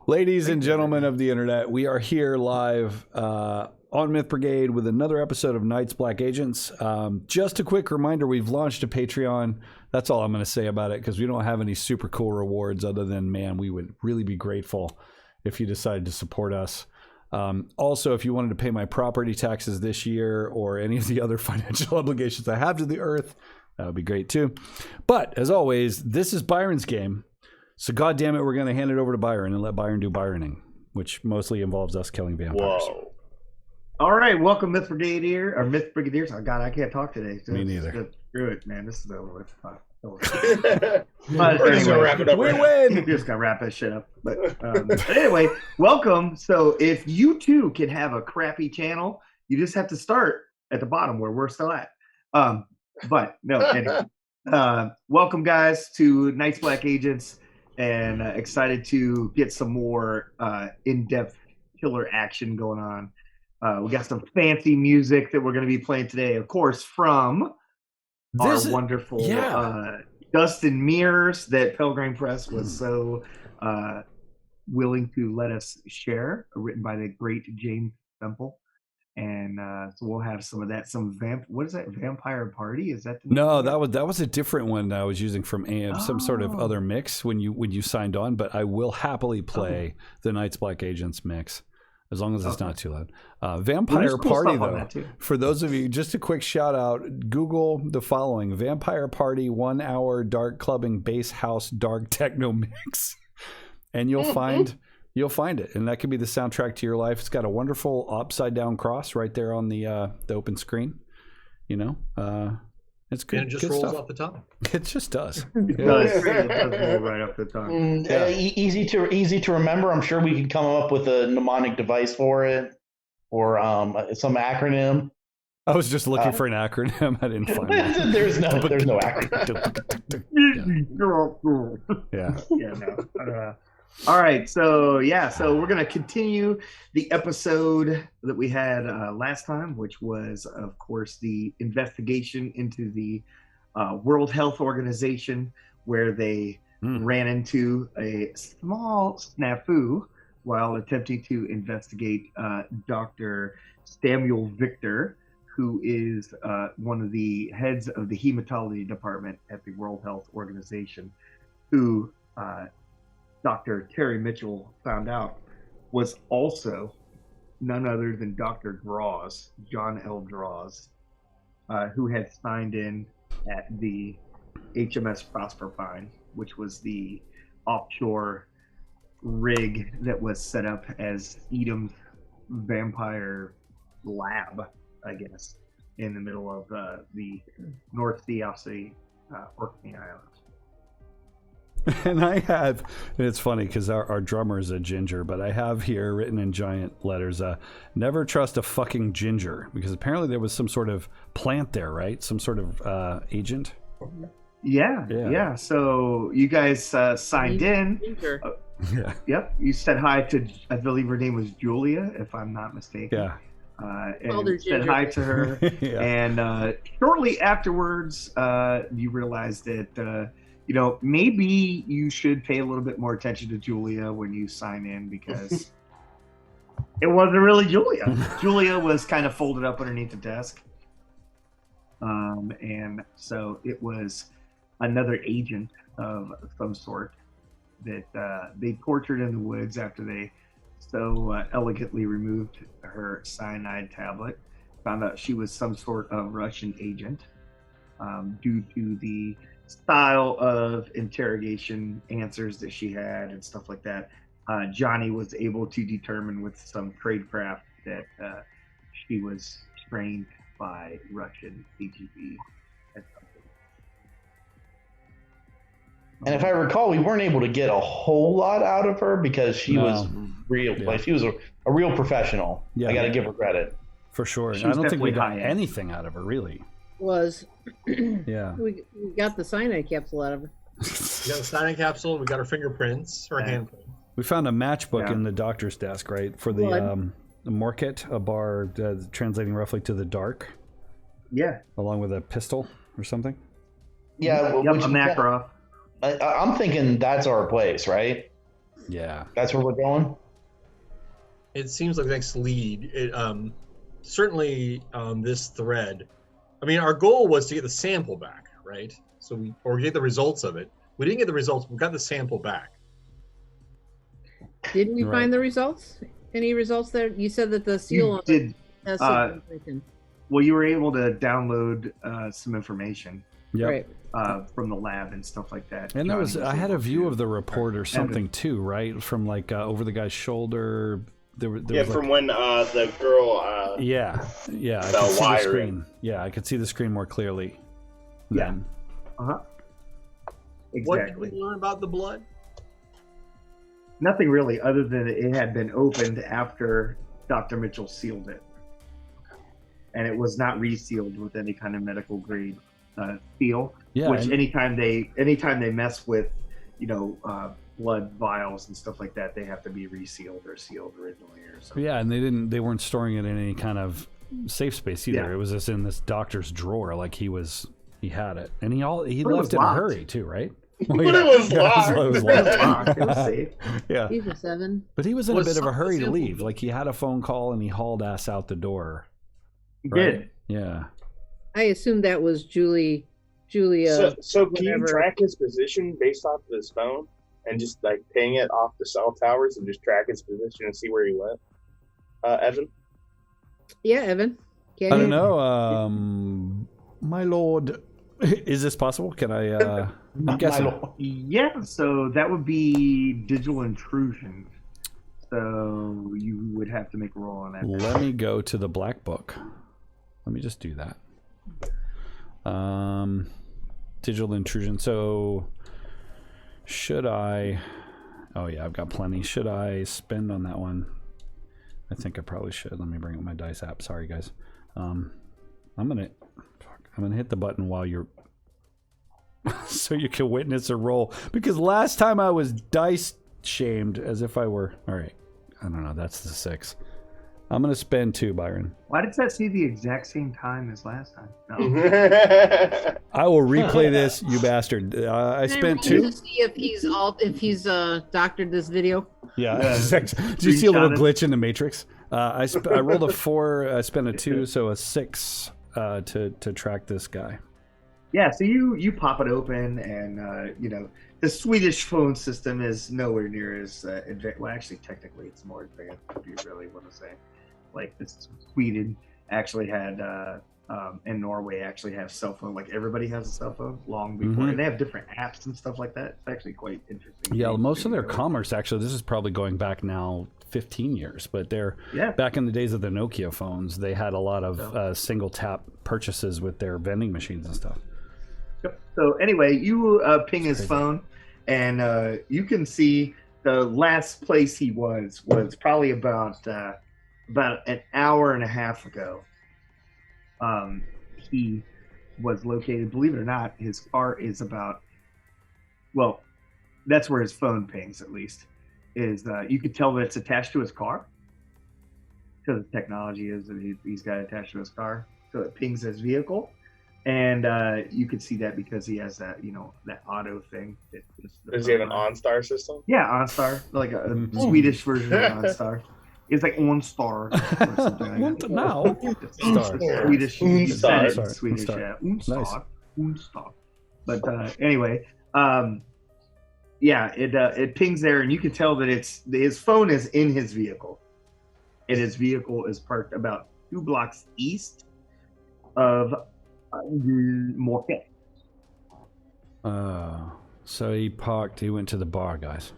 Ladies and gentlemen of the internet, we are here live on Myth Brigade with another episode of Night's Black Agents. Just a quick reminder, we've launched a Patreon. That's all I'm going to say about it because we don't have any super cool rewards other than, man, we would really be grateful if you decided to support us. Also, if you wanted to pay my property taxes this year or any of the other financial obligations I have to the earth, that would be great too. But as always, this is Byron's game. So, God damn it, we're going to hand it over to Byron and let Byron do Byroning, which mostly involves us killing vampires. Whoa. All right, welcome, Myth Brigadier, or Myth Brigadiers. Oh, God, I can't talk today. Me neither. Screw it, man. This is over with. But anyway, wrap it up. We win. We're just going to wrap that shit up. But anyway, welcome. So, if you too can have a crappy channel, you just have to start at the bottom where we're still at. But, no, anyway. Welcome, guys, to Night's Black Agents. And excited to get some more in-depth killer action going on. We got some fancy music that we're going to be playing today, of course, from our wonderful Dustin Mears that Pelgrane Press was so willing to let us share, written by the great James Semple. And so we'll have some of that. What is that? Vampire Party? Is that the name? No, that was a different one that I was using from some sort of other mix when you signed on. But I will happily play the Night's Black Agents mix as long as it's not too loud. Vampire Party, though, for those of you, just a quick shout out. Google the following: Vampire Party 1 hour dark clubbing bass house dark techno mix, and you'll find it, and that could be the soundtrack to your life. It's got a wonderful upside down cross right there on the open screen. You know, it's good. And it just rolls off the top. It just does. It does roll right off the top. Easy to remember. I'm sure we could come up with a mnemonic device for it, or some acronym. I was just looking for an acronym. I didn't find it. There's no acronym. No. All right, so we're going to continue the episode that we had last time, which was, of course, the investigation into the World Health Organization, where they ran into a small snafu while attempting to investigate Dr. Samuel Victor, who is one of the heads of the hematology department at the World Health Organization, who Dr. Terry Mitchell found out was also none other than Dr. Draws, John L. Draws, who had signed in at the HMS Proserpine, which was the offshore rig that was set up as Edom's vampire lab, I guess, in the middle of the North Sea off the Orkney Islands. And it's funny because our drummer is a ginger, but I have here written in giant letters, never trust a fucking ginger, because apparently there was some sort of plant there, right? Some sort of agent. Yeah. So you guys signed in. Yep. You said hi to, I believe her name was Julia, if I'm not mistaken. Yeah. And said hi to her. And shortly afterwards, you realized that maybe you should pay a little bit more attention to Julia when you sign in, because it wasn't really Julia. Julia was kind of folded up underneath the desk. And so it was another agent of some sort that they tortured in the woods after they so elegantly removed her cyanide tablet. Found out she was some sort of Russian agent due to the style of interrogation answers that she had and stuff like that. Johnny was able to determine with some tradecraft that she was trained by Russian KGB at something. And if I recall, we weren't able to get a whole lot out of her because she was real. Yeah. Like, she was a real professional. Yeah. I got to give her credit. For sure. I don't think we got anything out of her, really. Yeah. We got the cyanide capsule out of her. We got the cyanide capsule. We got her fingerprints, her handprint. We found a matchbook in the doctor's desk, right? For the Morkit, a bar translating roughly to the dark. Yeah. Along with a pistol or something. Yeah. A Makarov. I'm thinking that's our place, right? Yeah. That's where we're going? It seems like the next lead. Certainly this thread. I mean, our goal was to get the sample back, right? Or get the results of it. We didn't get the results. We got the sample back. Didn't you find the results? Any results there? You said that the seal on did. it. Well, you were able to download some information. Yep. Right. From the lab and stuff like that. And I had a view of the report or something too, right? From like over the guy's shoulder. There was from when the girl. Yeah. I could see the screen. Yeah, I could see the screen more clearly. Yeah. Exactly. What did we learn about the blood? Nothing really, other than it had been opened after Dr. Mitchell sealed it, and it was not resealed with any kind of medical grade seal. Yeah. Which anytime they mess with, blood vials and stuff like that, they have to be resealed or sealed originally or something. Yeah, and they weren't storing it in any kind of safe space either. Yeah. It was just in this doctor's drawer, like he had it, and he left in a hurry too, right? Well, but it was locked. It was locked. It was safe. Yeah. He's a 7. But he was in a bit of a hurry to leave. Like he had a phone call and he hauled ass out the door. He did. Yeah. I assumed that was Julia. So can you track his position based off of his phone and just like ping it off the cell towers and just track his position and see where he went? Evan? Yeah, Evan. I don't know. My lord, is this possible? Can I? I'm guessing. Yeah. So that would be digital intrusion. So you would have to make a roll on that. Let me go to the black book. Let me just do that. Digital intrusion. So should I? Oh yeah, I've got plenty. Should I spend on that one? I think I probably should. Let me bring up my dice app. Sorry guys. I'm gonna hit the button while you're so you can witness a roll, because last time I was dice shamed as if I were. All right, I don't know, that's the 6. I'm gonna spend 2, Byron. Why does that see the exact same time as last time? No. I will replay this, you bastard. I spent 2 to see if he's doctored this video. Yeah. Did you see a little glitch in the Matrix? I rolled a 4, I spent a 2, so a 6 to track this guy. Yeah, so you pop it open, and the Swedish phone system is nowhere near as advanced. Well, actually, technically, it's more advanced if you really want to say. Like this, Sweden actually had, and Norway actually have cell phone. Like everybody has a cell phone long before, and they have different apps and stuff like that. It's actually quite interesting. Yeah, most of their commerce actually. This is probably going back now 15 years, but back in the days of the Nokia phones, they had a lot of single tap purchases with their vending machines and stuff. So anyway, you ping his phone, and you can see the last place he was probably about an hour and a half ago. He was located. Believe it or not, his car is about. Well, that's where his phone pings. At least is you could tell that it's attached to his car. Because the technology is that he's got it attached to his car, so it pings his vehicle. And you could see that because he has that, that auto thing. Does he have an OnStar system? Yeah, OnStar, like a Swedish version of OnStar. It's like OnStar or something like that. Now, Swedish, OnStar. Swedish, yeah, OnStar, Nice. OnStar. But anyway, it pings there, and you can tell that his phone is in his vehicle, and his vehicle is parked about 2 blocks east of. Morphe. So he went to the bar, guys.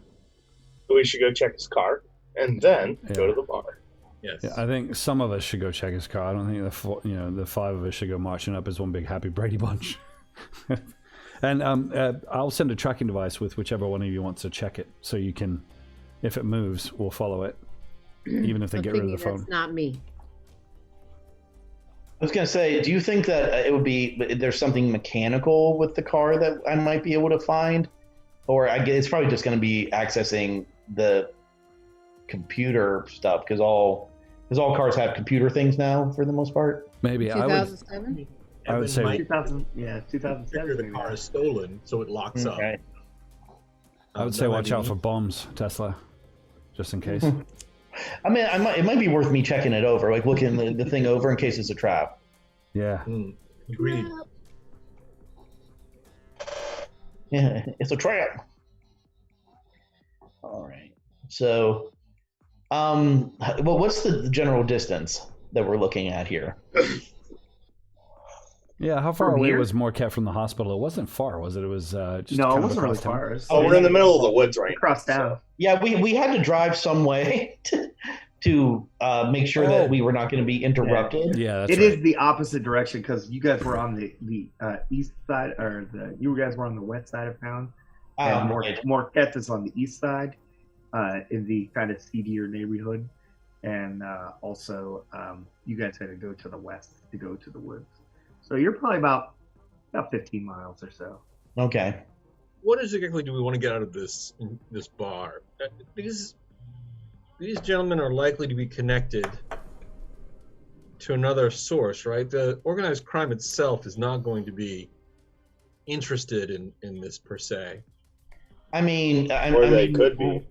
We should go check his car and then go to the bar. Yes. Yeah, I think some of us should go check his car. I don't think the 5 of us should go marching up as one big happy Brady bunch. And I'll send a tracking device with whichever one of you wants to check it, so you can, if it moves, we'll follow it, even if they get rid of the phone. That's not me. I was going to say, do you think that there's something mechanical with the car that I might be able to find? Or it's probably just going to be accessing the computer stuff, because all cars have computer things now for the most part. Maybe 2007? I would say 2000. Yeah, 2007. The car is stolen, so it locks up. I would say watch out for bombs, Tesla, just in case. I mean, it might be worth me checking it over, like looking the thing over in case it's a trap. Yeah. Agreed. Yeah, it's a trap. All right. So, well, what's the general distance that we're looking at here? Yeah, how far From away here? was Morcat from the hospital? It wasn't far, was it? It was just No, kind it of wasn't really across town. far. It was- Oh, we're in the middle of the woods right now. across town. Yeah, we had to drive some way to make sure that we were not going to be interrupted. Yeah, that's It right. is the opposite direction because you guys were on the east side, or you guys were on the west side of town, and Morquette is on the east side, in the kind of seedier neighborhood, and also you guys had to go to the west to go to the woods. So you're probably about 15 miles or so. Okay. What exactly do we want to get out of this bar? These gentlemen are likely to be connected to another source, right? The organized crime itself is not going to be interested in this per se. I mean, They could be.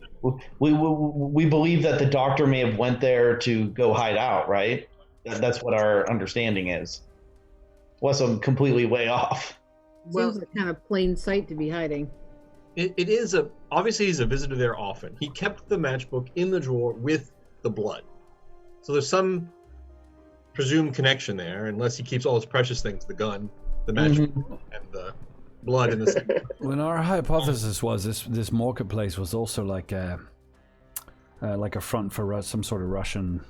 We believe that the doctor may have went there to go hide out, right? That's what our understanding is. Unless I'm completely way off. Seems like kind of plain sight to be hiding. It is obviously he's a visitor there often. He kept the matchbook in the drawer with the blood. So there's some presumed connection there, unless he keeps all his precious things, the gun, the matchbook, and the blood in the same. When our hypothesis was this marketplace was also like a front for some sort of Russian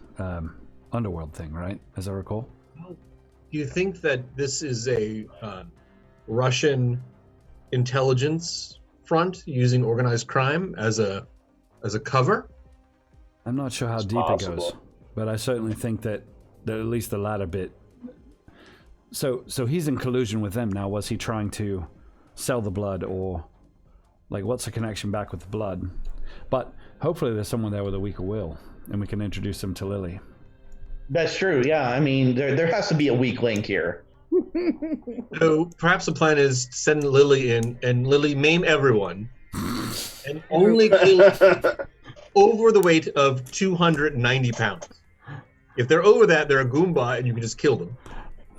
underworld thing, right? As I recall. Do you think that this is a Russian intelligence front using organized crime as a cover? I'm not sure how It's deep possible. it goes, but I certainly think that at least the latter bit. So he's in collusion with them now. Was he trying to sell the blood, or like what's the connection back with the blood? But hopefully there's someone there with a weaker will, and we can introduce him to Lily. That's true. Yeah, I mean, there has to be a weak link here. So perhaps the plan is to send Lily in, and Lily maim everyone, and only kill over the weight of 290 pounds. If they're over that, they're a Goomba, and you can just kill them.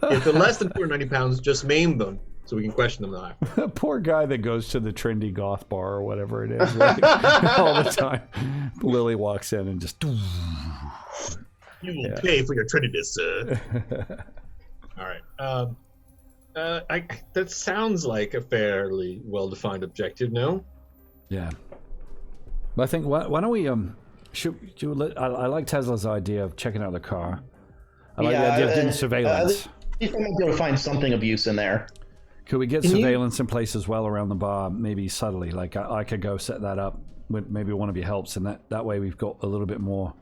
If they're less than 290 pounds, just maim them, so we can question them after. Poor guy that goes to the trendy goth bar or whatever it is, like, all the time. Lily walks in and just. You will pay for your trendiness, sir. All right. That sounds like a fairly well-defined objective, no? Yeah. But I think why don't we I like Tesla's idea of checking out the car. I like the idea of doing surveillance. I think I might be able to find something of use in there. Could we get surveillance in place as well around the bar, maybe subtly? Like I could go set that up with maybe one of your helps, and that way we've got a little bit more.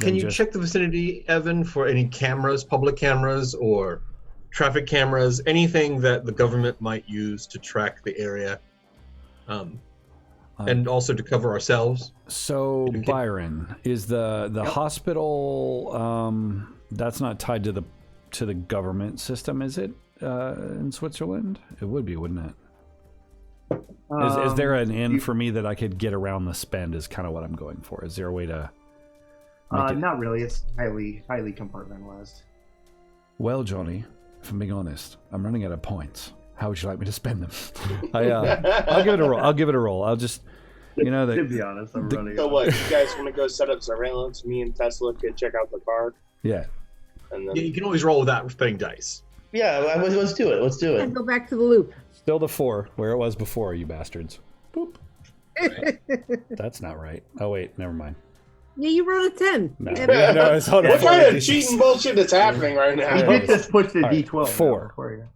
Can you check the vicinity, Evan, for any cameras, public cameras, or traffic cameras, anything that the government might use to track the area, and also to cover ourselves? So, Byron, is the hospital that's not tied to the government system, is it, in Switzerland? It would be, wouldn't it? Is there an inn for me that I could get around the spend is kind of what I'm going for. Is there a way to... Not really. It's highly compartmentalized. Well, Johnny, if I'm being honest, I'm running out of points. How would you like me to spend them? I'll give it a roll. I'll just, to be honest, I'm running. So what? You guys want to go set up surveillance? Me and Tesla could check out the car. Yeah. And then... Yeah, you can always roll without spending dice. Yeah, let's do it. Let's do And it. go back to the loop. Still the 4, where it was before, you bastards. Boop. That's not right. Oh, wait, never mind. Yeah, you rolled a 10. No, it's on a What 4. kind of cheating bullshit is happening right now? He did just push the All right, D12. 4. For you.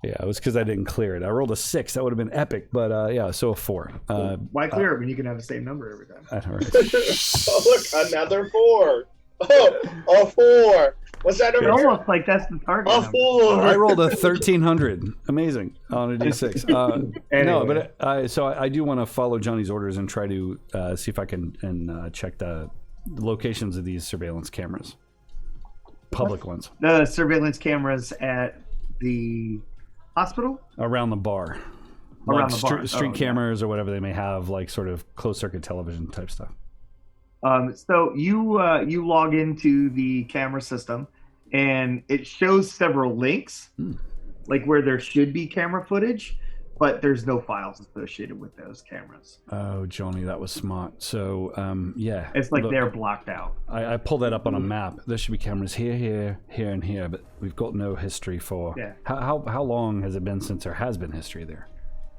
Yeah, it was because I didn't clear it. I rolled a 6. That would have been epic, but so a 4. Why clear it when you can have the same number every time? All right. Oh, look, another 4. Oh, 4. What's that number? It's almost like that's the target. A number. 4. I rolled a 1300. Amazing on a D6. No, Anyway. but so I do want to follow Johnny's orders and try to see if I can check the locations of these surveillance cameras, public ones, The surveillance cameras at the hospital. around the bar. Around like the bar. street cameras or whatever they may have, like sort of closed circuit television type stuff. So you log into the camera system, and it shows several links, like where there should be camera footage, but there's no files associated with those cameras. Oh, Johnny, that was smart. So, yeah. It's like they're blocked out. I pulled that up on a map. There should be cameras here, and here, but we've got no history for... Yeah. How long has it been since there has been history there?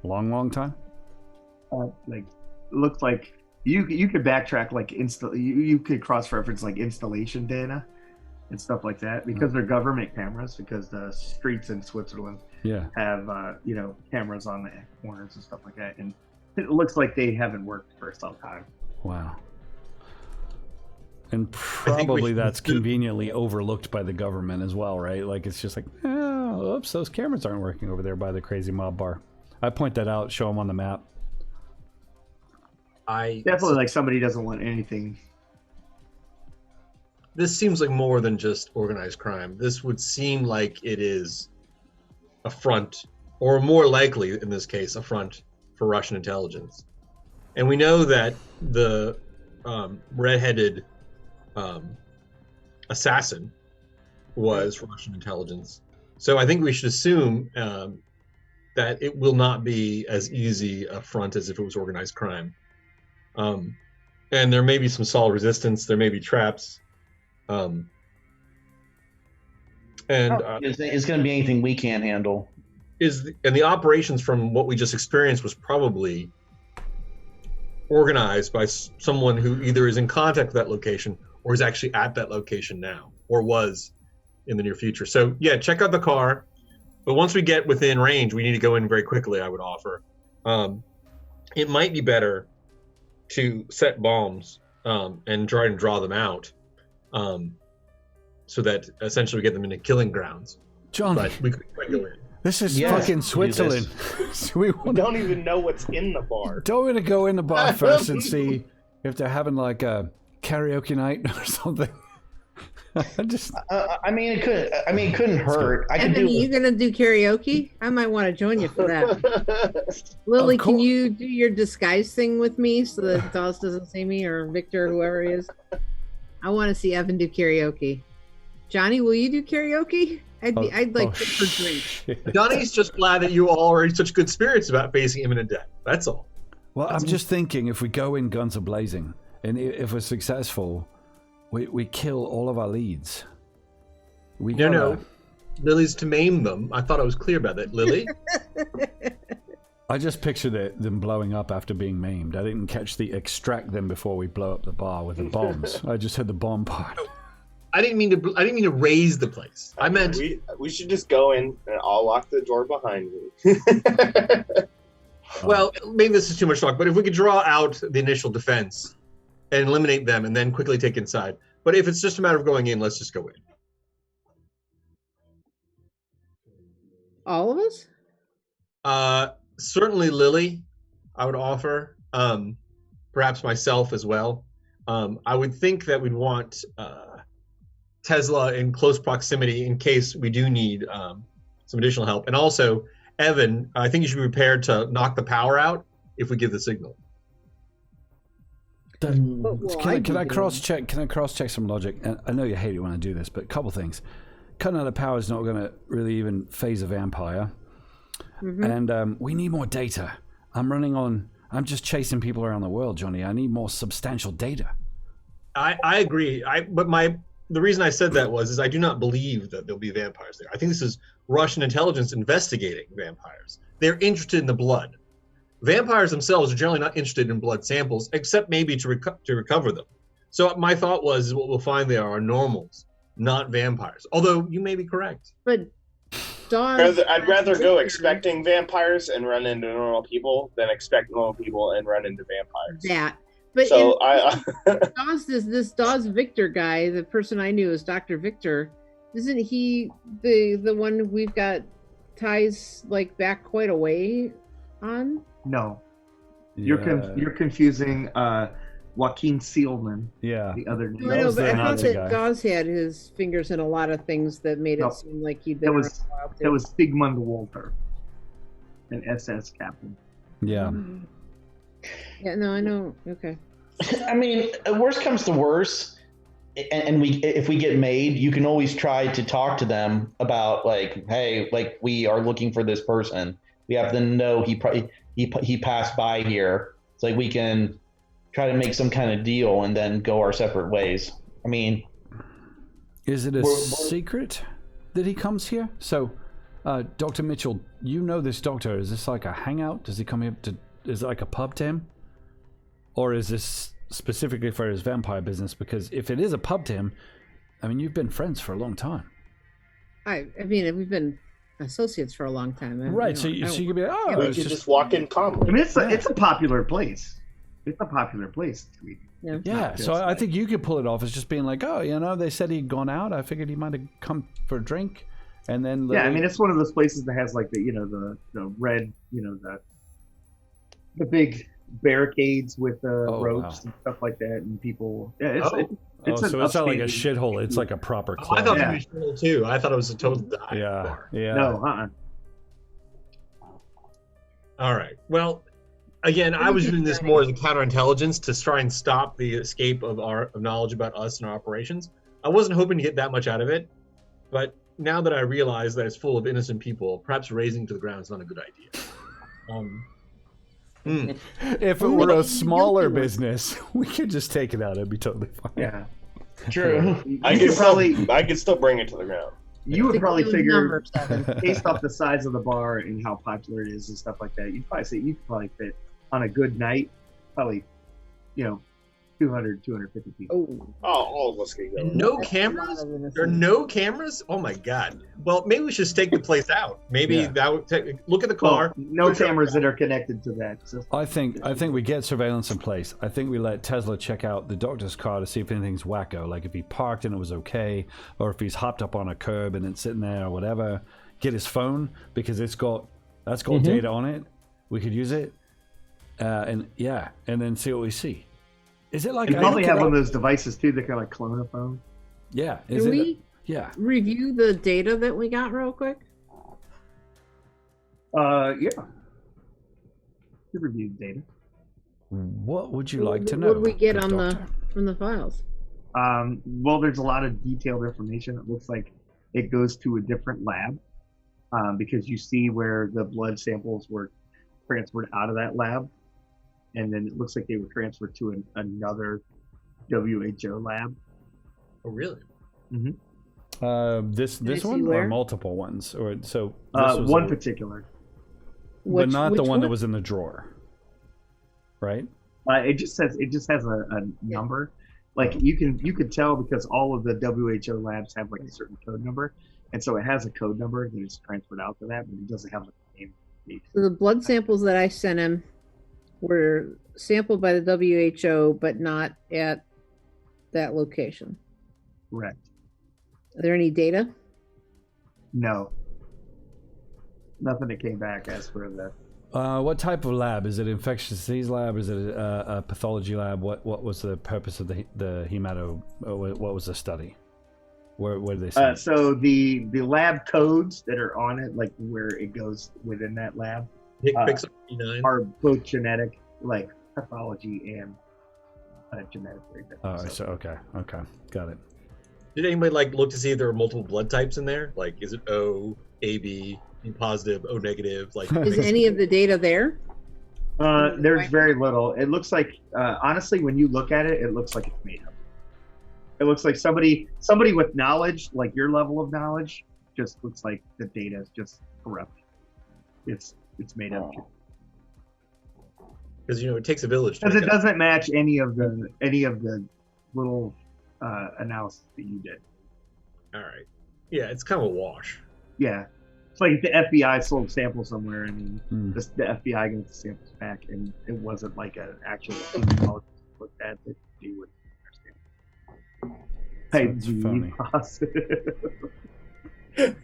Long time? Like, it looks like you could backtrack, like, you could cross-reference, like, installation data and stuff like that, because they're government cameras, because the streets in Switzerland have cameras on the corners and stuff like that, and it looks like they haven't worked for some time. Wow. And probably that's conveniently overlooked by the government as well, right? Like, it's just like, oh, oops, those cameras aren't working over there by the crazy mob bar. I point that out, show them on the map. Definitely, like, somebody doesn't want anything. This seems like more than just organized crime. This would seem like it is a front, or more likely in this case, a front for Russian intelligence. And we know that the red-headed assassin was Russian intelligence. So I think we should assume that it will not be as easy a front as if it was organized crime. And there may be some solid resistance. There may be traps. It's going to be anything we can't handle. And the operations, from what we just experienced, was probably organized by someone who either is in contact with that location or is actually at that location now, or was in the near future. So yeah, check out the car. But once we get within range, we need to go in very quickly, I would offer. It might be better to set bombs and try and draw them out, so that essentially we get them into killing grounds. Johnny, but we could go in. This is fucking Switzerland. We don't even know what's in the bar. Don't want to go in the bar first and see if they're having like a karaoke night or something. I mean, it could. I mean, it couldn't hurt. Anthony, you gonna do karaoke? I might want to join you for that. Lily, can you do your disguise thing with me so that Dawes doesn't see me, or Victor, whoever he is? I want to see Evan do karaoke. Johnny, will you do karaoke? I'd like to for drinks. Johnny's just glad that you all are in such good spirits about facing imminent death. That's all. Well, I'm just thinking, if we go in guns a-blazing, and if we're successful, we kill all of our leads. No. Lily's to maim them. I thought I was clear about that. Lily? I just pictured them blowing up after being maimed. I didn't catch the extract them before we blow up the bar with the bombs. I just had the bomb part. I didn't mean to raise the place. I meant we should just go in and I'll lock the door behind me. Well, maybe this is too much talk, but if we could draw out the initial defense and eliminate them and then quickly take inside. But if it's just a matter of going in, let's just go in. All of us? Certainly Lily, I would offer. Perhaps myself as well. I would think that we'd want Tesla in close proximity in case we do need some additional help. And also, Evan, I think you should be prepared to knock the power out if we give the signal. Can I cross-check? Can I cross-check some logic? And I know you hate it when I do this, but a couple things. Cutting out the power is not going to really even phase a vampire. Mm-hmm. And we need more data. I'm just chasing people around the world, Johnny. I need more substantial data. I agree. But the reason I said that is I do not believe that there'll be vampires there. I think this is Russian intelligence investigating vampires. They're interested in the blood. Vampires themselves are generally not interested in blood samples, except maybe to recover them. So my thought was what we'll find there are normals, not vampires. Although you may be correct. But I'd rather go expecting vampires and run into normal people than expect normal people and run into vampires. That. But so this Dawes Victor guy, the person I knew is Dr. Victor, isn't he the one we've got ties like back quite a way on? No. You're confusing Joaquin Seelman. Yeah. The other name. I thought that Dawes had his fingers in a lot of things that made it seem like he'd been That was Sigmund Walter. an SS captain. Yeah. Yeah, no, I know. Okay. I mean, worst comes to worst, and if we get made, you can always try to talk to them about like, hey, like we are looking for this person. We have to know he passed by here. It's like we can try to make some kind of deal and then go our separate ways. I mean, is it a secret that he comes here? So, Dr. Mitchell, you know this doctor. Is this like a hangout? Does he come here is it like a pub to him? Or is this specifically for his vampire business? Because if it is a pub to him, I mean, you've been friends for a long time. I mean, we've been associates for a long time. Right, so you could be like, oh, you could just walk in calmly. I mean, it's a popular place. It's a popular place. Yeah, so I think you could pull it off as just being like, oh, you know, they said he'd gone out. I figured he might have come for a drink, and then I mean, it's one of those places that has like the red, the big barricades with ropes and stuff like that, and people. Yeah, so it's not like a shithole. It's like a proper club. I thought it was a shithole too. I thought it was a total dive bar. Yeah. No, All right. Well, again, I was doing this more as a counterintelligence to try and stop the escape of knowledge about us and our operations. I wasn't hoping to get that much out of it, but now that I realize that it's full of innocent people, perhaps razing to the ground is not a good idea. If it were a smaller business, we could just take it out. It'd be totally fine. Yeah, true. I could still bring it to the ground. You would probably figure, based off the size of the bar and how popular it is and stuff like that, you'd probably fit on a good night, probably, 200, 250 people. Oh, all of us can go. No cameras? There are no cameras? Oh my god. Well, maybe we should stake the place out. Maybe that would look at the car. Well, no cameras that are connected to that system. I think we get surveillance in place. I think we let Tesla check out the doctor's car to see if anything's wacko, like if he parked and it was okay, or if he's hopped up on a curb and it's sitting there or whatever. Get his phone because that's got data on it. We could use it, and then see what we see. Is it like you probably have one of those devices too that can like clone a phone? Yeah. Can we review the data that we got real quick? Yeah. You reviewed data. What would you like to know? What did we get from the files? Well, there's a lot of detailed information. It looks like it goes to a different lab because you see where the blood samples were transferred out of that lab. And then it looks like they were transferred to another WHO lab. Oh, really? Mm-hmm. This one or multiple ones, or so? One particular, but not the one that was in the drawer, right? It just has a number. Like you could tell because all of the WHO labs have like a certain code number, and so it has a code number that is transferred out to that, but it doesn't have a name. So the blood samples that I sent him were sampled by the WHO, but not at that location. Correct. Are there any data? No. Nothing that came back as for that. What type of lab? Is it infectious disease lab? Is it a pathology lab? What was the purpose of the hemato? What was the study? Where did they say? So the lab codes that are on it, like where it goes within that lab, are both genetic, like pathology and genetic. So okay, got it. Did anybody look to see if there were multiple blood types in there? Like, is it O, AB, B positive, O negative? Is any of the data there? There's very little. It looks like, honestly, when you look at it, it looks like it's made up. It looks like somebody with knowledge, like your level of knowledge, just looks like the data is just corrupt. It's made up. Because it takes a village. Because it doesn't match any of the little analysis that you did. All right. Yeah, it's kind of a wash. Yeah, it's like the FBI sold samples somewhere, and the FBI got the samples back, and it wasn't like an actual hematologist looked at that you would understand.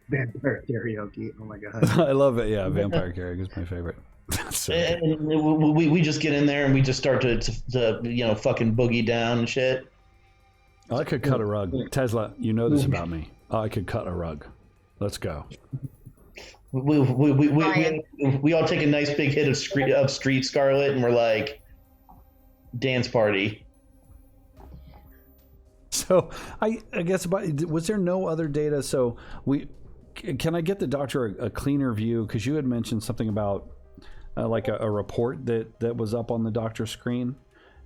Vampire karaoke. Oh my god. I love it. Yeah, vampire karaoke is my favorite. So and we just get in there and we just start to fucking boogie down and shit. I could cut a rug. Tesla, you know this about me. I could cut a rug. Let's go. We all take a nice big hit of Street Scarlet, and we're like, dance party. So I guess was there no other data? So can I get the doctor a cleaner view? Because you had mentioned something about like a report that was up on the doctor's screen,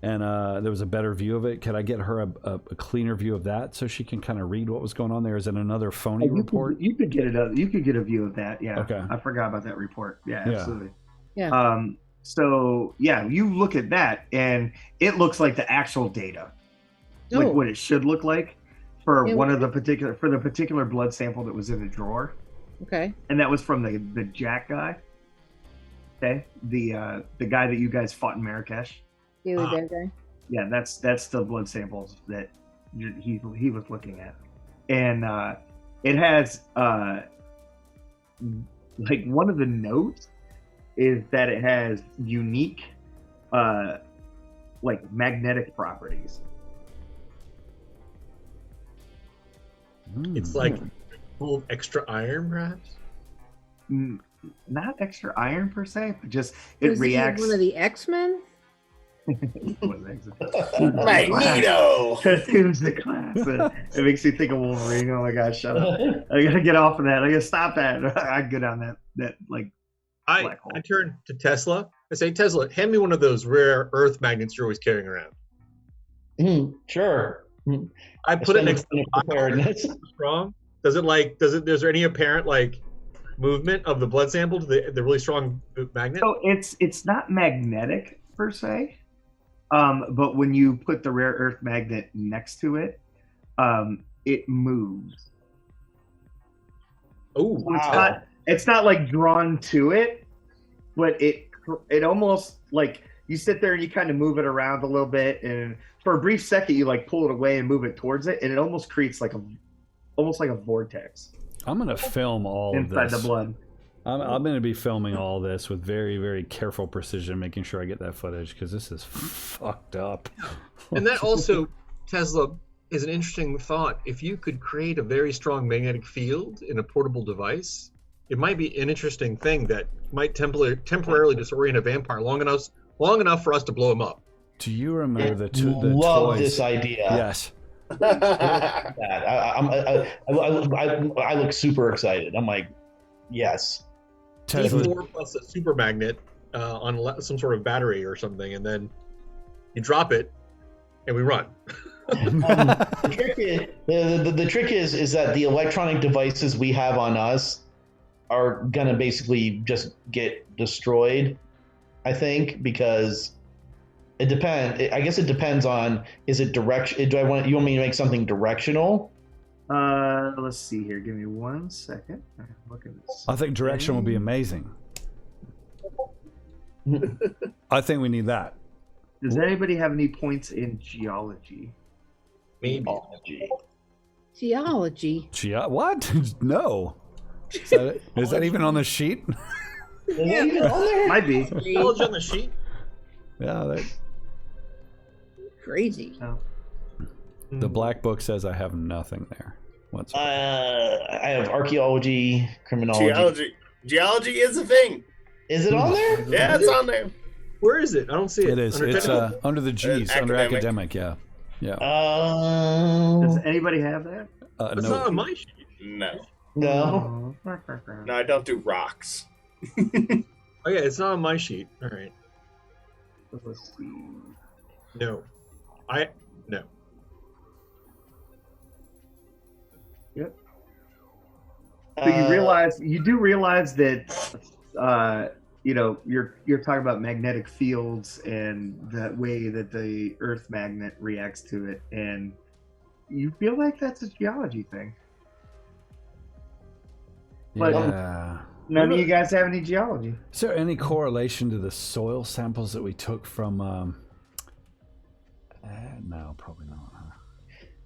and there was a better view of it. Could I get her a cleaner view of that so she can kind of read what was going on there? Is it another phony report? You could get it. You could get a view of that. Yeah. Okay. I forgot about that report. Yeah, absolutely. Yeah. So yeah, you look at that, and it looks like the actual data, like what it should look like for the particular blood sample that was in the drawer. Okay. And that was from the Jack guy. Okay. The guy that you guys fought in Marrakesh. Daily Bear guy. Yeah, that's the blood samples that he was looking at, and it has like one of the notes is that it has unique like magnetic properties. It's like full of extra iron, perhaps. Not extra iron per se, but just it reacts. One of the X-Men. Magneto. Who's the class? It makes me think of Wolverine. Oh my gosh, shut up! I gotta get off of that. I gotta stop that. I go down that like. I turn to Tesla. I say, Tesla, hand me one of those rare Earth magnets you're always carrying around. Sure. I put it next to preparedness. Strong. Is there any apparent like movement of the blood sample to the really strong magnet? So it's not magnetic per se, but when you put the rare earth magnet next to it, it moves. Oh, so it's not like drawn to it, but it almost like you sit there and you kind of move it around a little bit, and for a brief second you like pull it away and move it towards it, and it almost creates almost like a vortex. I'm gonna film all of this inside the blood. I'm going to be filming all this with very, very careful precision, making sure I get that footage because this is fucked up. And that also, Tesla, is an interesting thought. If you could create a very strong magnetic field in a portable device, it might be an interesting thing that might temporarily disorient a vampire long enough for us to blow him up. Do you remember the love toys? This idea. Yes. I look super excited. I'm like, yes. D4 plus a super magnet on some sort of battery or something, and then you drop it, and we run. The trick is that the electronic devices we have on us are gonna basically just get destroyed, I think, because it depends. I guess it depends on, is it direction? You want me to make something directional? Let's see here. Give me 1 second. Look at this. I think direction will be amazing. I think we need that. Does anybody have any points in geology? Maybe. Geology. What? No. Is that even on the sheet? Might be. Geology on the sheet? Yeah. Crazy. Oh. The black book says I have nothing there. What's I have archaeology, criminology. Geology is a thing. Is it on there? Yeah, it's on there. Where is it? I don't see it. It is. It's under the G's, under academic. Yeah. Does anybody have that? It's not on my sheet. No. No. No, I don't do rocks. Oh yeah, it's not on my sheet. All right. Let's see. No. No. Yep. So you do realize that you're talking about magnetic fields and the way that the Earth magnet reacts to it, and you feel like that's a geology thing. But none of you guys have any geology. Is there any correlation to the soil samples that we took from? No, probably not.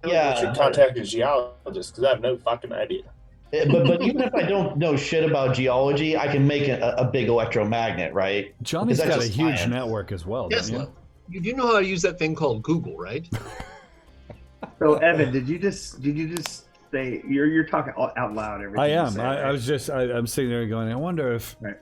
You should contact a geologist because I have no fucking idea. But even if I don't know shit about geology, I can make a big electromagnet, right? Johnny's got a huge network as well. Tesla, you do know how to use that thing called Google, right? So Evan, did you just say you're talking out loud. Everything I you am. say, I right? was just. I'm sitting there going. I wonder if Right.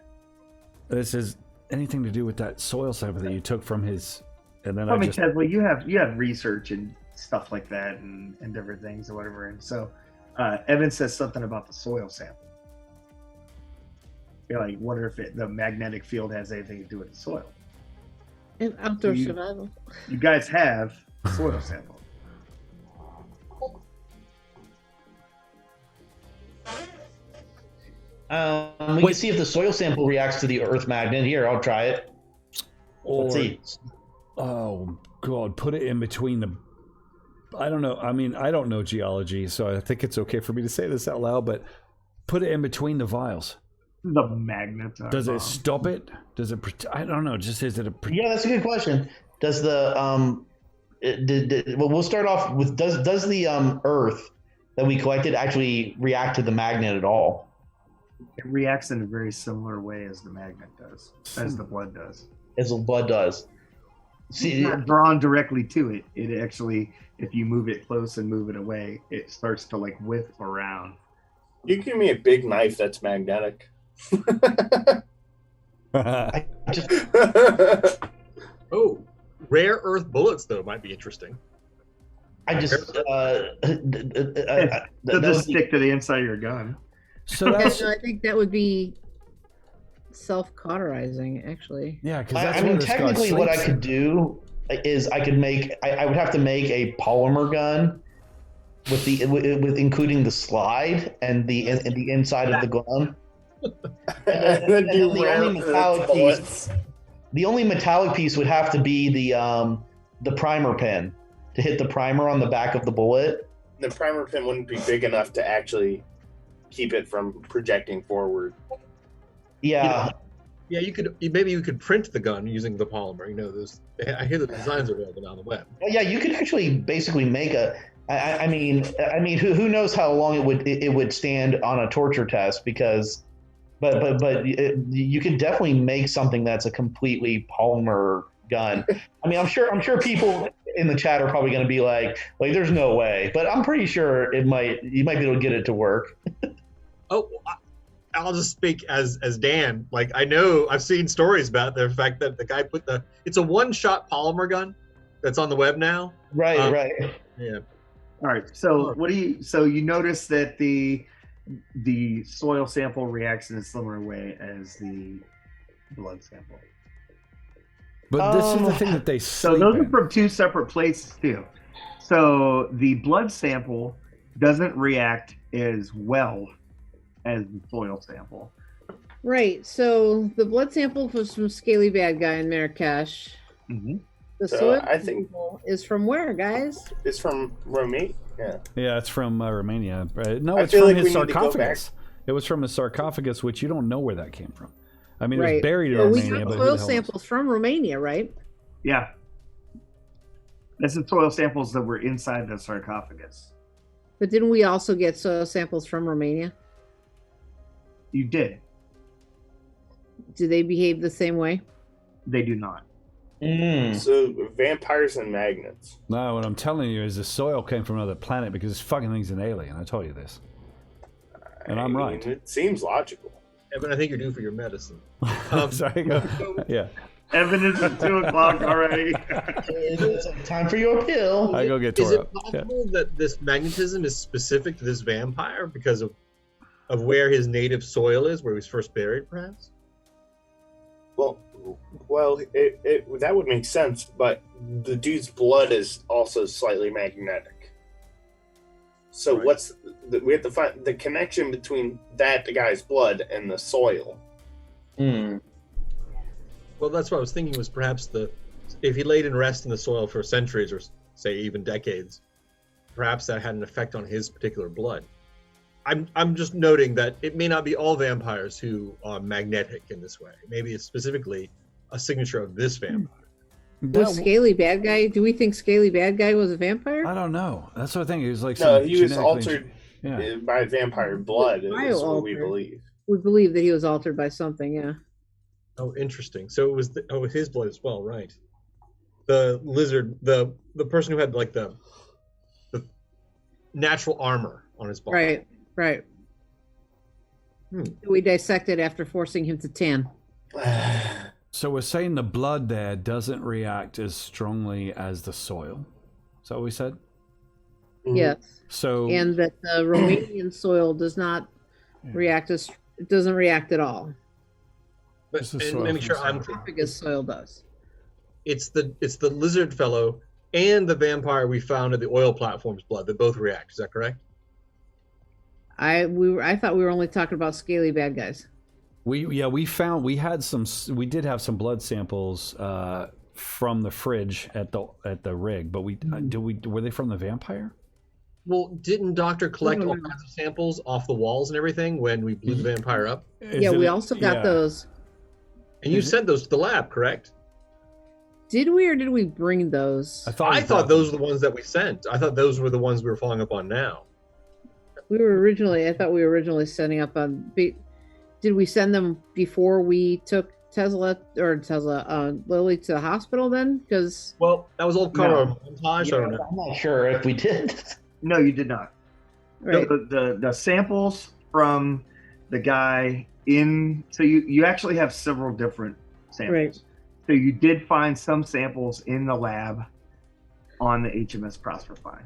this is anything to do with that soil sample that you took from his. And then Well, I just. well, you have research and stuff like that and different things or whatever. And so, Evan says something about the soil sample. You're like, wonder if the magnetic field has anything to do with the soil. And outdoor You- survival. You guys have a soil sample. We can see if the soil sample reacts to the Earth magnet. Here, I'll try it. Or, Let's see. oh God, put it in between the. I don't know. I mean, I don't know geology, so I think it's okay for me to say this out loud. But put it in between the vials. The magnets. Does it stop it? Does it? I don't know. Just is it a? Yeah, that's a good question. Does the well, we'll start off with does the Earth that we collected actually react to the magnet at all? It reacts in a very similar way as the magnet does, as the blood does. As the blood does. It's See, not drawn directly to it. It actually, if you move it close and move it away, it starts to like whip around. You give me a big knife that's magnetic. I just Oh, rare earth bullets though might be interesting. Does it stick to the inside of your gun? So that's I think that would be self-cauterizing, actually. yeah. Because that's I where mean, this guy technically, what I sleeps. could do is I could make. I would have to make a polymer gun with with including the slide and the inside of the gun. And then do the rare only earth metallic bullets. The only metallic piece would have to be the primer pin to hit the primer on the back of the bullet. The primer pin wouldn't be big enough to actually keep it from projecting forward. Yeah, Yeah, maybe you could print the gun using the polymer. You know, those. I hear the designs are available on the web. yeah. You could actually basically make a. I mean, who knows how long it would stand on a torture test because, but you could definitely make something that's a completely polymer gun. I mean, I'm sure people in the chat are probably going to be like, there's no way, but I'm pretty sure you might be able to get it to work. Oh, I'll just speak as Dan. Like I know I've seen stories about the fact that the guy it's a one-shot polymer gun that's on the web now. Right, right. Yeah. All right. So So you notice that the soil sample reacts in a similar way as the blood sample. But this is the thing that they So sleep those are in. from two separate places too. So the blood sample doesn't react as well as the soil sample. Right. So the blood sample was from Scaly Bad Guy in Marrakesh. Mm-hmm. The So soil I think- sample is from where, guys? It's from Romania. Yeah. Yeah, it's from Romania. No, I it's feel from like his we need to go sarcophagus. It was from his sarcophagus, which you don't know where that came from. I mean, it was Right. buried in Well, we Romania, got but who soil the hell knows? samples from Romania, right? Yeah. That's the soil samples that were inside the sarcophagus. But didn't we also get soil samples from Romania? You did. Do they behave the same way? They do not. So vampires and magnets. No, what I'm telling you is the soil came from another planet because this fucking thing's an alien. I told you this. And I'm I right. mean, it seems logical. Evan, I think you're due for your medicine. Sorry, go. Yeah, Evan, it's 2:00 already. It's time for your pill. I go get Is tore it up. Yeah. possible that this magnetism is specific to this vampire because of where his native soil is, where he was first buried, perhaps? Well, it that would make sense, but the dude's blood is also slightly magnetic. So Right. we have to find the connection between the guy's blood and the soil. Mm. Well, that's what I was thinking was perhaps if he laid in rest in the soil for centuries or say even decades, perhaps that had an effect on his particular blood. I'm just noting that it may not be all vampires who are magnetic in this way. Maybe it's specifically a signature of this vampire. Was Scaly Bad Guy? Do we think Scaly Bad Guy was a vampire? I don't know. That's what I think. He was like No, some he was genetically- altered Yeah. by vampire blood, is what we Bio-altered. believe. We believe that he was altered by something, yeah. Oh, interesting. So it was his blood as well, right? The lizard, the person who had like the natural armor on his body. Right. We dissected after forcing him to tan. So we're saying the blood there doesn't react as strongly as the soil. Is that what we said? Yes. So And that the Romanian soil does not react it doesn't react at all. But and make sure I'm clear. Because soil does. It's the lizard fellow and the vampire we found in the oil platform's blood that both react. Is that correct? I thought we were only talking about scaly bad guys. we did have some blood samples from the fridge at the rig, but were they from the vampire? Well, didn't Doctor collect all kinds of samples off the walls and everything when we blew the vampire up? We also got those. And you sent those to the lab, correct? Did we or did we bring those? I thought those were the ones that we sent. I thought those were the ones we were following up on now. I thought we were originally setting up on. Did we send them before we took Lily to the hospital then? Because that was all kind of a montage. Yeah, I don't know. I'm not sure if we did. No, you did not. right. The samples from the guy in. So you actually have several different samples. Right. So you did find some samples in the lab on the HMS Proserpine.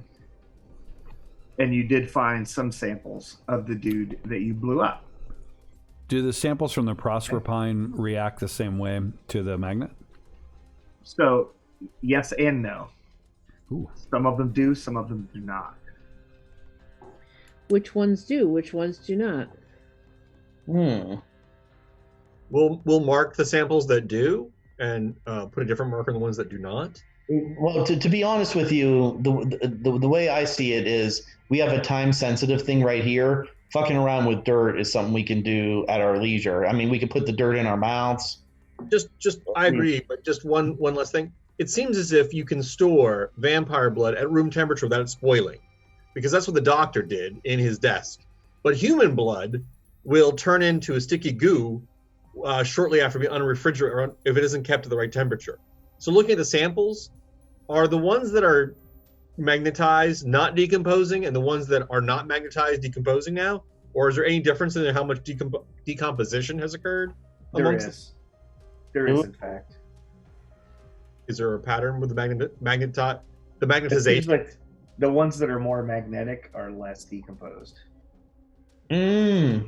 And you did find some samples of the dude that you blew up. Do the samples from the Proserpine react the same way to the magnet? So, yes and no. Ooh. Some of them do, some of them do not. Which ones do? Which ones do not? We'll mark the samples that do and put a different marker on the ones that do not. Well, to be honest with you, the way I see it is we have a time-sensitive thing right here. Fucking around with dirt is something we can do at our leisure. I mean, we could put the dirt in our mouths. I agree, but just one last thing. It seems as if you can store vampire blood at room temperature without it spoiling, because that's what the doctor did in his desk. But human blood will turn into a sticky goo shortly after being unrefrigerated if it isn't kept at the right temperature. So looking at the samples, are the ones that are magnetized not decomposing and the ones that are not magnetized decomposing now? Or is there any difference in how much decomposition has occurred? There is, in fact. Is there a pattern with the magnetization? It seems like the ones that are more magnetic are less decomposed. I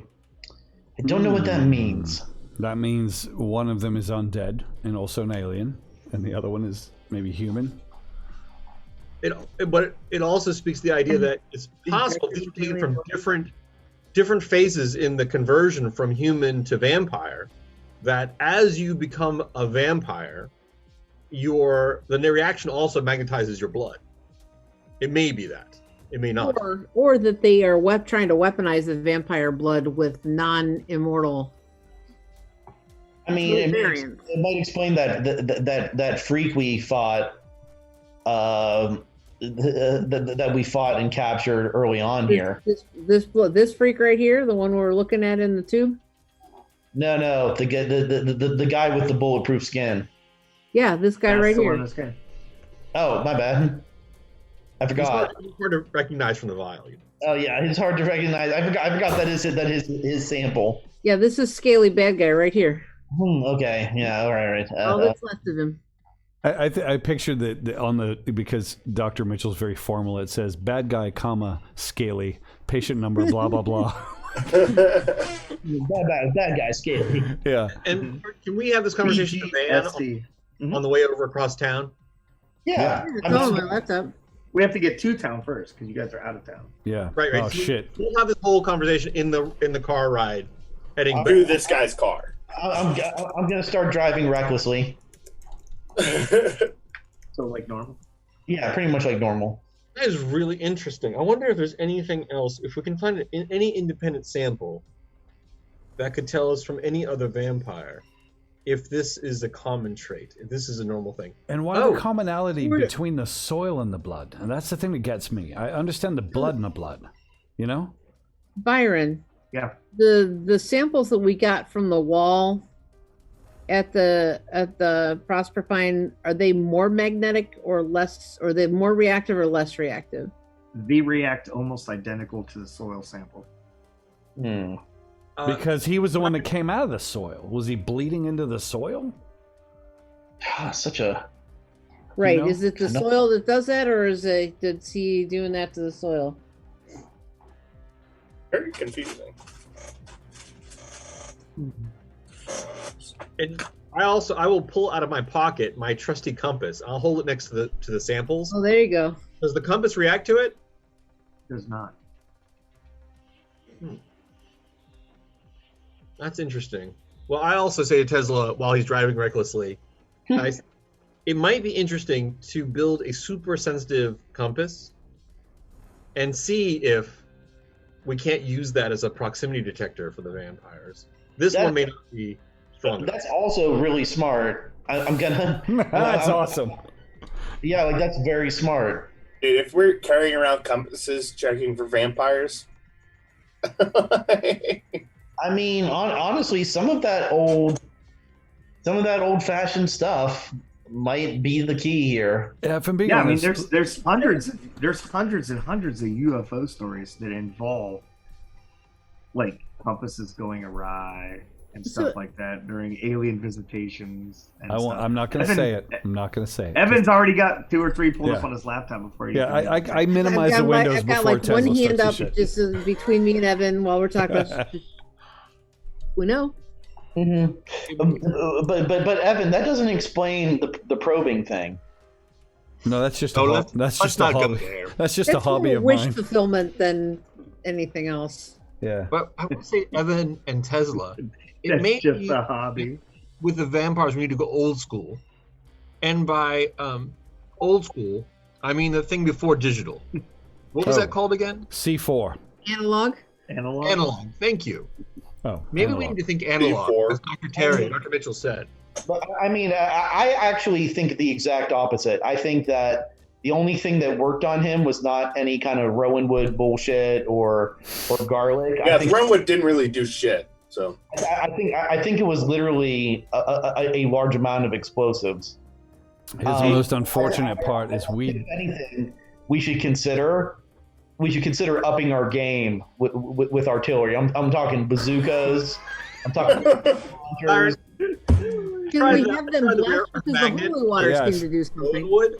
don't know what that means. That means one of them is undead and also an alien, and the other one is maybe human. But it also speaks to the idea that it's possible these are taken from different phases in the conversion from human to vampire. That as you become a vampire, the reaction also magnetizes your blood. It may be that. It may not. Or that they are trying to weaponize the vampire blood with non-immortal. I mean, it might explain that freak we fought, that we fought and captured early on here. This freak right here, the one we're looking at in the tube. No, the guy with the bulletproof skin. Yeah, this guy right here. Oh, my bad. I forgot. It's hard to recognize from the vial. Oh yeah, it's hard to recognize. I forgot that is his sample. Yeah, this is scaly bad guy right here. Okay, yeah, all right. All that's left of him. I pictured that because Dr. Mitchell's very formal. It says bad guy, scaly, patient number, blah blah blah. bad guy, scaly. Yeah. And can we have this conversation in the van on the way over across town? Yeah. My laptop. We have to get to town first because you guys are out of town. Yeah. Right. Oh shit. We'll have this whole conversation in the car ride heading through this guy's car. I'm gonna start driving recklessly. So like normal? Yeah, pretty much like normal. That is really interesting. I wonder if there's anything else, if we can find any independent sample that could tell us from any other vampire if this is a common trait, if this is a normal thing. And why the commonality between the soil and the blood? And that's the thing that gets me. I understand the blood and the blood, you know? Byron. Yeah. The samples that we got from the wall at the Proserpine, are they more magnetic or less? Or are they more reactive or less reactive? They react almost identical to the soil sample. Hmm. Because he was the one that came out of the soil. Was he bleeding into the soil? Such a Right. You know? Is it the soil that does that, or is he doing that to the soil? Very confusing. And I will pull out of my pocket my trusty compass. I'll hold it next to the samples. Oh, there you go. Does the compass react to it? Does not. That's interesting. Well, I also say to Tesla while he's driving recklessly, it might be interesting to build a super sensitive compass and see if we can't use that as a proximity detector for the vampires. This one may not be strong enough. That's also really smart. I'm gonna. That's awesome. Yeah, like that's very smart. Dude, if we're carrying around compasses checking for vampires, I mean, honestly, some of that old-fashioned stuff might be the key here. Yeah, if I'm being Yeah, I mean, honest, there's hundreds and hundreds of UFO stories that involve like compasses going awry and stuff like that during alien visitations. And I'm not going to say it. I'm not going to say it. Evan's already got 2 or 3 pulled up Yeah. on his laptop before. Yeah, I minimize the windows I've got before like Tesla one hand starts up to shit. just between me and Evan while we're talking about. We know. Mm-hmm. But Evan, that doesn't explain the probing thing. No, that's just Oh, a let's that's just a not go hobby. there. That's just a That's hobby more of wish mine. fulfillment than anything else. Yeah. But I would say Evan and Tesla. It That's may just be a hobby. with the vampires we need to go old school, and by old school I mean the thing before digital. What was Oh. that called again? C4. Analog. Analog. Thank you. Oh, Maybe analog. we need to think analog, C4. as Dr. Mitchell said. But I mean, I actually think the exact opposite. I think that the only thing that worked on him was not any kind of Rowanwood bullshit or garlic. yeah, I think, Thronewood didn't really do shit. So I think it was literally a large amount of explosives. Here's the most unfortunate part is If we. anything, we should consider upping our game with artillery. I'm talking bazookas. I'm talking launchers. Can we have them blast because the magnet? holy water Yes. seems to do something? Rowanwood?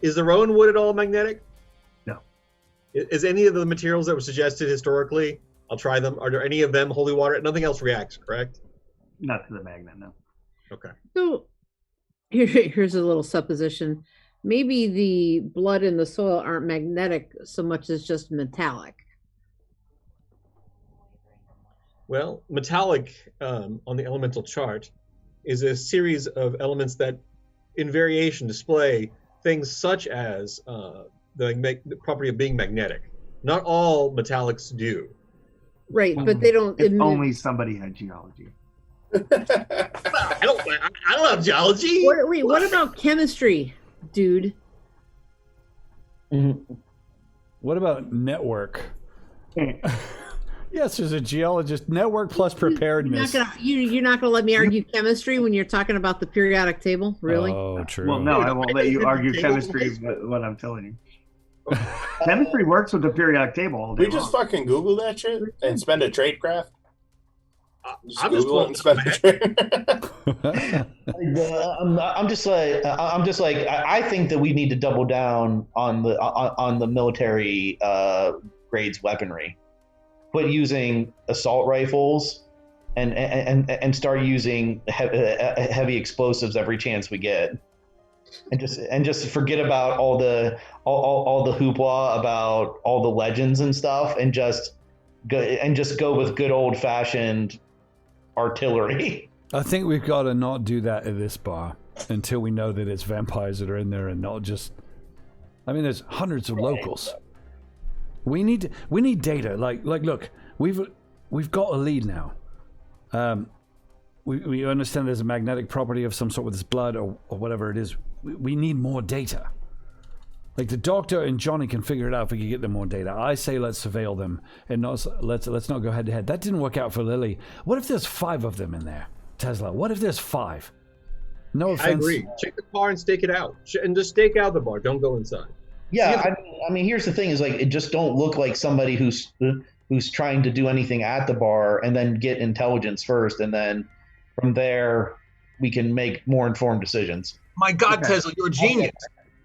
Is the Rowanwood at all magnetic? No. Is any of the materials that were suggested historically? I'll try them. Are there any of them holy water? Nothing else reacts, correct? Not to the magnet, no. Okay. So here's a little supposition. Maybe the blood and the soil aren't magnetic so much as just metallic. Well, metallic on the elemental chart is a series of elements that, in variation, display things such as the property of being magnetic. Not all metallics do. Right, but they don't If emit. only somebody had geology. I don't have geology. Wait, what about chemistry, dude? What about network? Yes, there's a geologist. Network plus preparedness. You're not gonna let me argue chemistry when you're talking about the periodic table, really? Oh, true. Well, no, I won't let you argue Table chemistry voice. with what I'm telling you. Chemistry works with the periodic table all day we just long. fucking Google that shit and spend a trade craft. I'm just Google it and spend a trade. I'm just like I think that we need to double down on the military grades weaponry. Quit using assault rifles and start using heavy explosives every chance we get. And just forget about all the hoopla about all the legends and stuff, and just go with good old fashioned artillery. I think we've got to not do that at this bar until we know that it's vampires that are in there and not just. I mean, there's hundreds of locals. We need data. Like look, we've got a lead now. We understand there's a magnetic property of some sort with this blood or whatever it is. We need more data. Like the doctor and Johnny can figure it out if we can get them more data. I say let's surveil them and let's not go head to head. That didn't work out for Lily. What if there's 5 of them in there, Tesla? What if there's 5? No offense. I agree. Check the car and stake it out. And just stake out the bar. Don't go inside. Yeah, I mean, here's the thing: is like it just don't look like somebody who's trying to do anything at the bar, and then get intelligence first, and then from there we can make more informed decisions. My God, Tesla, you're a genius.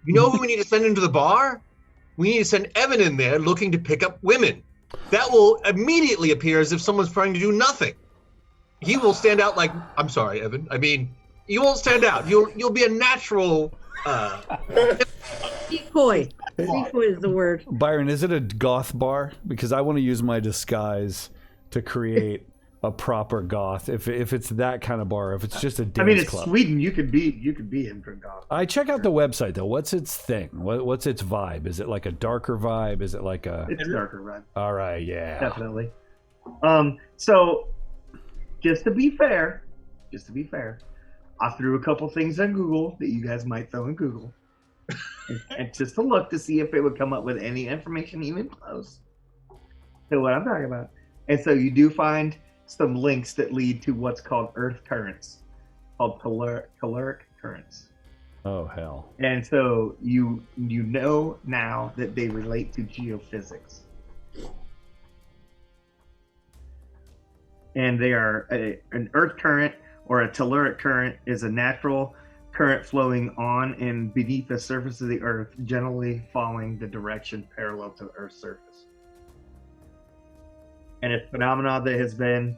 You know who we need to send into the bar? We need to send Evan in there looking to pick up women. That will immediately appear as if someone's trying to do nothing. He will stand out like, I'm sorry, Evan. I mean, you won't stand out. You'll be a natural. Decoy. Decoy is the word. Byron, is it a goth bar? Because I want to use my disguise to create a proper goth. If it's that kind of bar, if it's just a dance it's club. Sweden. You could be in for goth. I check out the website though. What's its thing? What's its vibe? Is it like a darker vibe? Is it like a? It's darker vibe. All right, yeah, Definitely. So, just to be fair, I threw a couple things on Google that you guys might throw in Google, and just to look to see if it would come up with any information even close to what I'm talking about. And so you do find some links that lead to what's called earth currents, called telluric currents. Oh hell! And so you know now that they relate to geophysics, and they are an earth current or a telluric current is a natural current flowing on and beneath the surface of the earth, generally following the direction parallel to the Earth's surface. And it's a phenomenon that has been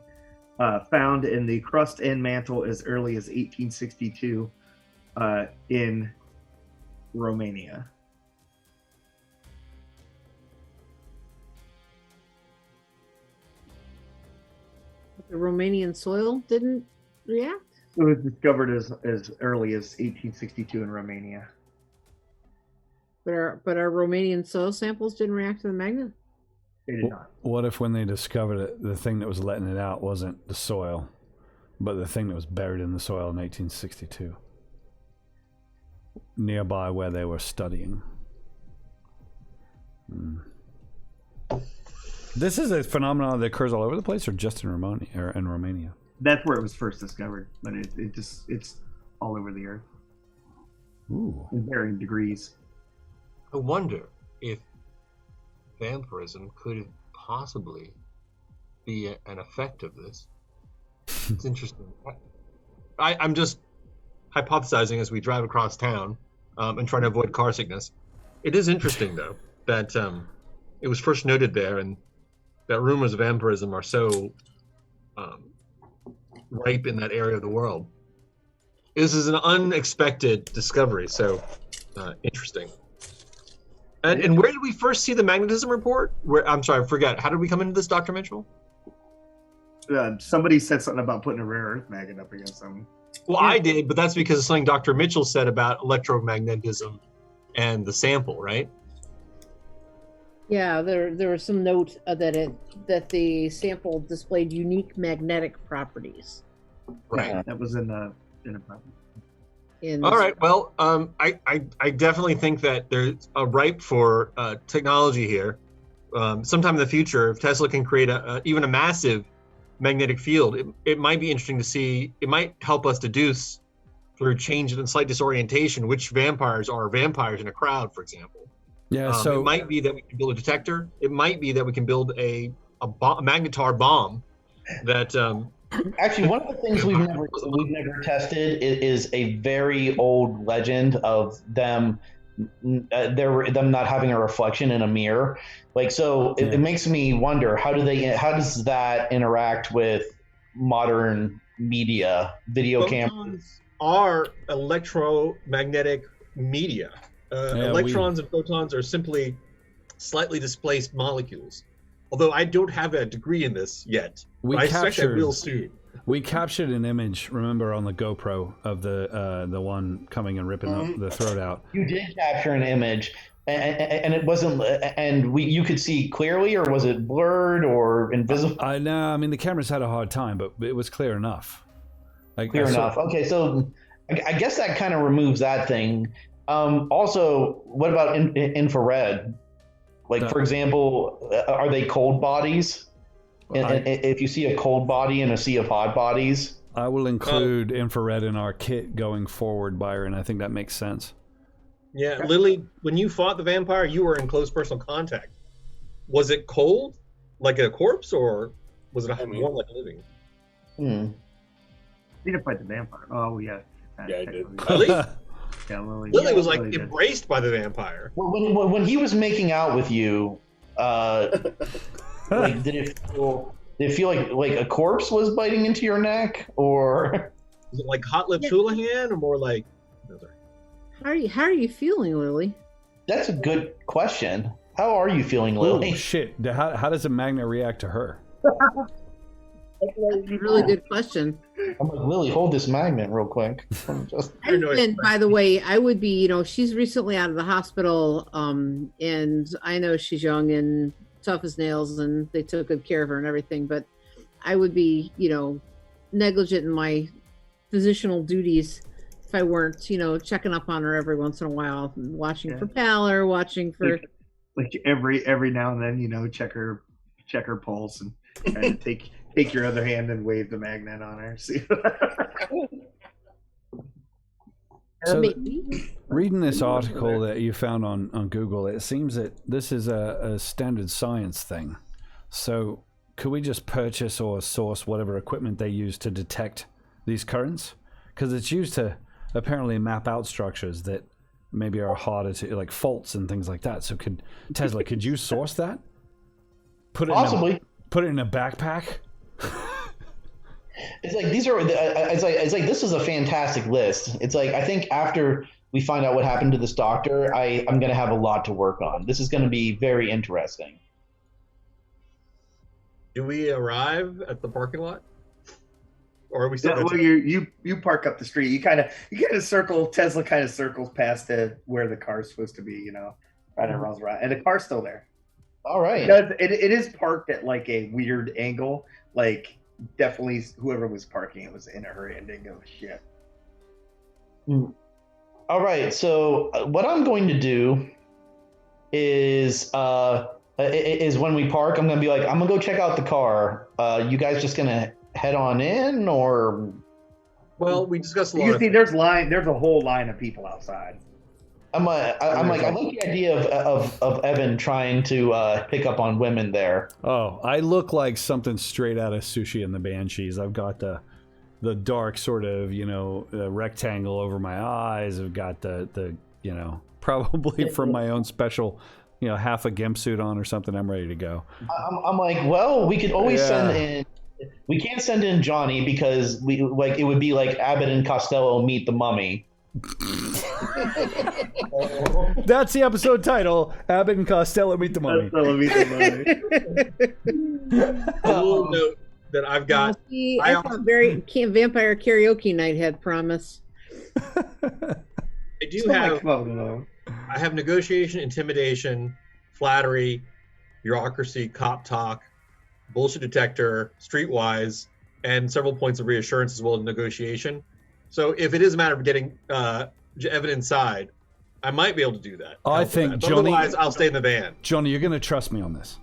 found in the crust and mantle as early as 1862 in Romania. The Romanian soil didn't react? It was discovered as early as 1862 in Romania. But our Romanian soil samples didn't react to the magnet? They did not. What if when they discovered it, the thing that was letting it out wasn't the soil, but the thing that was buried in the soil in 1862, nearby where they were studying? This is a phenomenon that occurs all over the place, or just in Romania? That's where it was first discovered, but it's all over the earth. Ooh. In varying degrees. I wonder if vampirism could possibly be an effect of this. It's interesting. I'm just hypothesizing as we drive across town and trying to avoid car sickness. It is interesting, though, that it was first noted there, and that rumors of vampirism are so ripe in that area of the world. This is an unexpected discovery, so interesting. And where did we first see the magnetism report? I'm sorry, I forgot. How did we come into this, Dr. Mitchell? Somebody said something about putting a rare earth magnet up against something. Well, I did, but that's because of something Dr. Mitchell said about electromagnetism and the sample, right? Yeah, there was some note that the sample displayed unique magnetic properties. Right. That was in a problem. All right. Well, I definitely think that there's a ripe for technology here. Sometime in the future, if Tesla can create even a massive magnetic field, it might be interesting to see. It might help us deduce through change and slight disorientation which vampires are vampires in a crowd, for example. Yeah. So it might be that we can build a detector. It might be that we can build a magnetar bomb that. Actually, one of the things we've never tested is a very old legend of them not having a reflection in a mirror. Like, so it makes me wonder, how does that interact with modern media, video cameras? Are electromagnetic media. Electrons and photons are simply slightly displaced molecules. Although I don't have a degree in this yet. I expect I will soon. We captured an image, remember, on the GoPro of the one coming and ripping the throat out. You did capture an image, and it wasn't, and you could see clearly, or was it blurred or invisible? No, I mean the cameras had a hard time, but it was clear enough. Clear enough. Okay, so I guess that kind of removes that thing. Also, what about infrared? Like, for example, are they cold bodies? And if you see a cold body and a sea of hot bodies? I will include infrared in our kit going forward, Byron. I think that makes sense. Yeah, Lily, when you fought the vampire, you were in close personal contact. Was it cold, like a corpse, or was it warm like a living? You didn't fight the vampire. Oh, yeah. Yeah, I did. Lily? Yeah, Lily. Lily was like Lily did. embraced by the vampire. Well, when he was making out with you, like, did it feel like a corpse was biting into your neck, or Was it like Hot Lips Houlihan, or more like? No, sorry. How are you feeling, Lily? That's a good question. How are you feeling, Lily? Oh, shit. How does a magnet react to her? Really good question. I'm like, Lily, hold this magnet real quick. And by the way, I would be, she's recently out of the hospital, and I know she's young and tough as nails, and they took good care of her and everything, but I would be, negligent in my physicianal duties if I weren't, checking up on her every once in a while, watching for pallor, watching for like every now and then, check her pulse and kind of take your other hand and wave the magnet on her. See. So, reading this article that you found on Google, it seems that this is a standard science thing. So, could we just purchase or source whatever equipment they use to detect these currents? Because it's used to apparently map out structures that maybe are harder to, like faults and things like that. So, could you source that? Possibly. Put it in a backpack. It's like it's like this is a fantastic list. It's like I think after we find out what happened to this doctor, I'm going to have a lot to work on. This is going to be very interesting. Do we arrive at the parking lot, or are we still? Well, you park up the street. You kind of circle. Tesla kind of circles past where the car's supposed to be. Right and rolls around, and the car's still there. All right. It is parked at like a weird angle. Like definitely, whoever was parking it was in a hurry and didn't give a shit. All right. So what I'm going to do is when we park, I'm going to be like, I'm going to go check out the car. You guys just going to head on in, or? Well, we discussed a lot. You can see there's a whole line of people outside. I like the idea of Evan trying to pick up on women there. Oh, I look like something straight out of Sushi and the Banshees. I've got the dark sort of, rectangle over my eyes. I've got the probably from my own special, half a gimp suit on or something. I'm ready to go. I'm like, well, we could always send in. We can't send in Johnny because it would be like Abbott and Costello meet the mummy. That's the episode title. Abbott and Costello meet the mummy. I will note that I've got. I thought vampire karaoke night had promise. I have negotiation, intimidation, flattery, bureaucracy, cop talk, bullshit detector, streetwise, and several points of reassurance as well as negotiation. So if it is a matter of getting Evan inside, I might be able to do that. I think, Johnny, otherwise, I'll stay in the van. Johnny, you're going to trust me on this.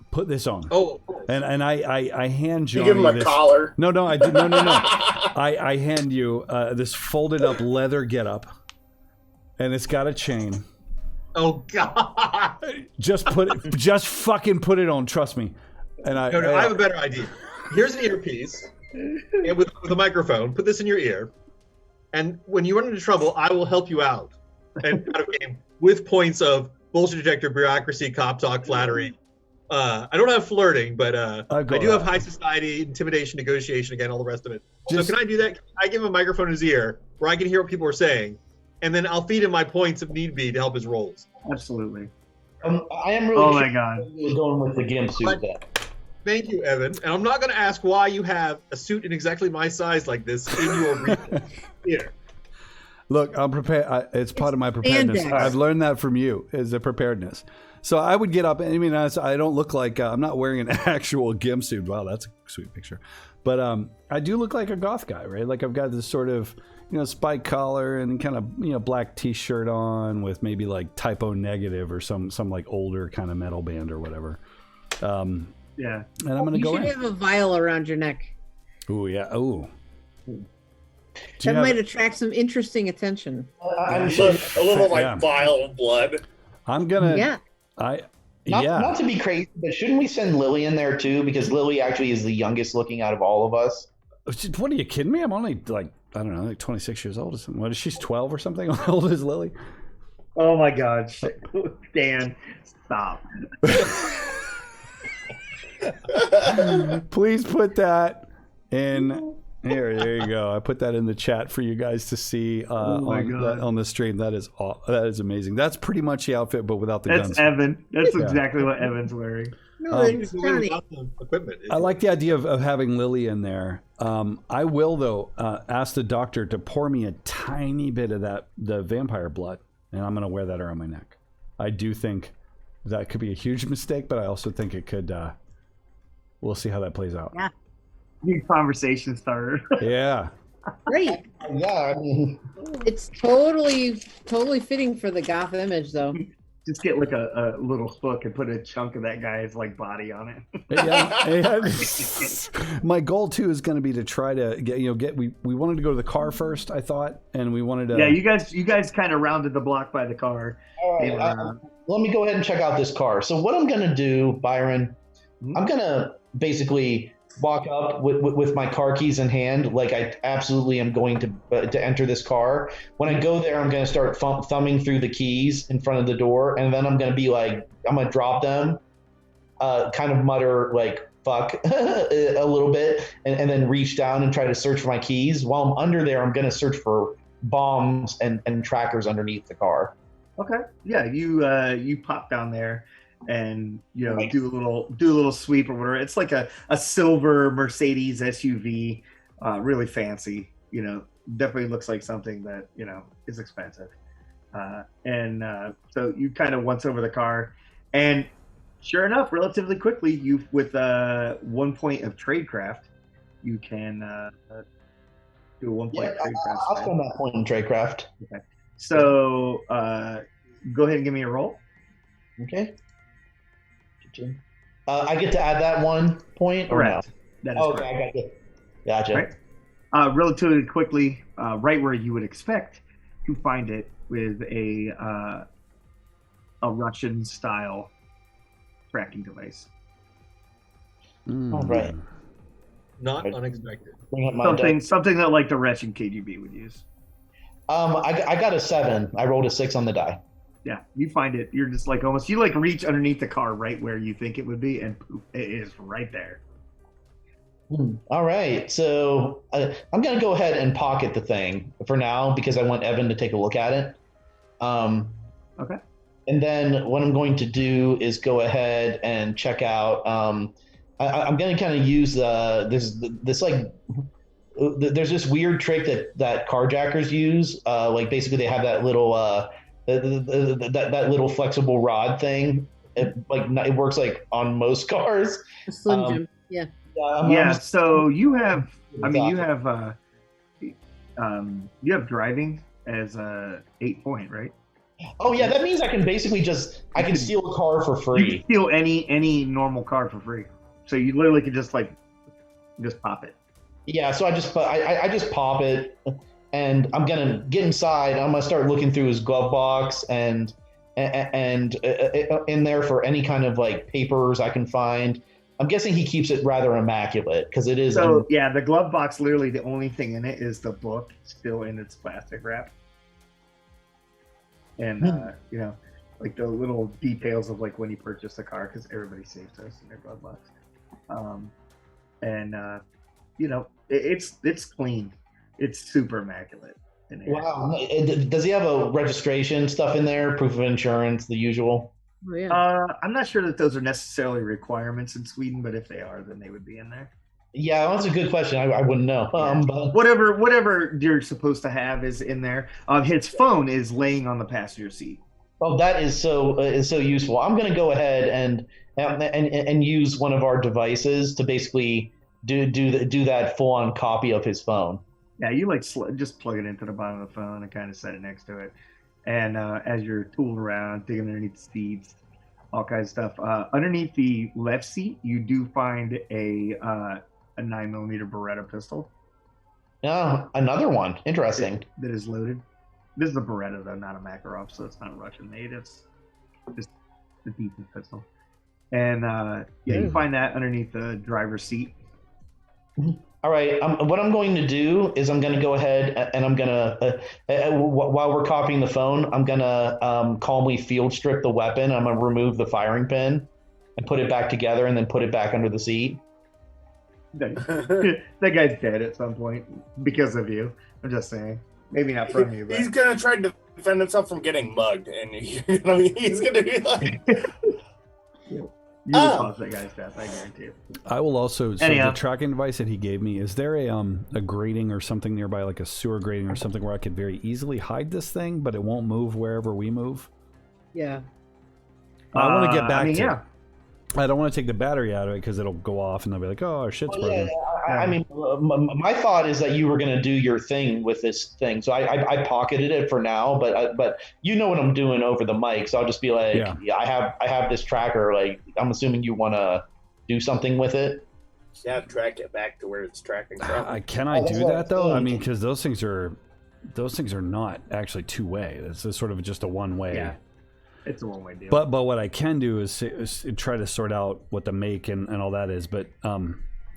Put this on. Oh, and I hand Johnny. You give him a collar. No, I did. No. I hand you this folded up leather getup, and it's got a chain. Oh God! Just fucking put it on. Trust me. And I have a better idea. Here's an earpiece. And with a microphone, put this in your ear, and when you run into trouble, I will help you out and out of game with points of bullshit detector, bureaucracy, cop talk, flattery. I don't have flirting, but I do have high society, intimidation, negotiation, again, all the rest of it. So can I do that? I give him a microphone in his ear where I can hear what people are saying, and then I'll feed him my points if need be to help his rolls. Absolutely. I am really. Oh my God! You're going with the gimp suit then. Thank you, Evan. And I'm not going to ask why you have a suit in exactly my size like this in your here. Look, I'm prepared. It's part of my preparedness. I've learned that from you, is the preparedness. So I would get up. I mean, I don't look like I'm not wearing an actual gimp suit. Wow, that's a sweet picture. But I do look like a goth guy, right? Like I've got this sort of spike collar and kind of black T-shirt on with maybe like Typo Negative or some like older kind of metal band or whatever. Yeah. And I'm gonna go in. You should have a vial around your neck. Ooh, yeah. Ooh. That might attract some interesting attention. I'm sure. A little like vial of blood. I'm gonna. Yeah. Not to be crazy, but shouldn't we send Lily in there too? Because Lily actually is the youngest looking out of all of us. What are you kidding me? I'm only like, I don't know, like 26 years old or something. What is she's 12 or something? How old is Lily? Oh my God, Dan, stop. Please put that in here. There you go. I put that in the chat for you guys to see on the stream. That is amazing. That's pretty much the outfit, but without the guns. That's Evan. That's exactly what Evan's wearing. No, it's Johnny. Equipment. I like the idea of having Lily in there. I will, though, ask the doctor to pour me a tiny bit of the vampire blood, and I'm going to wear that around my neck. I do think that could be a huge mistake, but I also think it could. We'll see how that plays out. Yeah. New conversation starter. Yeah. Great. Yeah, I mean, It's totally fitting for the goth image, though. Just get like a little hook and put a chunk of that guy's like body on it. Yeah. My goal too is going to be to try to get we wanted to go to the car first, I thought, and we wanted to. Yeah, you guys kind of rounded the block by the car. all right, let me go ahead and check out this car. So what I'm going to do, Byron, I'm going to basically walk up with my car keys in hand, like I absolutely am going to enter this car. When I go there, I'm going to start thumbing through the keys in front of the door, and then I'm going to be like, I'm going to drop them, kind of mutter like fuck a little bit, and then reach down and try to search for my keys. While I'm under there, I'm going to search for bombs and trackers underneath the car. Okay. Yeah, you pop down there and do a little sweep or whatever. It's like a silver Mercedes SUV, really fancy. Definitely looks like something that is expensive. So you kind of once over the car, and sure enough, relatively quickly, you with 1 point of tradecraft, you can do a 1 point tradecraft. I'll spend that point in tradecraft. Okay. So go ahead and give me a roll. Okay. I get to add that 1 point? Correct. No? That is okay, correct. I got it. Gotcha. Right. Relatively quickly, right where you would expect to find it, with a Russian style tracking device. All right. Not unexpected. Bring up my Something that like the Russian KGB would use. I got a 7. I rolled a 6 on the die. Yeah, you find it. You're just like you reach underneath the car right where you think it would be, and poof, it is right there. All right, so I'm gonna go ahead and pocket the thing for now because I want Evan to take a look at it. Okay. And then what I'm going to do is go ahead and check out. I'm going to kind of use there's this weird trick that carjackers use. Like basically they have that little that little flexible rod thing. It works like on most cars. A Slim Jim. Yeah. So you have you have driving as a 8 point, right? Oh yeah, that means I can basically I can steal a car for free. You can steal any normal car for free. So you literally can just pop it. Yeah, so I just pop it, and I'm gonna get inside. I'm gonna start looking through his glove box and in there for any kind of like papers I can find. I'm guessing he keeps it rather immaculate because it is. So yeah, the glove box, literally the only thing in it is the book still in its plastic wrap. And like the little details of like when you purchase the car, because everybody saves those in their glove box. It's clean. It's super immaculate. Wow. Does he have a registration stuff in there, proof of insurance, the usual? Oh, yeah. I'm not sure that those are necessarily requirements in Sweden, but if they are, then they would be in there. Yeah, that's a good question. I wouldn't know. But Whatever you're supposed to have is in there. His phone is laying on the passenger seat. Oh, that is so useful. I'm going to go ahead and use one of our devices to basically do that full on copy of his phone. Yeah, you just plug it into the bottom of the phone and kind of set it next to it. And as you're tooling around, digging underneath the seats, all kinds of stuff. Underneath the left seat, you do find a 9mm Beretta pistol. Oh, another one. Interesting. that is loaded. This is a Beretta, though, not a Makarov, so it's not Russian made. It's just a decent pistol. And you find that underneath the driver's seat. All right. What I'm going to do is I'm going to go ahead and I'm going to, while we're copying the phone, I'm going to calmly field strip the weapon. I'm going to remove the firing pin and put it back together and then put it back under the seat. That guy's dead at some point because of you. I'm just saying. Maybe not from you, but He's gonna try to defend himself from getting mugged, and he's gonna be like, you will cause that guy's death, I guarantee you. I will also. So the tracking device that he gave me, is there a grating or something nearby, like a sewer grating or something, where I could very easily hide this thing, but it won't move wherever we move? Yeah. I want to get back to. Yeah. I don't want to take the battery out of it because it'll go off and they'll be like, "Oh, our shit's broken." I mean, my thought is that you were going to do your thing with this thing, so I pocketed it for now. But you know what I'm doing over the mic, so I'll just be like, yeah, I have this tracker. Like, I'm assuming you want to do something with it. yeah, track it back to where it's tracking from. Can I do that though? I mean, because those things are not actually two-way. It's sort of just a one-way. Yeah. It's a one-way deal. But what I can do is try to sort out what the make and all that is. But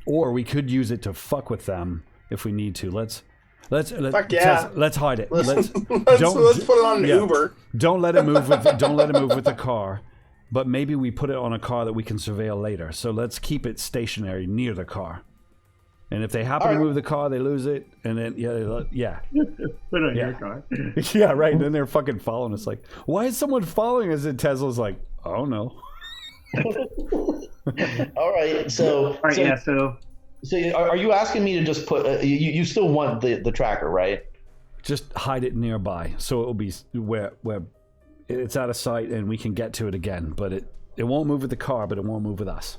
or we could use it to fuck with them if we need to. Let's Fuck yeah. let's hide it. Let's put it on an Uber. Don't let it move with the car. But maybe we put it on a car that we can surveil later. So let's keep it stationary near the car. And if they happen to move the car, they lose it. And then, yeah. Put it on your car. Yeah, right. And then they're fucking following us. Like, why is someone following us? And Tesla's like, I don't know. All right. So are you asking me to just put, you still want the tracker, right? Just hide it nearby. So it will be where it's out of sight and we can get to it again. But it won't move with the car, but it won't move with us.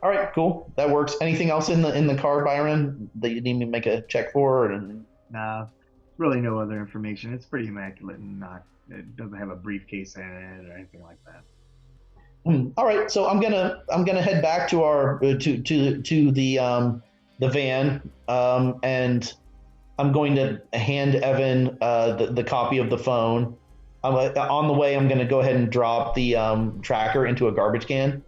All right, cool. That works. Anything else in the car, Byron, that you need me to make a check for? Nah, really no other information. It's pretty immaculate and it doesn't have a briefcase in it or anything like that. All right, so I'm gonna head back to our to the van, and I'm going to hand Evan the copy of the phone. On the way, I'm going to go ahead and drop the tracker into a garbage can.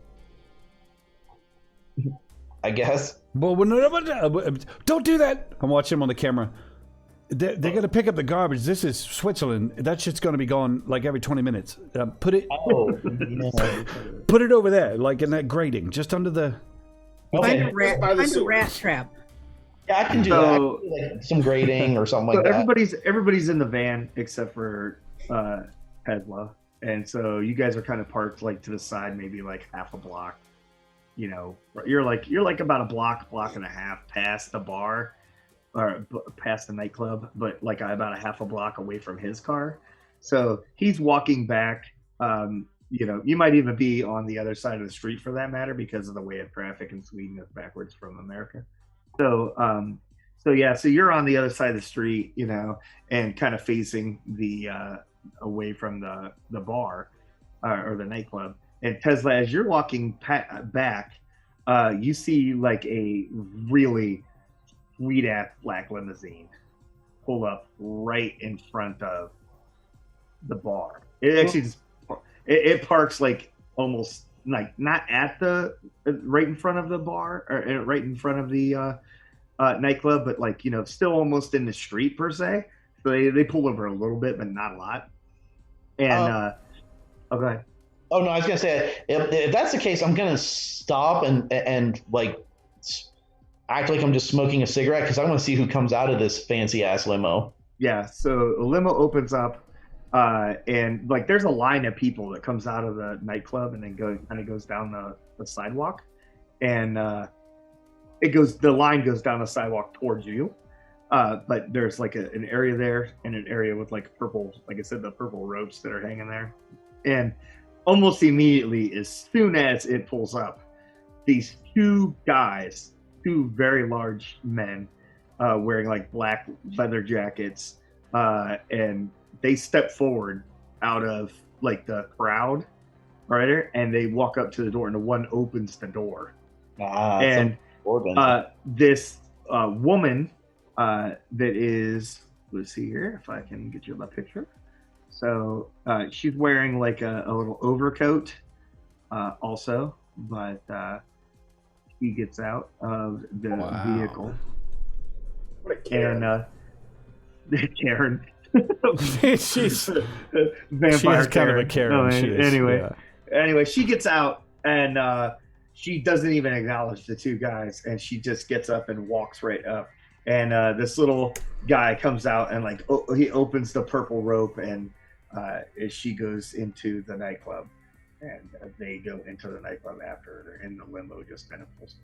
I guess. Well, don't do that. I'm watching him on the camera. They're going to pick up the garbage. This is Switzerland. That shit's going to be gone like every 20 minutes. Put it over there, like in that grating, just under the. Find a rat trap. Yeah, I can do that. Like some grating or something like that. Everybody's in the van except for Tesla, and so you guys are kind of parked like to the side, maybe like half a block. You know, you're like about a block and a half past the bar, or past the nightclub, but like about a half a block away from his car. So he's walking back. You know, you might even be on the other side of the street for that matter, because of the way of traffic in Sweden is backwards from America. So, so you're on the other side of the street, you know, and kind of facing the away from the bar or the nightclub. And Tesla, as you're walking back, you see like a really sweet ass black limousine pull up right in front of the bar. It actually just it parks like almost like not at the right in front of the bar or right in front of the nightclub, but like, you know, still almost in the street per se. So they pull over a little bit, but not a lot. And go ahead. Oh no, I was gonna say if that's the case, I'm gonna stop and like act like I'm just smoking a cigarette because I want to see who comes out of this fancy ass limo. Yeah, so the limo opens up, and like there's a line of people that comes out of the nightclub and then goes down the sidewalk, and the line goes down the sidewalk towards you, but there's like an area there and an area with like purple, like I said, the purple ropes that are hanging there, and almost immediately, as soon as it pulls up, these two very large men, wearing like black leather jackets, and they step forward out of like the crowd, right? And they walk up to the door, and the one opens the door. And this woman that is, let's see here if I can get you the picture. So she's wearing like a little overcoat also, but she gets out of the vehicle. What a Karen. And Karen. She's Vampire she is kind Karen. of a Karen. She is, Anyway, she gets out and she doesn't even acknowledge the two guys, and she just gets up and walks right up. And this little guy comes out and like he opens the purple rope, and as she goes into the nightclub, and they go into the nightclub after her, and the limo just kind of pulls.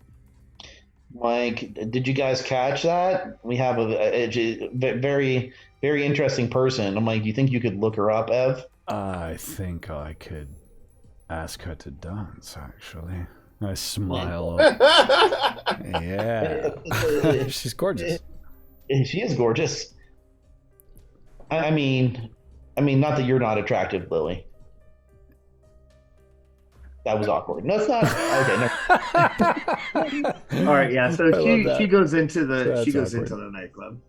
Mike, did you guys catch that? We have a very, very interesting person. I'm like, do you think you could look her up, Ev? I think I could ask her to dance, actually. I smile. Yeah. She's gorgeous. She is gorgeous. I mean, not that you're not attractive, Lily. That was awkward. No, it's not. Okay, no. All right, yeah. So she goes into the into the nightclub.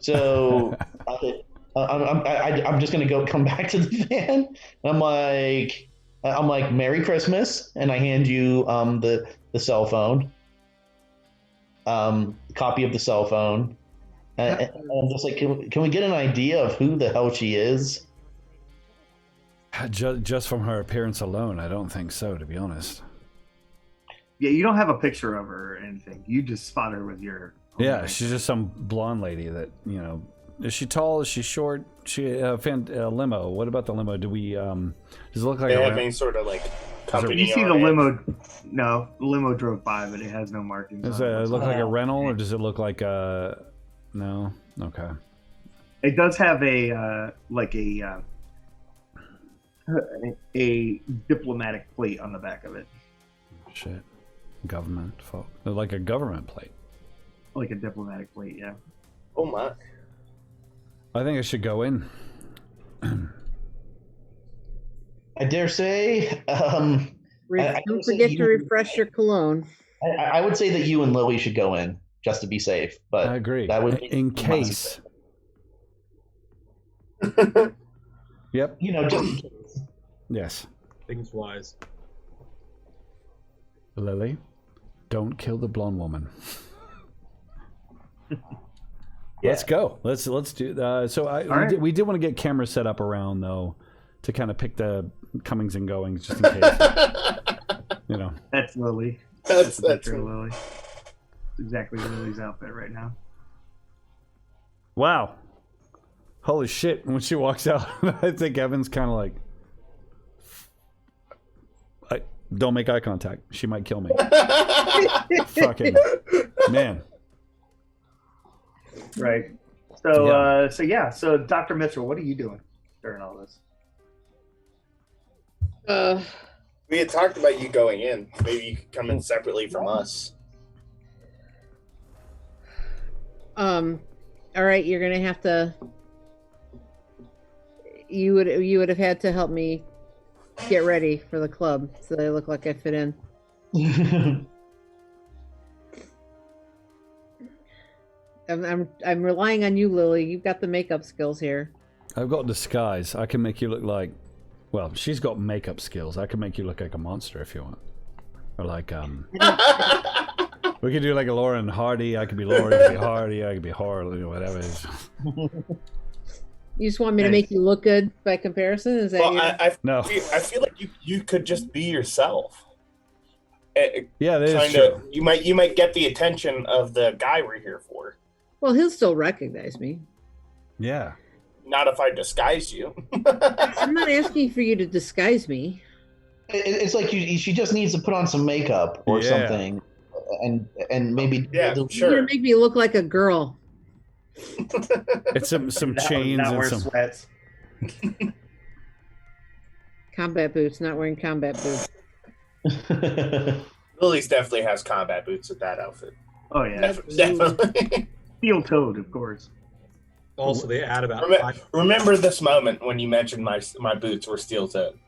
So I'm just gonna come back to the van. I'm like, Merry Christmas, and I hand you the cell phone, copy of the cell phone, and I'm just like, can we get an idea of who the hell she is? Just from her appearance alone, I don't think so, to be honest. Yeah, you don't have a picture of her or anything. You just spot her with your. Yeah, she's just some blonde lady that, you know. Is she tall? Is she short? She limo. What about the limo? Do we does it look like they have any sort of like company? You see the limo? No, the limo drove by, but it has no markings. Does it look like a rental, or does it look like a? No. Okay. It does have a a diplomatic plate on the back of it. Shit. Government folk. Like a government plate. Like a diplomatic plate, yeah. Oh my. I think I should go in. I dare say. Don't forget to refresh your cologne. I would say that you and Lily should go in just to be safe. But I agree. That would be in case. Yep. You know, just in case. Yes. Things wise. Lily, don't kill the blonde woman. Let's go. Let's do. We did want to get cameras set up around though, to kind of pick the comings and goings, just in case. You know. That's Lily. That's Lily. Exactly Lily's outfit right now. Wow. Holy shit! When she walks out, I think Evan's kind of like, don't make eye contact. She might kill me. Fucking man. Right. So So Dr. Mitchell, what are you doing during all this? We had talked about you going in. Maybe you could come in separately from us. All right, you're gonna have to. You would have had to help me get ready for the club so that I look like I fit in. I'm relying on you, Lily. You've got the makeup skills here. I've got disguise. I can make you look like. Well, she's got makeup skills. I can make you look like a monster if you want. Or like we could do like a Lauren Hardy. I could be Lauren. You could be Hardy. I could be Harley. Whatever it is. You just want me to make you look good by comparison? Is that no? I feel like you could just be yourself. Yeah, that is true. You might get the attention of the guy we're here for. Well, he'll still recognize me. Yeah. Not if I disguise you. I'm not asking for you to disguise me. It's like she just needs to put on some makeup or something, and maybe You're gonna make me look like a girl. It's some chains and some sweats. Combat boots. Not wearing combat boots. Lily's definitely has combat boots with that outfit. Oh yeah, definitely. Steel-toed, of course. Also, they add about. Remember this moment when you mentioned my boots were steel-toed.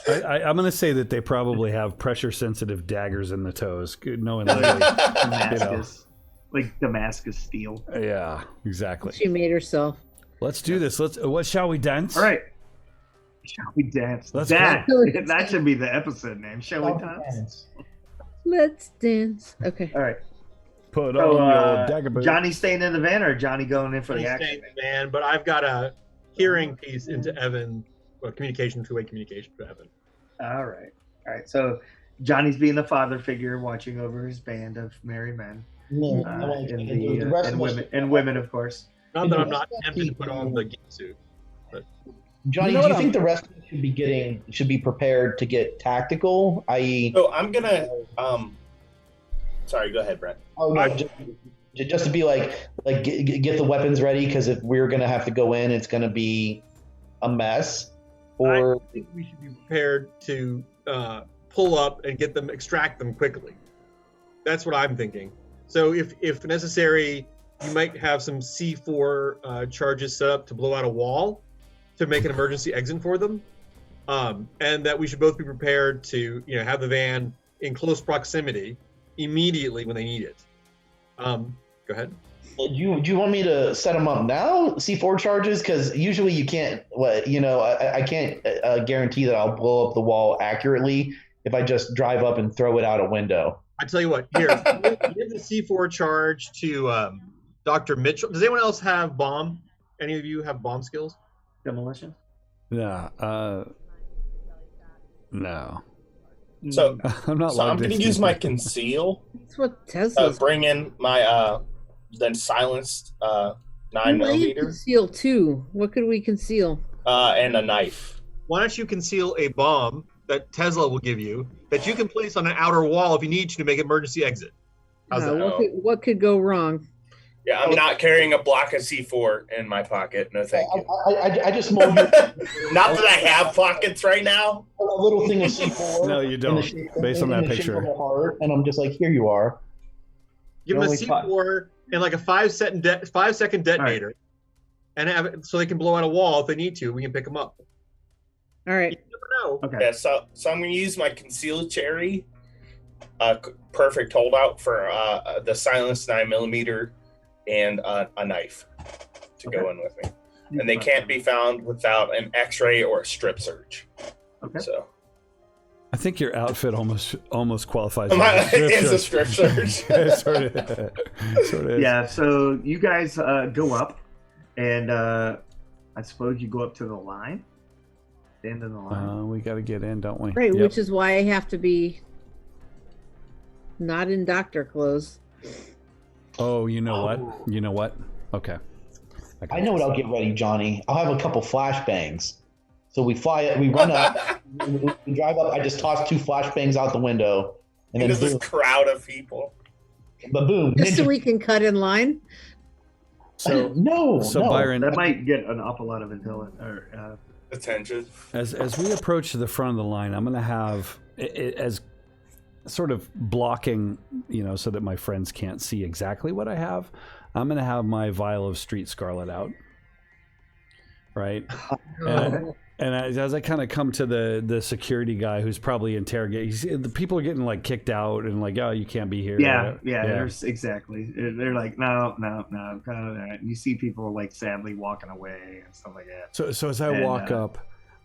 I'm going to say that they probably have pressure-sensitive daggers in the toes, knowing Lily. Damascus, like Damascus steel. Yeah, exactly. She made herself. Let's do this. What shall we dance? All right. Shall we dance? Let's that go. that should be the episode name. Shall we dance? Let's dance. Okay. All right. Put So, on your dagger boots. Johnny staying in the van or Johnny going in for the I'm action? staying in the van, but I've got a hearing piece into Evan, communication, two-way communication to Evan. All right. All right. So Johnny's being the father figure, watching over his band of merry men, and women, of course. Not that I'm not tempted to put on the geek suit. Johnny, do you think the rest of us should be prepared to get tactical? I.e., So I'm gonna. Sorry, go ahead, Brett. oh no, just to be like get the weapons ready, because if we're gonna have to go in, it's gonna be a mess. Or I think we should be prepared to pull up and extract them quickly. That's what I'm thinking. So if necessary, you might have some C4 charges set up to blow out a wall to make an emergency exit for them, and that we should both be prepared to have the van in close proximity immediately when they need it. Go ahead. do you want me to set them up now, C4 charges? Because usually you can't. I can't guarantee that I'll blow up the wall accurately if I just drive up and throw it out a window. I tell you what, here, give the C4 charge to Dr. Mitchell. Does anyone else have bomb? Any of you have bomb skills? Demolition? Yeah. No. So I'm not. I'm going to use my conceal. That's what Tesla's. Bring in my then silenced 9mm Conceal too. What could we conceal? and a knife. Why don't you conceal a bomb that Tesla will give you that you can place on an outer wall if you need to make an emergency exit? How's that? What could go wrong? Yeah, I'm not carrying a block of C4 in my pocket. No, thank you. I just mold Not that I have pockets right now. a little thing of C4. No, you don't. Based on that picture. And I'm just like, here you are. Give them a only C4 and like a 5-second detonator, and have it so they can blow out a wall if they need to. We can pick them up. All right. You never know. Okay. Yeah, so I'm going to use my concealed cherry. Perfect holdout for the silenced 9mm and a knife to go in with me. And they can't be found without an X-ray or a strip search. Okay. So I think your outfit almost qualifies. it's a strip search. sort of. Yeah, so you guys go up, and I suppose you go up to the line. Stand in the line. We got to get in, don't we? Right, Yep. which is why I have to be not in doctor clothes. Oh, you know what? You know what? Okay. I know what I'll get ready, Johnny. I'll have a couple flashbangs. So we run up, we drive up. I just toss 2 flashbangs out the window, and then There's this boom, crowd of people. but boom. Just so ninja- we can cut in line. So no. Byron, That might get an awful lot of Attention. as we approach the front of the line, I'm going to have it as sort of blocking, so that my friends can't see exactly what I have. I'm going to have my vial of Street Scarlet out, right? And as I kind of come to the security guy who's probably interrogating, the people are getting like kicked out and like, oh, you can't be here. Yeah. There's exactly. They're like, no, kind of that. And you see people like sadly walking away and stuff like that. So as I walk up,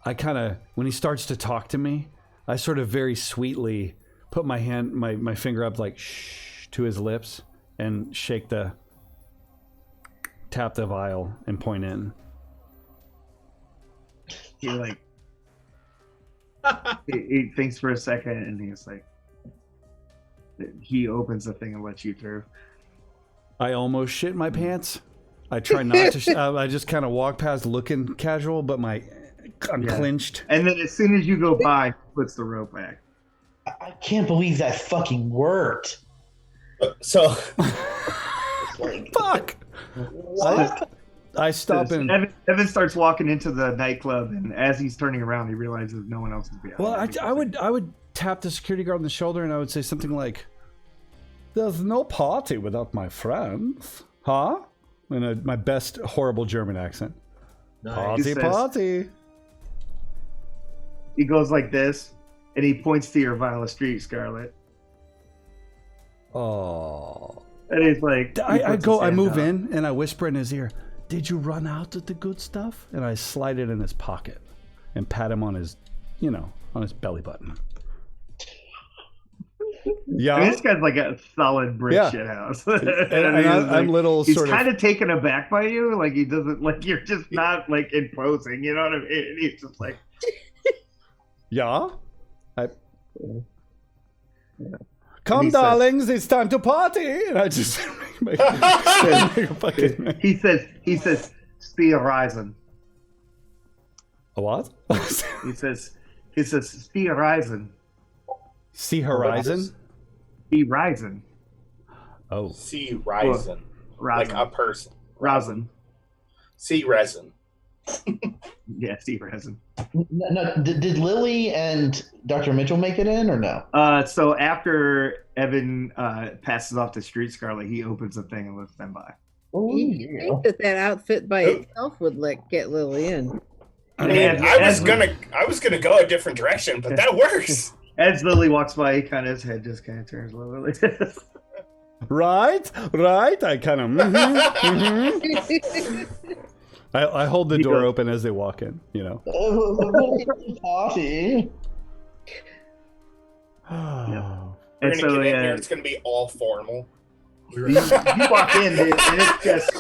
I kind of, when he starts to talk to me, I sort of very sweetly put my hand, my finger up like shh to his lips and tap the vial and point in. He like he thinks for a second and he's like, he opens the thing and lets you through. I almost shit my pants. I try not to. I just kind of walk past looking casual, but I'm clenched. And then as soon as you go by, he puts the rope back. I can't believe that fucking worked. So Fuck. What? I stop and Evan starts walking into the nightclub, and as he's turning around, he realizes no one else is behind. well, him. I would tap the security guard on the shoulder, and I would say something like, "There's no party without my friends, huh?" In my best horrible German accent. Nice. Party, He says- party. he goes like this, and he points to your Violet Street, Scarlet. Oh. And he's like, I move in and I whisper in his ear, "Did you run out of the good stuff?" And I slide it in his pocket and pat him on his, on his belly button. Yeah, I mean, this guy's like a solid brick shit house. and I'm little. He's kind of taken aback by you, like he doesn't like you're just not like imposing. You know what I mean? And he's just like, yeah. Come, darlings, it's time to party. And I just he says, "See horizon." A what? he says, "See horizon." See horizon? See horizon. Oh. See resin. Like a person. Resin. See resin. Yeah, see resin. No, did Lily and Dr. Mitchell make it in or no? So after Evan passes off the Street Scarlet, he opens the thing and lets them by. You think that outfit by itself would get Lily in? Man, I was gonna go a different direction, but that works. As Lily walks by, his head just kind of turns a little like this. Right. I kind of. I hold the door open as they walk in. Party. And We're gonna so get in here. It's gonna be all formal. You walk in, dude, and it's just.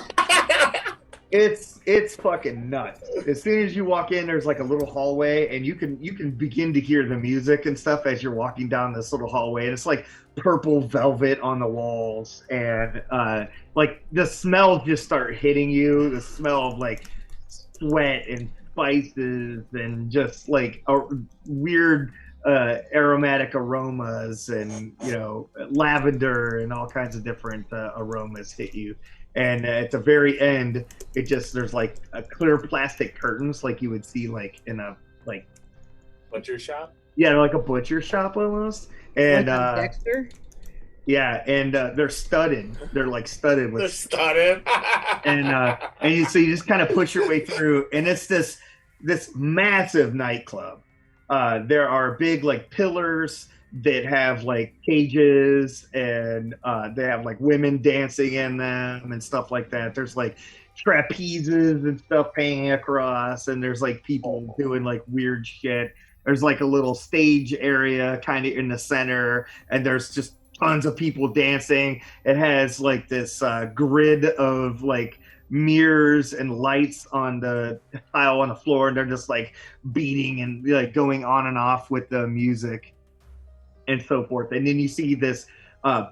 It's fucking nuts. As soon as you walk in, there's like a little hallway, and you can begin to hear the music and stuff as you're walking down this little hallway. And it's like purple velvet on the walls, and like the smells just start hitting you. The smell of like sweat and spices, and just like a weird aromatic aromas, and lavender and all kinds of different aromas hit you. And at the very end, there's like a clear plastic curtains, like you would see like in a butcher shop. Yeah, like a butcher shop almost. And like Dexter. Yeah, and they're studded. They're like studded with. They're studded. and so you just kind of push your way through, and it's this massive nightclub. There are big like pillars that have like cages, and they have like women dancing in them and stuff like that. There's like trapezes and stuff hanging across, and there's like people doing like weird shit. There's like a little stage area kind of in the center, and there's just tons of people dancing. It has like this grid of like mirrors and lights on the tile on the floor, and they're just like beating and like going on and off with the music and so forth. And then you see this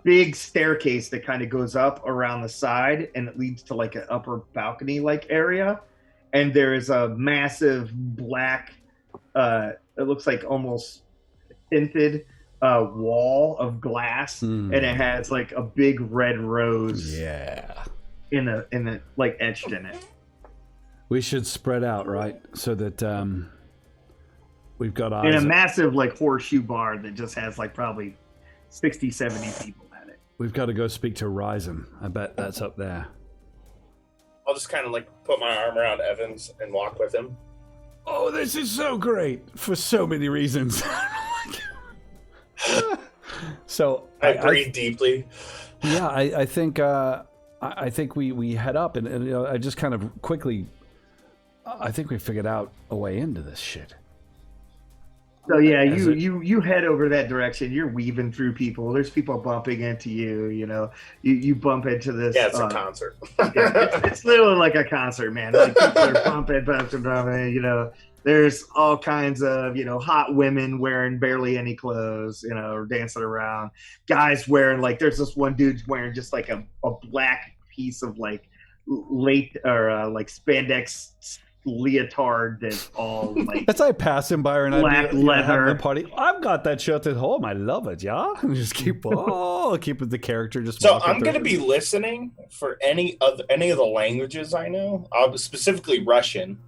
big staircase that kind of goes up around the side, and it leads to like an upper balcony like area. And there is a massive black, it looks like almost tinted wall of glass, and it has like a big red rose. Yeah. In the like etched in it. We should spread out, right? So that we've got eyes. In a massive like horseshoe bar that just has like probably 60, 70 people at it. We've got to go speak to Ryzen. I bet that's up there. I'll just kind of like put my arm around Evans and walk with him. Oh, this is so great for so many reasons. So I breathe deeply. Yeah, I think we head up, and I just kind of quickly. I think we figured out a way into this shit. So yeah, you head over that direction. You're weaving through people. There's people bumping into you. You bump into this. Yeah, it's a concert. It's literally like a concert, man. Like people are bumping. There's all kinds of hot women wearing barely any clothes, dancing around. Guys wearing like there's this one dude wearing just like a black piece of like late or like spandex leotard that's all like as I pass him by her and black leather the party. I've got that shirt at home. I love it, yeah. And just keep with the character just. So I'm going to be listening for any of the languages I know. Specifically Russian.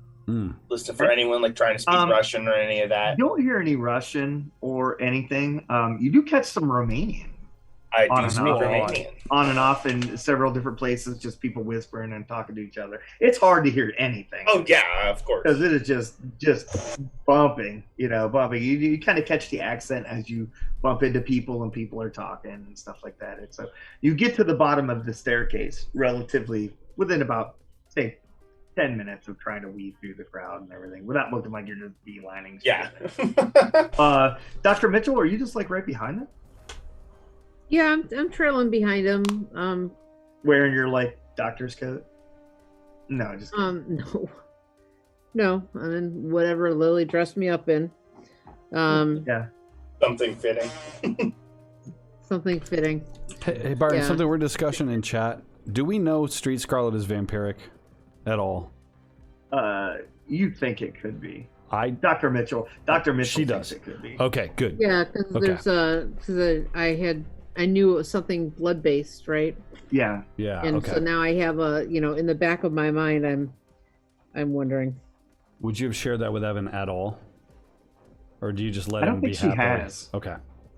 Listen for anyone like trying to speak Russian or any of that. You don't hear any Russian or anything. You do catch some Romanian. on ID's and off, Romanian. on and off in several different places, just people whispering and talking to each other. It's hard to hear anything. Oh yeah, of course. Because it is just bumping, bumping. You kind of catch the accent as you bump into people and people are talking and stuff like that. And so you get to the bottom of the staircase relatively within about, say, 10 minutes of trying to weave through the crowd and everything without looking like you're just beelining. Yeah. Dr. Mitchell, are you just like right behind them? Yeah, I'm trailing behind him. Wearing your like doctor's coat? No, just kidding. No. I'm in whatever Lily dressed me up in. Yeah. Something fitting. Something fitting. Hey Barton, Yeah. something we're discussing in chat. Do we know Street Scarlet is vampiric at all? You think it could be. I Dr. Mitchell She thinks does. it could be. Okay, good. Yeah, because Okay. I knew it was something blood based, right? Yeah. Yeah. And Okay. so now I have in the back of my mind, I'm wondering. Would you have shared that with Evan at all, or do you just let I don't him be think she happy? has. Okay.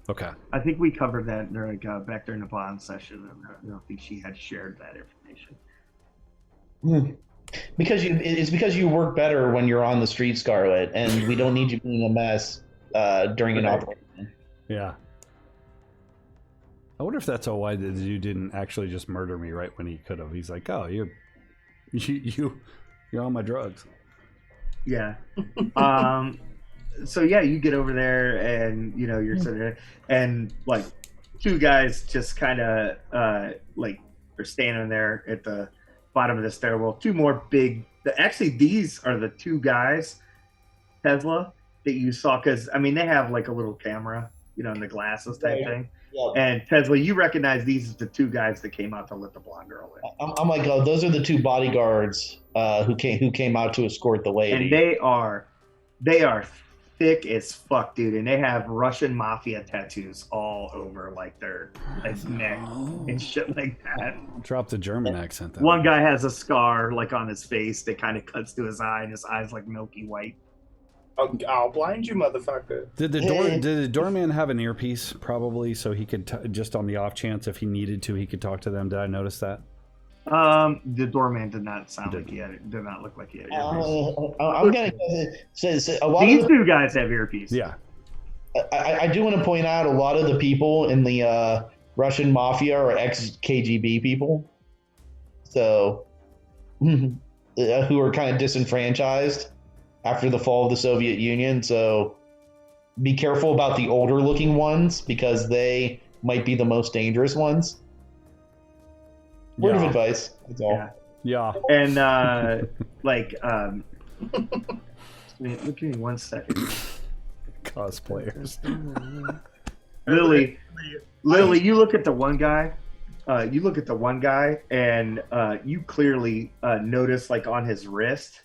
Okay. I think we covered that during back during the bond session. I don't think she had shared that information. Because you work better when you're on the street, Scarlet, and we don't need you being a mess during an operation. Yeah. I wonder if that's why you didn't actually just murder me right when he could have. He's like, oh, you're on my drugs. Yeah. So yeah, you get over there and you're sitting there and like two guys just kind of like are standing there at the bottom of the stairwell. Two more big. Actually, these are the two guys, Tesla, that you saw because they have like a little camera, in the glasses type thing. Yeah. And Tesla, you recognize these as the two guys that came out to let the blonde girl in. I'm like, oh, those are the two bodyguards who came out to escort the lady. And they are thick as fuck, dude. And they have Russian mafia tattoos all over like their neck and shit like that. Drop the German accent. Then. One guy has a scar like on his face that kind of cuts to his eye, and his eye's like milky white. I'll blind you, motherfucker. Did the doorman have an earpiece? Probably, so he could just on the off chance if he needed to, he could talk to them. Did I notice that? The doorman did not sound like he had it. Did not look like he had earpiece. I'm gonna say a lot These of two guys have earpiece. Yeah. I do want to point out a lot of the people in the Russian mafia are ex-KGB people, so who are kind of disenfranchised after the fall of the Soviet Union. So be careful about the older looking ones because they might be the most dangerous ones. Word of advice. That's all. Yeah. Yeah. And look at me 1 second. Cosplayers. Lily, you look at the one guy. And you clearly notice like on his wrist,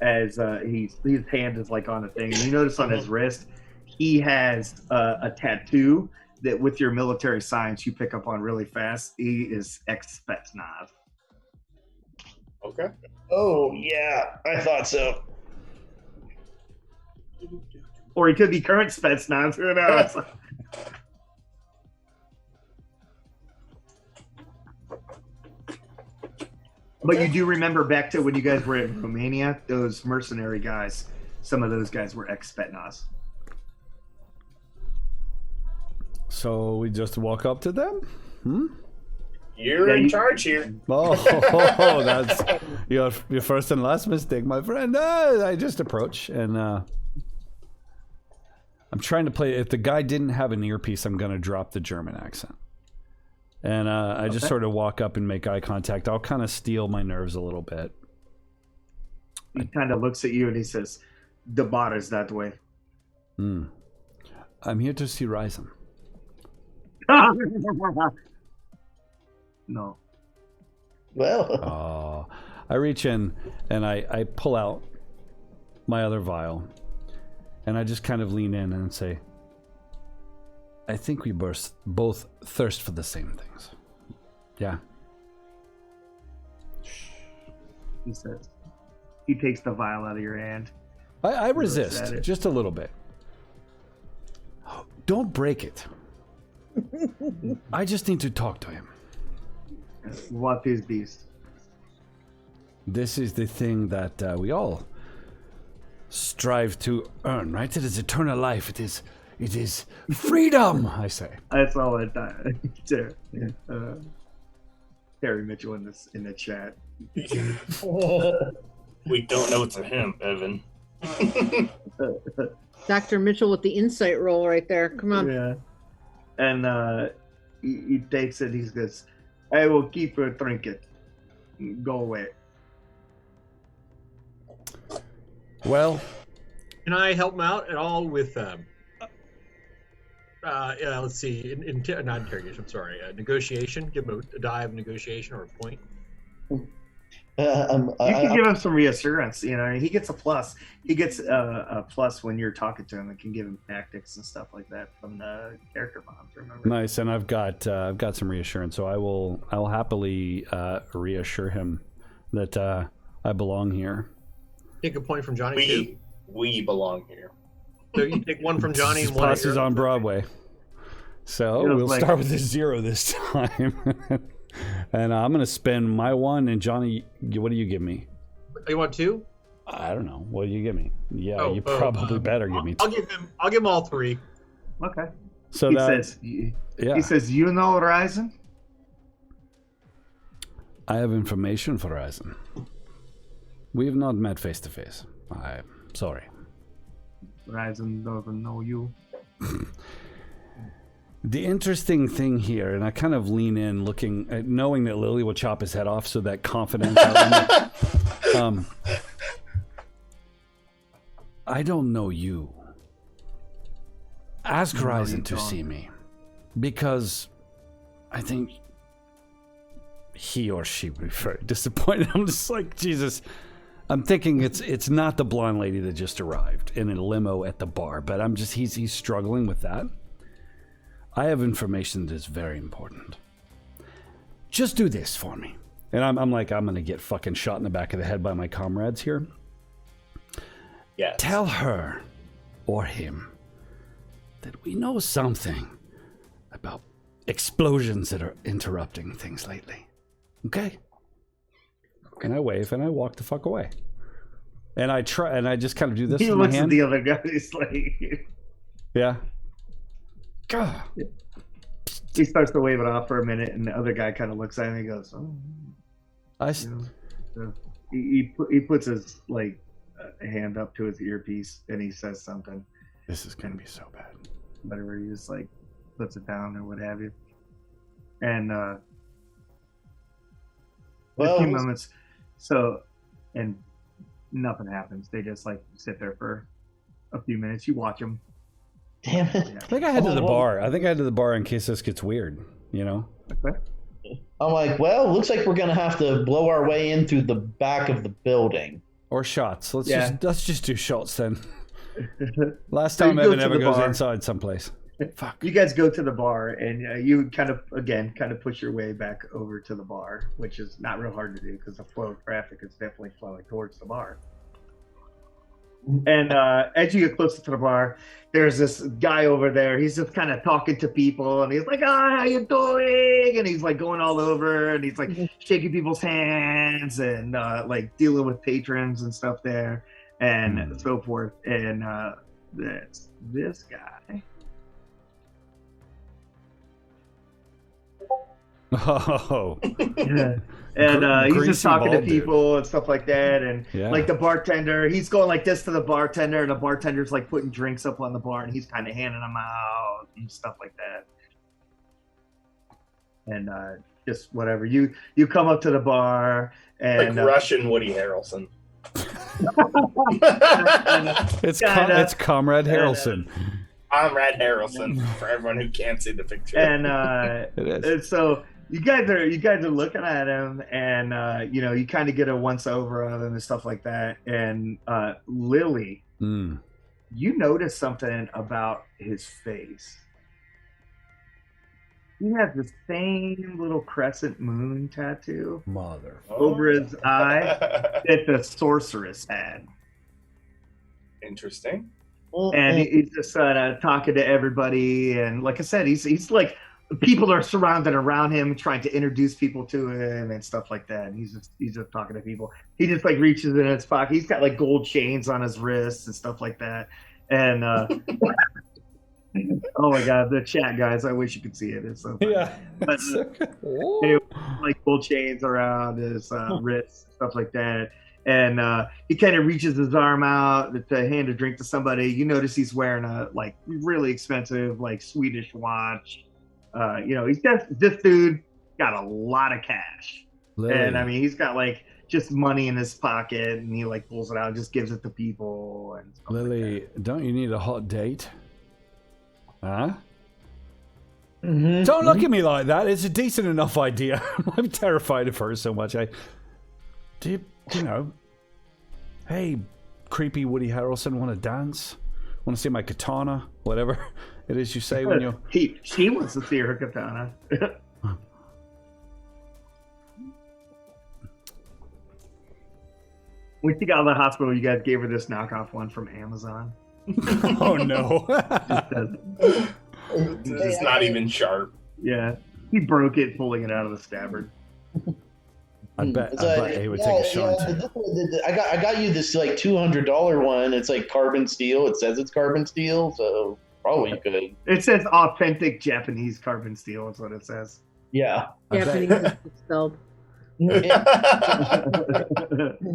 as his hand is like on a thing. You notice on his wrist, he has a tattoo that, with your military science, you pick up on really fast. He is ex-Spetsnaz. Okay. Oh yeah, I thought so. Or he could be current Spetsnaz. Who knows? But you do remember back to when you guys were in Romania, those mercenary guys, some of those guys were ex-Spetsnaz. So we just walk up to them? You're in charge here. Oh, that's your first and last mistake, my friend. I just approach and I'm trying to play. If the guy didn't have an earpiece, I'm going to drop the German accent. And I just sort of walk up and make eye contact. I'll kind of steal my nerves a little bit. He kind of looks at you and he says, "The bar is that way." I'm here to see Ryzen. No. Well, I reach in and I pull out my other vial. And I just kind of lean in and say, I think we both thirst for the same things. Yeah. He says. He takes the vial out of your hand. I resist just a little bit. Don't break it. I just need to talk to him. What is this? This is the thing that we all strive to earn, right? It is eternal life. It is freedom, I say. That's all it does. Terry Mitchell in the chat. We don't know it's a him, Evan. Dr. Mitchell with the insight roll right there. Come on. Yeah. And he takes it. He goes, I will keep your trinket. Go away. Well, Can I help him out at all with, let's see, not interrogation, I'm sorry, negotiation? Give him a die of negotiation or a point. You can give him some reassurance. You know, he gets a plus. He gets a plus when you're talking to him. It can give him tactics and stuff like that from the character bombs. Remember? nice, and I've got some reassurance, so I will happily reassure him that I belong here. Take a point from Johnny too. We belong here. So you take one from Johnny and one. Plus is on Broadway, so we'll start with a 0 this time. And I'm going to spend my 1, and Johnny, what do you give me? You want 2? I don't know. What do you give me? Yeah, you probably better give me 2. I'll give him all 3. Okay. So he says, you know Horizon? I have information for Horizon. We have not met face to face. I'm sorry. Horizon doesn't know you. The interesting thing here, and I kind of lean in, looking, knowing that Lily will chop his head off, so that confidence. I don't know you. Ask Horizon to see me, because I think he or she would be very disappointed. I'm just like, Jesus. I'm thinking it's not the blonde lady that just arrived in a limo at the bar, but he's struggling with that. I have information that is very important. Just do this for me. And I'm like, I'm going to get fucking shot in the back of the head by my comrades here. Yes. Tell her or him that we know something about explosions that are interrupting things lately. Okay? And I wave and I walk the fuck away. And I try and I just kind of do this He with my looks hand. at the other guy. He's like, Yeah. God. He starts to wave it off for a minute, and the other guy kind of looks at him and he goes, "Oh." So he puts his hand up to his earpiece and he says something. This is gonna be so bad. Whatever, he just puts it down or what have you. And a few moments. So, and nothing happens. They just sit there for a few minutes. You watch them. Damn it. I think I head to the bar. I think I head to the bar in case this gets weird, you know? Okay. I'm like, well, looks like we're gonna have to blow our way in through the back of the building. Or shots. Let's just do shots then. Last So time you go Evan to ever the goes bar. inside someplace. Fuck. You guys go to the bar, and you kind of push your way back over to the bar, which is not real hard to do because the flow of traffic is definitely flowing towards the bar. And as you get closer to the bar, there's this guy over there. He's just kind of talking to people, and he's like, how you doing? And he's going all over, and he's shaking people's hands and dealing with patrons and stuff there and so forth. And this guy. Oh. Yeah. And he's just talking to greasy people and stuff like that. And the bartender, he's going like this to the bartender, and the bartender's putting drinks up on the bar, and he's kind of handing them out and stuff like that. And just whatever. You come up to the bar and Russian Woody Harrelson. It's Comrade Harrelson. Comrade Harrelson for everyone who can't see the picture. And it is. And so you guys are looking at him, and you kind of get a once over of him and stuff like that. And Lily, you notice something about his face. He has the same little crescent moon tattoo over his eye that the sorceress had. Interesting. And he's just talking to everybody, and like I said, he's people are surrounded around him, trying to introduce people to him and stuff like that. And he's just talking to people. He just like reaches in his pocket. He's got like gold chains on his wrists and stuff like that. And oh my god, the chat guys! I wish you could see it. It's so funny. Yeah. But, anyway, like gold chains around his wrists, stuff like that. And he kind of reaches his arm out to hand a drink to somebody. You notice he's wearing a like really expensive like Swedish watch. He's got this dude got a lot of cash. Lily. And I mean, he's got like just money in his pocket, and he like pulls it out and just gives it to people. And stuff Lily, like don't you need a hot date? Huh? Mm-hmm. Don't look at me like that. It's a decent enough idea. I'm terrified of her so much. Hey, creepy Woody Harrelson, want to dance? Want to see my katana? Whatever it is you say when you. She wants to see her katana. When she got out of the hospital, you guys gave her this knockoff one from Amazon. Oh no! It's not even sharp. Yeah, he broke it pulling it out of the scabbard. I bet he would take a shot. I got you this like $200 one. It's like carbon steel. It says it's carbon steel, so probably good. It says authentic Japanese carbon steel. That's what it says. Yeah. Japanese is spelled.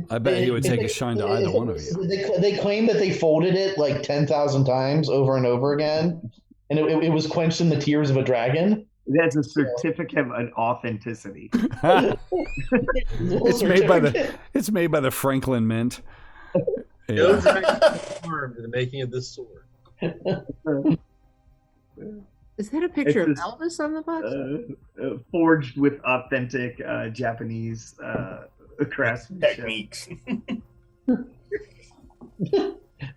I bet he would take a shine to either one of you. They claim that they folded it like 10,000 times over and over again, and it was quenched in the tears of a dragon. That's a certificate of an authenticity. It's made by the Franklin Mint. No Yeah. dragon harm to the making of this sword. Is that a picture of It's Elvis on the box? Forged with authentic Japanese craftsmanship. Techniques.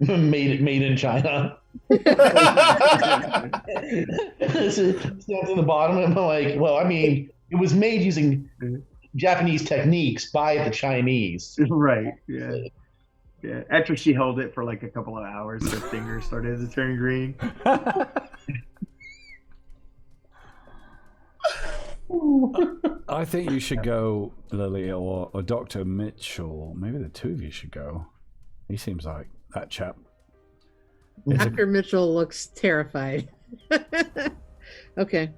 made in China. Stands in the bottom, and I'm like, well, I mean, it was made using Japanese techniques by the Chinese. Right. Yeah. Yeah. After she held it for like a couple of hours, her fingers started to turn green. I think you should go, Lily, or Dr. Mitchell. Maybe the two of you should go. He seems like that chap. Dr. Mitchell looks terrified. Okay.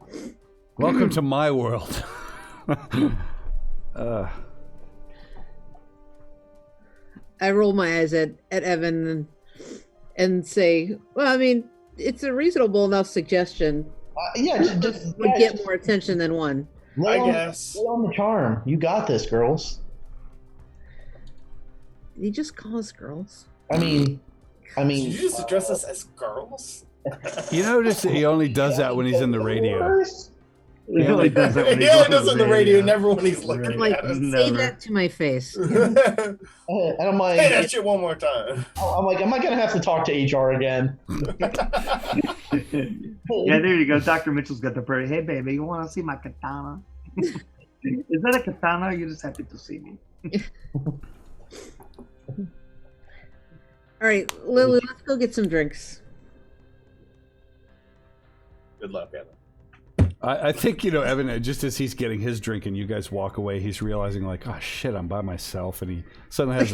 Welcome to my world. I roll my eyes at Evan and say, well, I mean, it's a reasonable enough suggestion. Yeah, just Would get more attention than one. I guess. Lay on the charm. You got this, girls. You just call us girls. I mean, Did you just address us as girls? You notice that he only does that when he's in the radio. He only does that when He he's only on does it in the radio, never when he's I'm looking like, at us. say Never. that to my face. and I'm like, Say that shit one more time. am I gonna have to talk to HR again? Yeah, there you go. Dr. Mitchell's got the prayer. Hey, baby, you want to see my katana? Is that a katana? Or you're just happy to see me. All right, Lily, let's go get some drinks. Good luck, Evan. I think, Evan, just as he's getting his drink and you guys walk away, he's realizing like, oh shit, I'm by myself, and he suddenly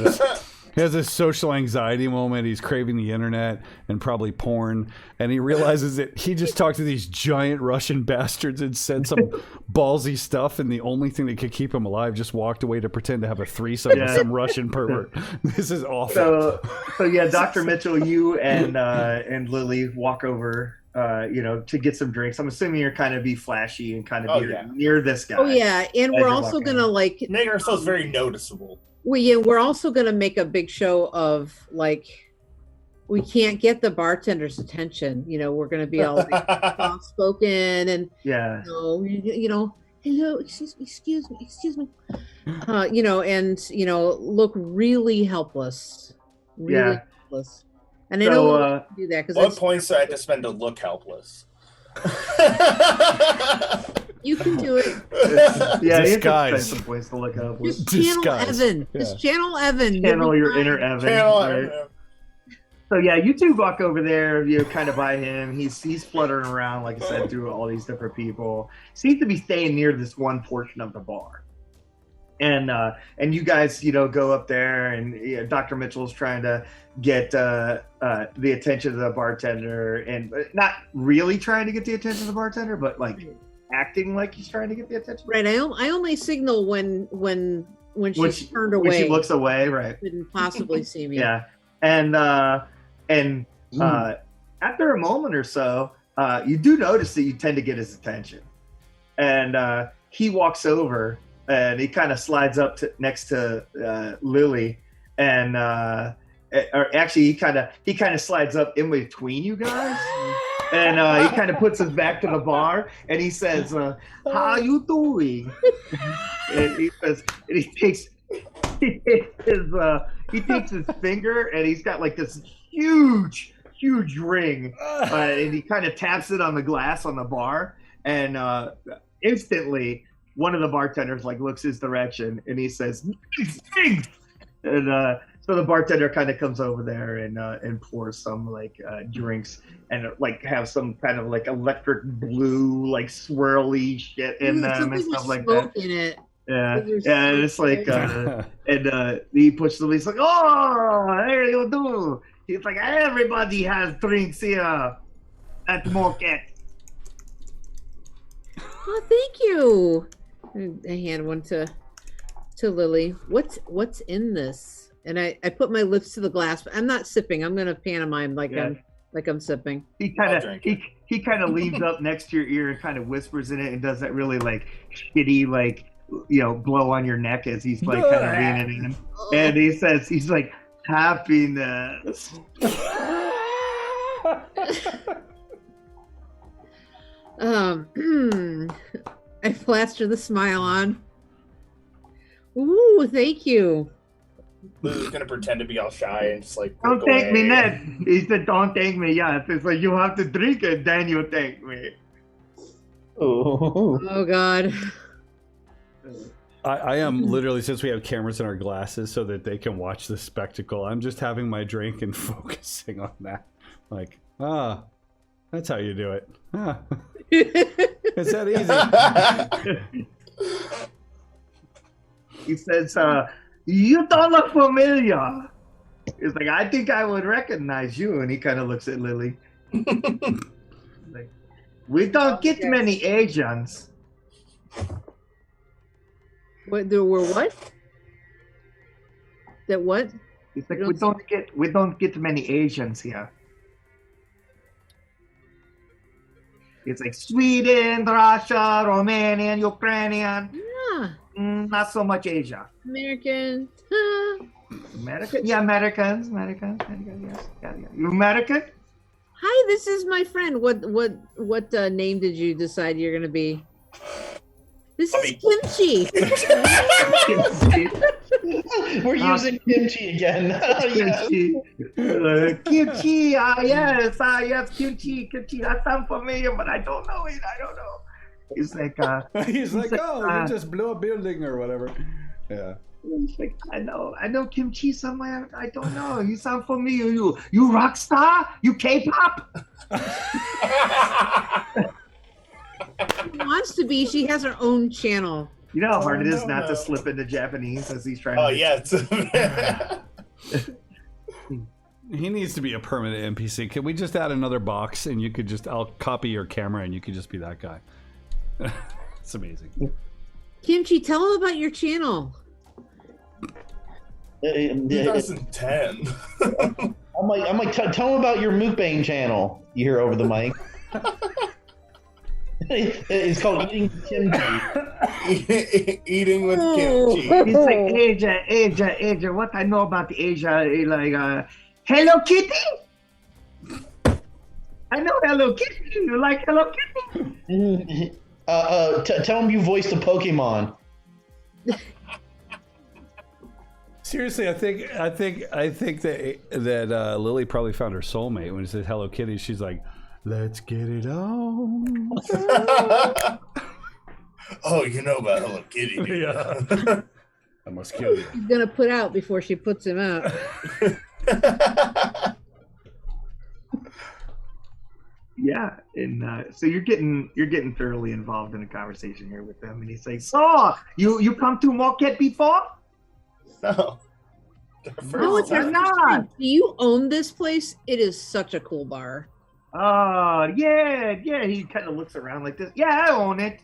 has this social anxiety moment. He's craving the internet and probably porn, and he realizes that he just talked to these giant Russian bastards and said some ballsy stuff, and the only thing that could keep him alive just walked away to pretend to have a threesome with some Russian pervert. This is awful. So yeah, Dr. Mitchell, you and Lily walk over. To get some drinks. I'm assuming you're kind of be flashy and kind of near this guy. Oh yeah, and we're also gonna make ourselves very noticeable. We're also gonna make a big show of like, we can't get the bartender's attention. We're gonna be all like, soft spoken and hello, excuse me, look really helpless, helpless. And I know do that because what points do I have to spend to look helpless? You can do it. Disguise. Some points to look helpless. Just channel Evan. Yeah. Just channel Evan. Channel your inner Evan. Channel right? Evan. So yeah, you two walk over there, you know, kind of by him. He's fluttering around, like I said, through all these different people. Seems to be staying near this one portion of the bar. And you guys, you know, go up there, and you know, Dr. Mitchell's trying to get the attention of the bartender, and not really trying to get the attention of the bartender, but like acting like he's trying to get the attention. Right. I only signal when she's turned away. When she looks away, right? Couldn't possibly see me. Yeah. And after a moment or so, you do notice that you tend to get his attention, and he walks over and he kind of slides up next to Lily, and or actually he kind of slides up in between you guys, and he kind of puts his back to the bar, and he says, "How you doing?" And he says, and he takes his finger, and he's got like this huge ring, and he kind of taps it on the glass on the bar, and instantly one of the bartenders like looks his direction, and he says, "Nice." And so the bartender kind of comes over there and pours some like drinks, and like have some kind of like electric blue like swirly shit in them and stuff like that. In it. Yeah, and it's like, and he pushes them. He's like, "Oh, there you do." He's like, "Everybody has drinks here at Market." Oh, thank you. I hand one to Lily. What's in this? And I put my lips to the glass, but I'm not sipping. I'm gonna pantomime like I'm sipping. He kind of leans up next to your ear and kind of whispers in it, and does that really like shitty like, you know, blow on your neck as he's like kind of leaning in, and he says, he's like, "Happiness." I plaster the smile on. Ooh, thank you. Lily's gonna pretend to be all shy and just like, "Don't thank me, Ned." He said, "Don't thank me." Yeah, it's like, you have to drink it, then you thank me. Oh God. I am literally, since we have cameras in our glasses so that they can watch the spectacle, I'm just having my drink and focusing on that. Like, that's how you do it. It's that easy. He says, "You don't look familiar." He's like, "I think I would recognize you." And he kind of looks at Lily. Like, "We don't get many Asians." What there were what? That what? He's like, we don't get many Asians here. It's like Sweden, Russia, Romanian, Ukrainian. Yeah. Not so much Asia. American. American? Yeah, Americans. Yes. Yeah. You American? Hi, this is my friend. What name did you decide you're gonna be? This is Kimchi. We're using kimchi again. Kimchi. Kimchi. Yes, kimchi. That sounds familiar, but I don't know it. I don't know. He's like, you just blew a building or whatever. Yeah. He's like, I know kimchi somewhere. I don't know. You sound familiar. You rock star? You K-pop? She wants to be. She has her own channel. You know how hard it is not to slip into Japanese as he's trying. Oh to... yeah. He needs to be a permanent NPC. Can we just add another box and I'll copy your camera and you could just be that guy. It's amazing. Kimchi, tell him about your channel. 2010. I'm like, tell him about your mukbang channel. You hear over the mic. It's called Eating Kimchi. Eating with kimchi. He's like, Asia. What I know about Asia, like, Hello Kitty. I know Hello Kitty. You like Hello Kitty? Tell him you voiced a Pokemon. Seriously, I think that Lily probably found her soulmate when it said Hello Kitty. She's like, let's get it on. Oh, you know about Hello Kitty, dude. Yeah. I must kill you. She's gonna put out before she puts him out. Yeah, and so you're getting thoroughly involved in a conversation here with them, and he's like, "So you come to market before?" No. Oh, it's our Why first not? time. Do you own this place? It is such a cool bar. Yeah. He kind of looks around like this. Yeah, I own it.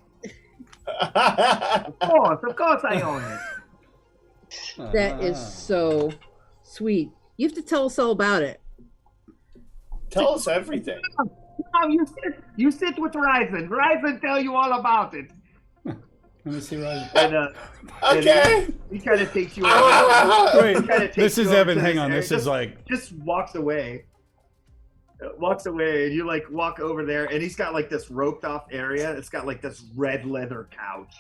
Of course, I own it. That is so sweet. You have to tell us all about it. Tell us everything. No, you sit with Ryzen. Ryzen tell you all about it. Let me see right. And, Okay. he kind of takes you over. Wait, this is Evan. Hang on. This is like just walks away. And you like walk over there, and he's got like this roped off area. It's got like this red leather couch.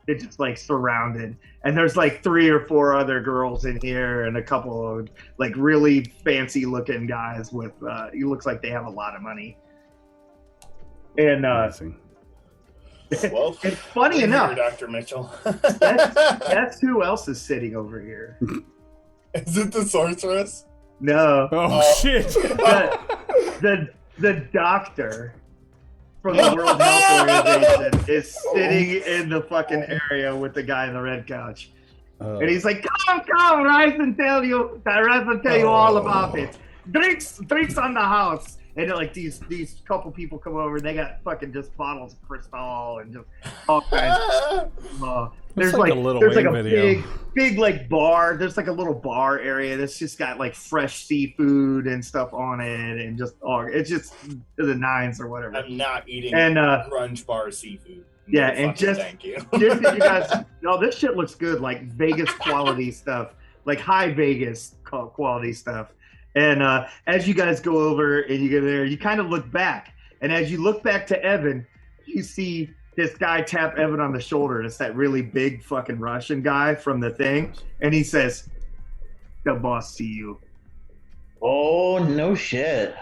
It's just like surrounded, and there's like 3 or 4 other girls in here, and a couple of like really fancy looking guys with. It looks like they have a lot of money. And amazing. Well, and funny we're enough, here, Dr. Mitchell. that's who else is sitting over here. Is it the sorceress? No. Oh shit! The doctor from the World Health Organization is sitting in the fucking area with the guy in the red couch. And he's like, come, Rise and tell you all about it. Drinks on the house. And like these couple people come over, and they got fucking just bottles of Cristal and just all kinds of there's like like a Little there's like Wayne a video. big like bar. There's like a little bar area that's just got like fresh seafood and stuff on it, and just it's just to the nines or whatever. I'm not eating And grunge bar seafood. yeah, No and fucking just thank you. just that you guys, no, this shit looks good, like Vegas quality stuff, like high Vegas quality stuff. And as you guys go over and you get there, you kind of look back, and as you look back to Evan, you see this guy tap Evan on the shoulder. It's that really big fucking Russian guy from the thing, and he says, "The boss see you." Oh, no shit.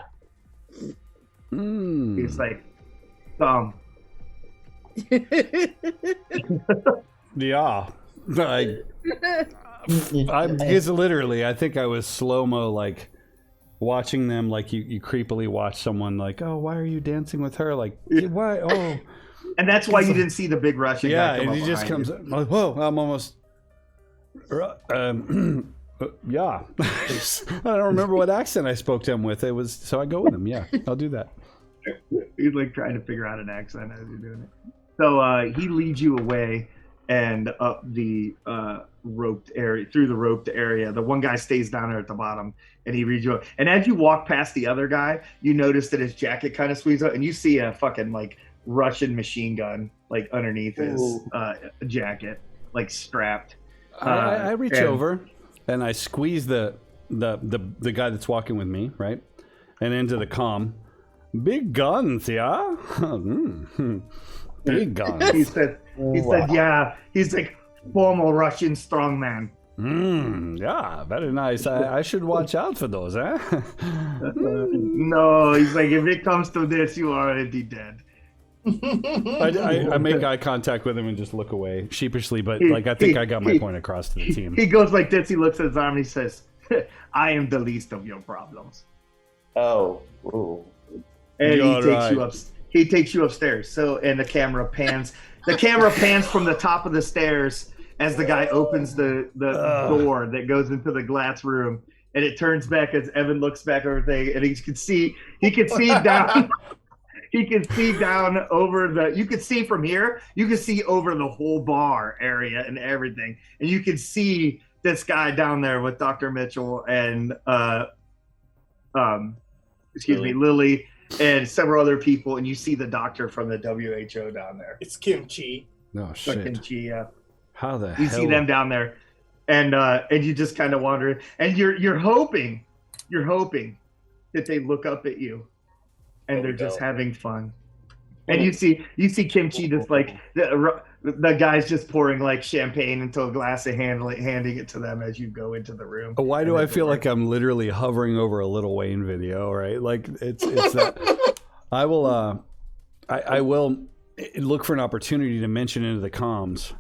He's like, Yeah. Because literally, I think I was slow-mo, like, watching them, like you creepily watch someone, like, oh, why are you dancing with her? Like, why? Oh. And that's why you didn't see the big Russian guy Yeah, come and up he just behind comes, you. like, whoa, I'm almost... yeah. I don't remember what accent I spoke to him with. It was, so I go with him. Yeah, I'll do that. He's like trying to figure out an accent as you're doing it. So he leads you away and up the roped area, through the roped area. The one guy stays down there at the bottom, and he leads you up. And as you walk past the other guy, you notice that his jacket kind of squeezes up, and you see a fucking like Russian machine gun like underneath his jacket, like strapped. I reach over and I squeeze the guy that's walking with me, right, and into the comm. Big guns, yeah. Big guns. He said, yeah. He's like formal Russian strongman. Yeah, very nice. I should watch out for those, eh? No, he's like, if it comes to this, you are already dead. I make eye contact with him and just look away sheepishly, but like I think I got my point across to the team. He goes like this. He looks at his arm and he says, "I am the least of your problems." Oh, ooh. And You're he takes you upstairs. So, and the camera pans. The camera pans from the top of the stairs as the guy opens the door that goes into the glass room, and it turns back as Evan looks back over thing, and he can see down. He can see down over you could see from here, you can see over the whole bar area and everything. And you can see this guy down there with Dr. Mitchell and, Lily and several other people. And you see the doctor from the WHO down there. It's kimchi. Oh, shit. Kimchi, yeah. How the You hell? see them down there. And you just kind of wander. And you're hoping that they look up at you. And they're just having fun, and you see Kimchi just like the guy's just pouring like champagne into a glass and handing it to them as you go into the room. Why do I feel like I'm literally hovering over a Little Wayne video? Right, like it's that. I will look for an opportunity to mention into the comms.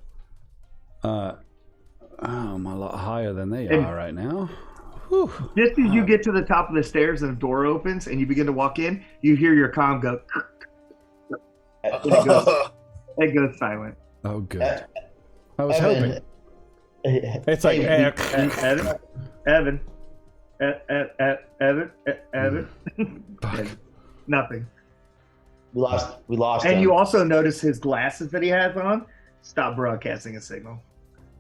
I'm a lot higher than they are right now. Whew. Just as you get to the top of the stairs and the door opens and you begin to walk in, you hear your comm go. It goes silent. Oh, good. I was Evan, hoping. It's like Evan. Nothing. we lost And him. you also notice his glasses that he has on stop broadcasting a signal.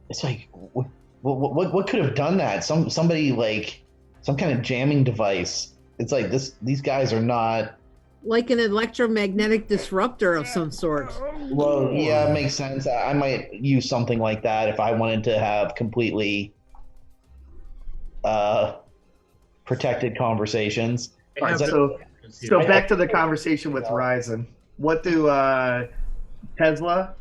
It's like, what could have done that? Somebody like some kind of jamming device. It's like these guys are not. Like an electromagnetic disruptor of some sort. Well, yeah, it makes sense. I might use something like that if I wanted to have completely protected conversations. All right, so back to the conversation with Ryzen. What do Tesla?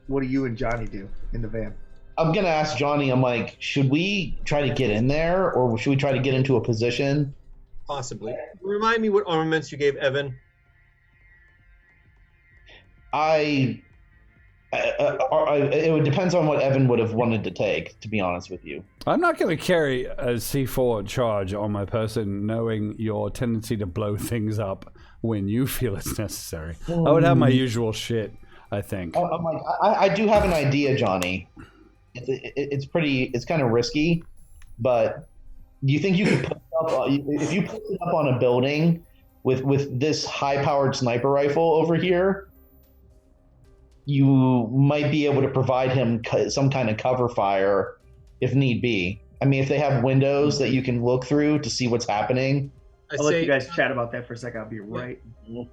What do you and Johnny do in the van? I'm gonna ask Johnny. I'm like, should we try to get in there, or should we try to get into a position? Possibly. Remind me what armaments you gave Evan. It depends on what Evan would have wanted to take, to be honest with you. I'm not going to carry a C4 charge on my person, knowing your tendency to blow things up when you feel it's necessary. I would have my usual shit, I think. I'm like, I do have an idea, Johnny. It's kind of risky, but do you think you could put it up, if you put it up on a building with this high-powered sniper rifle over here, you might be able to provide him some kind of cover fire if need be. I mean, if they have windows that you can look through to see what's happening. I'll let you guys chat about that for a second. I'll be right.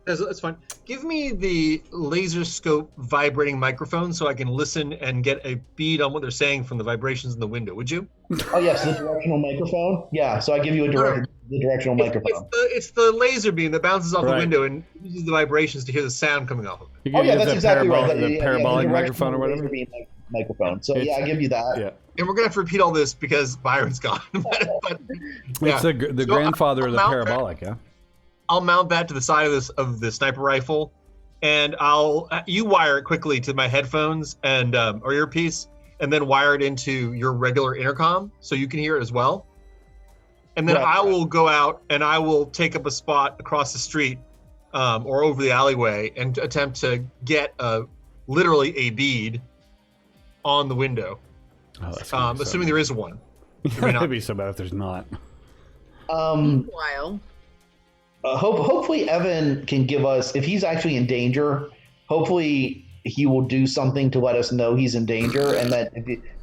That's fine. Give me the laser scope vibrating microphone so I can listen and get a bead on what they're saying from the vibrations in the window. Would you? Oh yes, the directional microphone. Yeah, so I give you the directional microphone. It's the laser beam that bounces off the window and uses the vibrations to hear the sound coming off of it. Oh yeah, that's exactly right. The parabolic microphone or whatever. Microphone. So yeah, I give you that. Yeah. And we're gonna have to repeat all this because Byron's gone. but, It's the grandfather of the parabolic, yeah. I'll mount that to the side of the sniper rifle, and you wire it quickly to my headphones and or earpiece, and then wire it into your regular intercom so you can hear it as well. And then I will go out and I will take up a spot across the street or over the alleyway and attempt to get literally a bead on the window. Oh, assuming there is one. It'd be so bad if there's not. Meanwhile, hopefully Evan can give us, if he's actually in danger, hopefully he will do something to let us know he's in danger, and that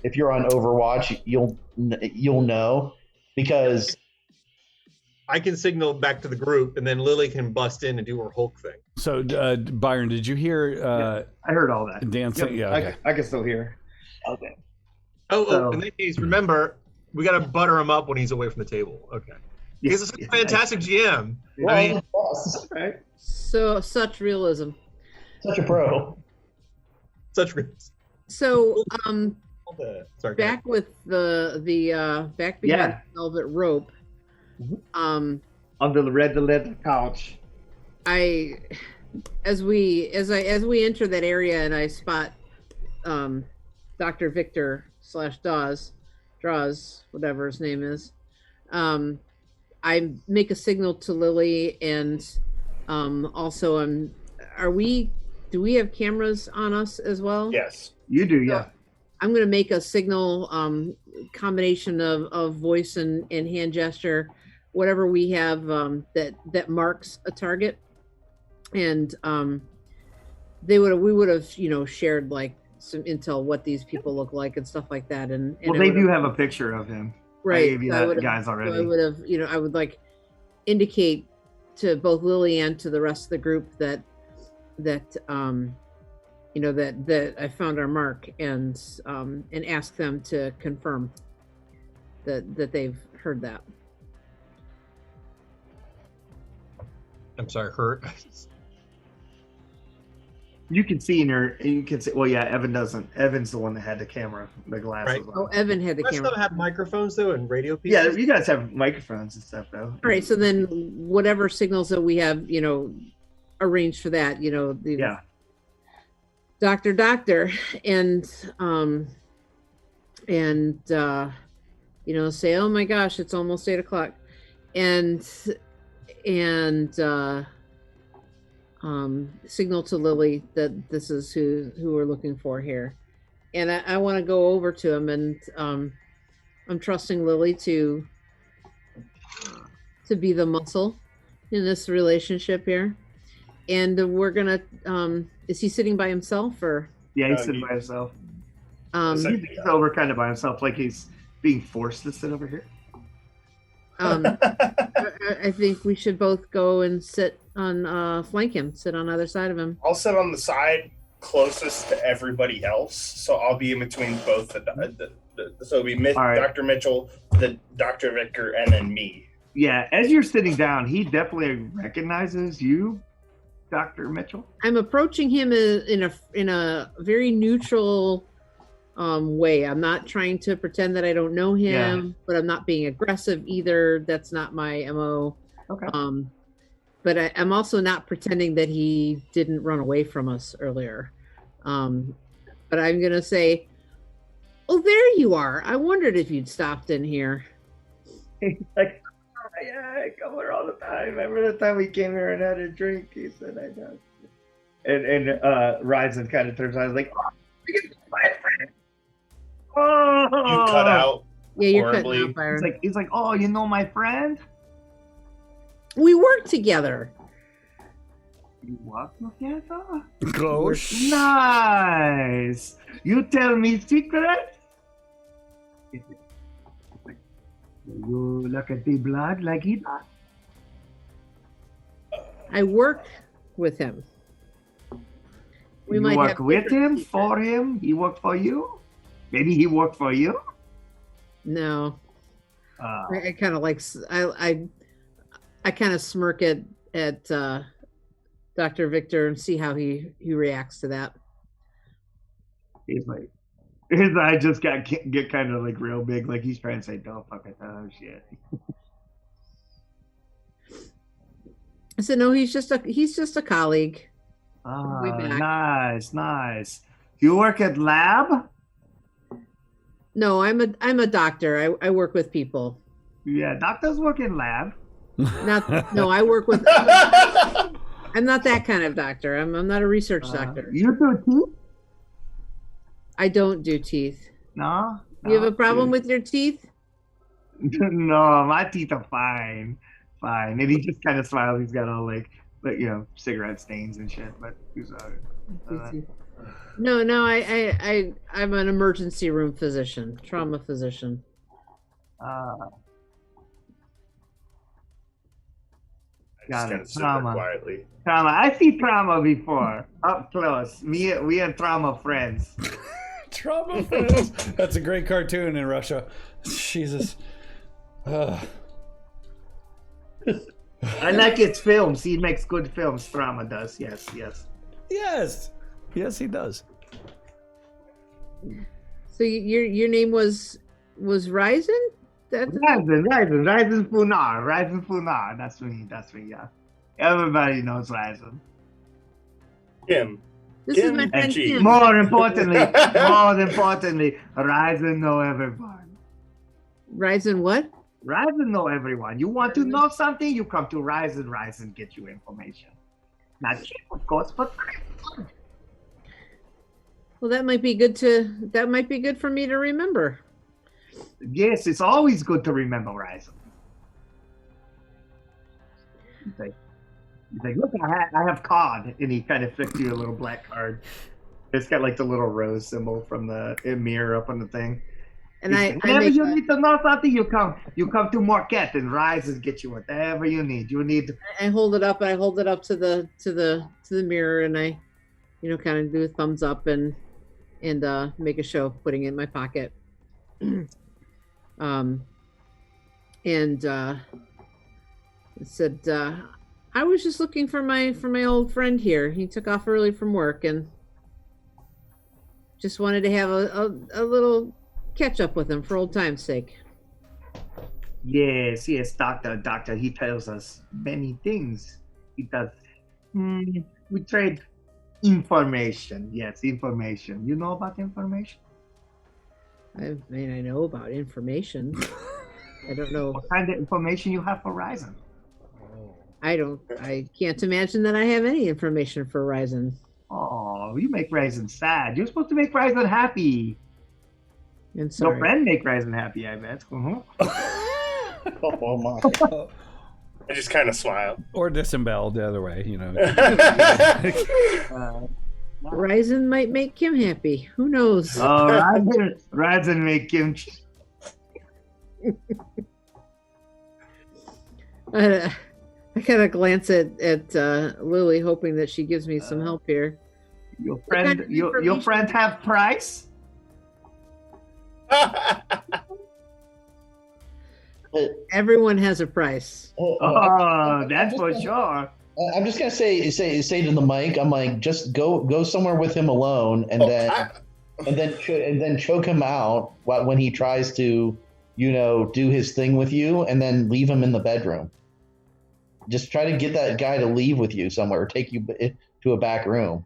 if you're on Overwatch, you'll know, because I can signal back to the group, and then Lily can bust in and do her Hulk thing. So, Byron, did you hear? I heard all that. Dancing. Yep, Yeah, okay. I can still hear. okay. Oh, in that case, remember, we got to butter him up when he's away from the table. Okay. He's a fantastic GM. Well, I mean, Right. so such realism. such a pro. such reasons. So, Sorry, back with the back behind the velvet rope. Under the leather couch. As we enter that area and I spot Dr. Victor / Draws, whatever his name is, I make a signal to Lily, and also do we have cameras on us as well? Yes. You do, yeah. I'm going to make a signal combination of voice and hand gesture, whatever we have that marks a target, and we would have shared like some intel what these people look like and stuff like that. And well, they do have a picture of him. Right. I gave you that, guys, already. So I would have, I would like indicate to both Lily and to the rest of the group that I found our mark, and ask them to confirm that they've heard that. I'm sorry, hurt. You can see well, yeah, Evan doesn't. Evan's the one that had the camera, the glasses Right. on. Oh, Evan had the Does camera. still have microphones though and radio pieces? Yeah, you guys have microphones and stuff, though. All right, so then whatever signals that we have, arranged for that, Yeah. Doctor, and say, "Oh my gosh, it's almost 8 o'clock," and signal to Lily that this is who we're looking for here. And I want to go over to him, and I'm trusting Lily to be the muscle in this relationship here. And we're gonna. Is he sitting by himself or? Yeah, he's sitting by himself. Second, He's over kind of by himself, like he's being forced to sit over here. I think we should both go and sit on flank him, sit on either side of him. I'll sit on the side closest to everybody else, so I'll be in between both. So it'll be right. Dr. Mitchell, the Dr. Victor, and then me. Yeah, as you're sitting down, he definitely recognizes you, Dr. Mitchell. I'm approaching him in a very neutral way. I'm not trying to pretend that I don't know him, but I'm not being aggressive either. That's not my MO. Okay. But I'm also not pretending that he didn't run away from us earlier. But I'm going to say, "Oh, there you are. I wondered if you'd stopped in here." He's like, "Oh, yeah, I come here all the time. Remember the time we came here and had a drink?" He said, "I know." And Ryzen kind of turns around, like, "Oh, my friend." Oh. You cut out. Yeah, you're horribly. cutting out, Byron. He's like, "Oh, you know my friend? We work together. You work together? Gosh. Nice. You tell me secret? You look at the blood like he does. I work with him. You work with him, for him. He worked for you. Maybe he worked for you. No. I kind of like I kind of smirk at Dr. Victor and see how he reacts to that. He's like, his eye just get kind of like real big, like he's trying to say, "Don't fucking shit." I said, "No, he's just a colleague." Way back. Nice. You work at lab? No, I'm a doctor. I work with people. Yeah, doctors work in lab. No, I work with. I'm not that kind of doctor. I'm not a research doctor. You do teeth? I don't do teeth. No. You have a problem with your teeth? No, my teeth are fine. And he just kind of smiles. He's got all like cigarette stains and shit. But he's No, I'm an emergency room physician, trauma physician. Got it. Just kind of quietly. Trauma. I see trauma before up close. We and trauma friends. Trauma friends. That's a great cartoon in Russia. Jesus. I like his films. He makes good films. Trauma does. Yes. Yes, he does. So your name was Ryzen? Ryzen Funar. That's me. Yeah. Everybody knows Ryzen. Kim. This is my friend Kim. More importantly, Ryzen know everyone. Ryzen what? Ryzen know everyone. You want to know something, you come to Ryzen. Ryzen get you information. Not cheap, of course, but well, that might be good for me to remember. Yes, it's always good to remember Ryzen. He's like, "Look, I have card," and he kind of flicks you a little black card. It's got like the little rose symbol from the mirror up on the thing. And whenever you need to know something, you come to Marquette, and Ryzen get you whatever you need. I hold it up. I hold it up to the mirror, and I, kind of do a thumbs up and make a show of putting it in my pocket. It said, "I was just looking for my old friend here. He took off early from work and just wanted to have a little catch up with him for old time's sake." Yes, doctor. He tells us many things. He does. We trade information. Yes, information. You know about information? I mean, I know about information. I don't know. What kind of information you have for Ryzen? I can't imagine that I have any information for Ryzen. Oh, you make Ryzen sad. You're supposed to make Ryzen happy. And Your sorry. friend make Ryzen happy, I bet. Oh my. I just kind of smile. Or disemboweled the other way, you know. Ryzen might make Kim happy. Who knows? Ryzen make kimchi. I gotta glance at Lily, hoping that she gives me some help here. Your kind friend, of your information? friend have price? Everyone has a price. Oh, that's for sure. I'm just gonna say to the mic. I'm like, just go somewhere with him alone, and then choke him out when he tries to, do his thing with you, and then leave him in the bedroom. Just try to get that guy to leave with you somewhere, or take you to a back room.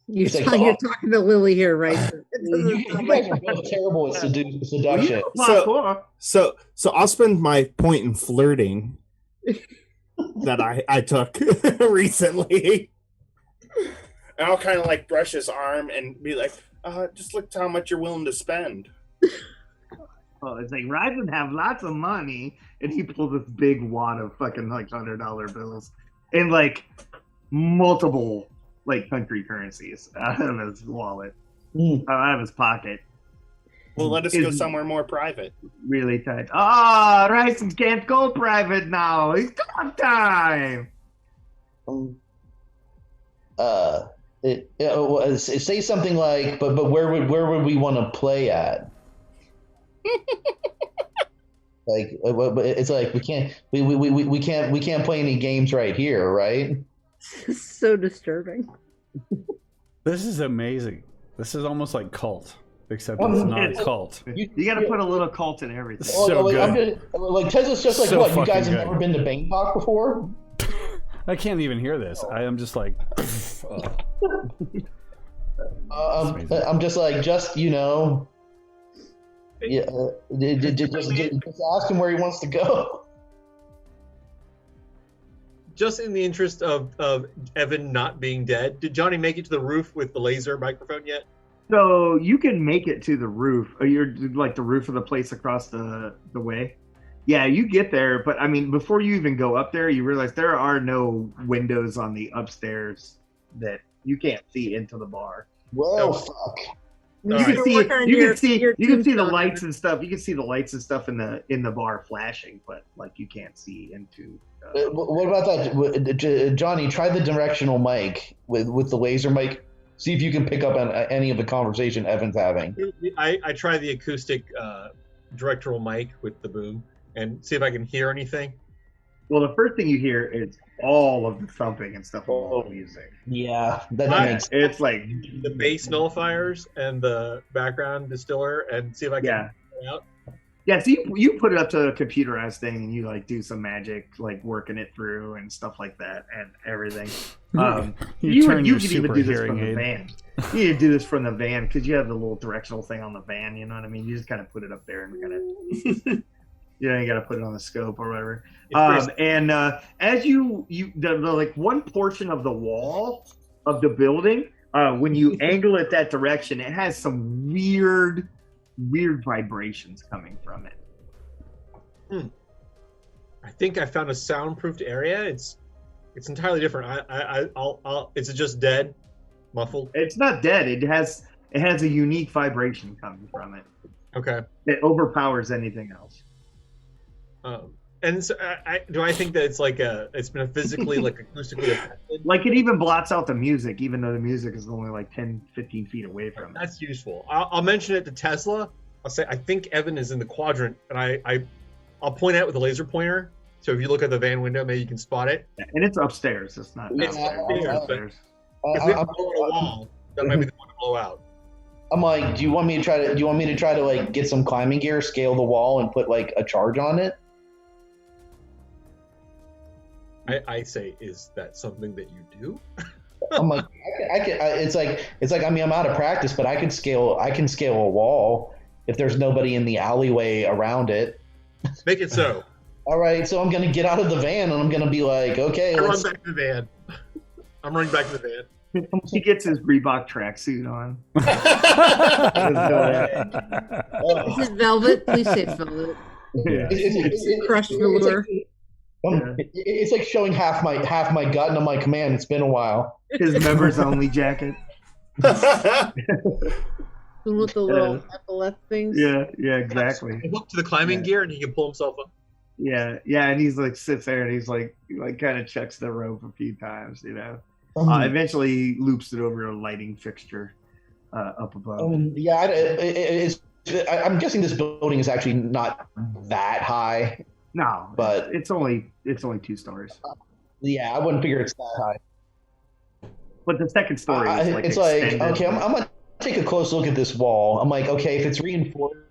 You're It's like, talking to Lily here, right? You guys are both terrible at seduction. So I'll spend my point in flirting that I took recently. And I'll kind of like brush his arm and be like, just look at how much you're willing to spend. Oh, it's like Ryzen have lots of money, and he pulls this big wad of fucking like $100 bills in like multiple like country currencies out of his wallet, out of his pocket. Well, let us go somewhere more private. Really tight. Oh, Ryzen can't go private now. It's gone time. Say something like, but where would we want to play at? Like, it's like we can't play any games right here, right? So disturbing. This is amazing. This is almost like cult, except it's not cult. You got to put a little cult in everything. So good. Tesla's just like, So what? You guys fucking have good. never been to Bangkok before? I can't even hear this. I am just like, I'm just like, just ask him where he wants to go. Just in the interest of Evan not being dead, did Johnny make it to the roof with the laser microphone yet? So you can make it to the roof. Or you're like the roof of the place across the way. Yeah, you get there, but I mean, before you even go up there, you realize there are no windows on the upstairs that you can't see into the bar. Well, fuck. You can see the lights and stuff. You can see the lights and stuff in the bar flashing, but like you can't see into. What about that, Johnny? Try the directional mic with the laser mic. See if you can pick up on any of the conversation Evan's having. I try the acoustic directional mic with the boom and see if I can hear anything. Well, the first thing you hear is all of the thumping and stuff, all the music. Yeah, that makes. It's like the bass nullifiers and the background distiller, and see if I can figure it out. Yeah, so you put it up to a computerized thing, and you like do some magic, like working it through and stuff like that, and everything. You could even do this from the van. You could do this from the van because you have the little directional thing on the van. You know what I mean? You just kind of put it up there and kind of. You got to put it on the scope or whatever. As you the like one portion of the wall of the building, when you angle it that direction, it has some weird vibrations coming from it. I think I found a soundproofed area. It's entirely different. Is it just dead, muffled? It's not dead. It has a unique vibration coming from it. Okay. It overpowers anything else. And so do I think that it's been physically like acoustically affected? Like it even blots out the music, even though the music is only like 10, 15 feet away from it. That's useful. I'll mention it to Tesla. I'll say I think Evan is in the quadrant, and I'll point out with a laser pointer. So if you look at the van window, maybe you can spot it. And it's upstairs. It's not downstairs. It's upstairs. If we have to blow out a wall, that might be the one to blow out. I'm like, do you want me to try to like get some climbing gear, scale the wall, and put like a charge on it? I say, is that something that you do? I'm like, it's like. I mean, I'm out of practice, but I can scale a wall if there's nobody in the alleyway around it. Make it so. All right, so I'm gonna get out of the van and I'm gonna be like, okay, I let's. run back to the van. I'm running back to the van. He gets his Reebok tracksuit on. Is it velvet? Please say it's velvet. Yeah. Crushed velour. It's like showing half my gut, and I'm like, man, it's been a while. His members only jacket. With the little epaulette things. Yeah, exactly. Hook to the climbing gear, and he can pull himself up. Yeah, and he's like sits there and he's like kind of checks the rope a few times, Eventually he loops it over a lighting fixture up above. I'm guessing this building is actually not that high. No, but it's only 2 stories. Yeah, I wouldn't figure it's that high. But the second story is like it's extended. like, okay, I'm gonna take a close look at this wall. I'm like, okay, if it's reinforced.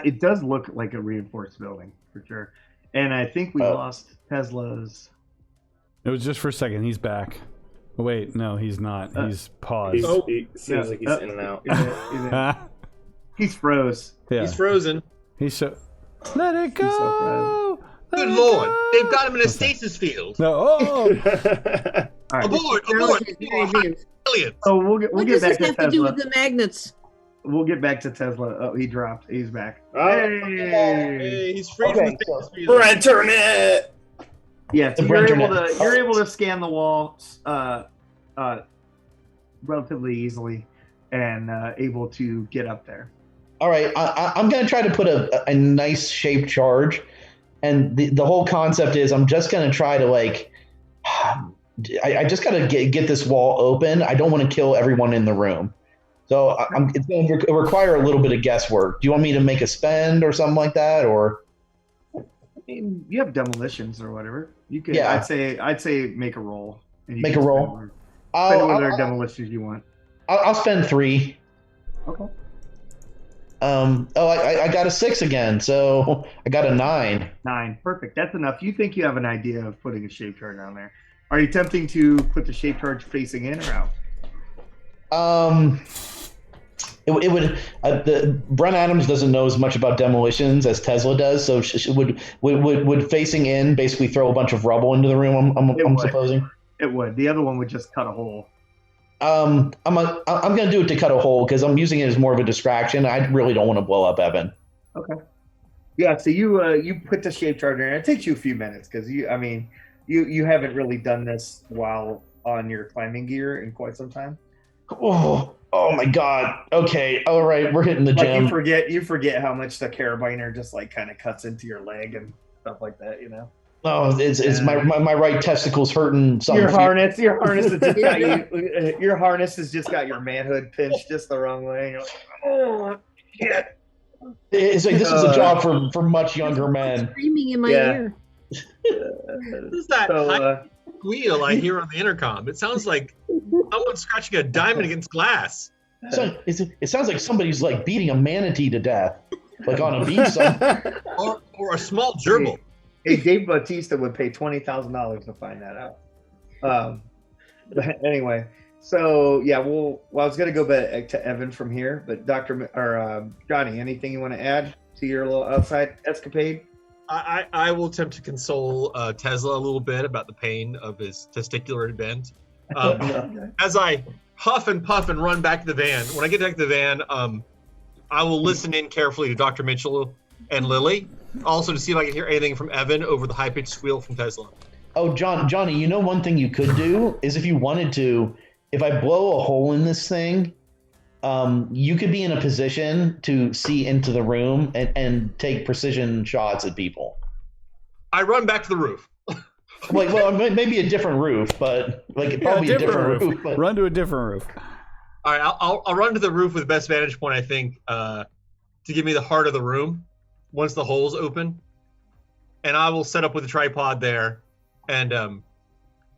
It does look like a reinforced building for sure. And I think we lost Tesla's. It was just for a second. He's back. Wait, no, he's not. He's paused. He seems like he's in and out. He's froze. Yeah. He's frozen. He's so. Let it go. Good Lord, they've got him in a stasis field. No. Oh. All right. Aboard! Brilliant. Oh, we'll get What back does this to have Tesla. to do with the magnets? We'll get back to Tesla. Oh, he dropped. He's back. Hey, he's free from the stasis field. We're entering it. Yeah, so The you're able to scan the wall relatively easily and able to get up there. All right, I'm going to try to put a nice shaped charge. And the whole concept is I'm just going to try to I just got to get this wall open. I don't want to kill everyone in the room. So it's going to require a little bit of guesswork. Do you want me to make a spend or something like that? Or I mean, you have demolitions or whatever. You could. Yeah. I'd say make a roll. And you Make can a roll? spend whatever demolitions you want. I'll spend 3. Okay. I got a 6 again, so I got a 9. 9. Perfect. That's enough. You think you have an idea of putting a shape charge on there. Are you attempting to put the shape charge facing in or out? It would. Brent Adams doesn't know as much about demolitions as Tesla does, so would facing in basically throw a bunch of rubble into the room. I'm supposing it would. The other one would just cut a hole. I'm gonna do it to cut a hole because I'm using it as more of a distraction. I really don't want to blow up Evan. Okay. Yeah. So you put the shape charge in. It takes you a few minutes because you haven't really done this while on your climbing gear in quite some time. Oh my God. Okay. All right. We're hitting the gym. You forget how much the carabiner just kind of cuts into your leg and stuff like that, Oh, it's my right testicle's hurting. Your harness has just got you. Your harness has just got your manhood pinched just the wrong way. You're like, oh shit. It's like this is a job for much younger men. Screaming in my ear. What is that high squeal I hear on the intercom? It sounds like someone scratching a diamond against glass. So it sounds like somebody's beating a manatee to death, on a beach. or a small gerbil. Hey, Dave Bautista would pay $20,000 to find that out. But anyway, so yeah, I was gonna go back to Evan from here, but Johnny, anything you want to add to your little outside escapade? I will attempt to console Tesla a little bit about the pain of his testicular bend. As I huff and puff and run back to the van. When I get back to the van, I will listen in carefully to Dr. Mitchell and Lily, also to see if I can hear anything from Evan over the high-pitched squeal from Tesla. Oh, Johnny, one thing you could do is if you wanted to, if I blow a hole in this thing, you could be in a position to see into the room and take precision shots at people. I run back to the roof. Maybe a different roof, but probably a different roof. But... Run to a different roof. All right, I'll run to the roof with the best vantage point, I think, to give me the heart of the room once the hole's open. And I will set up with a tripod there. And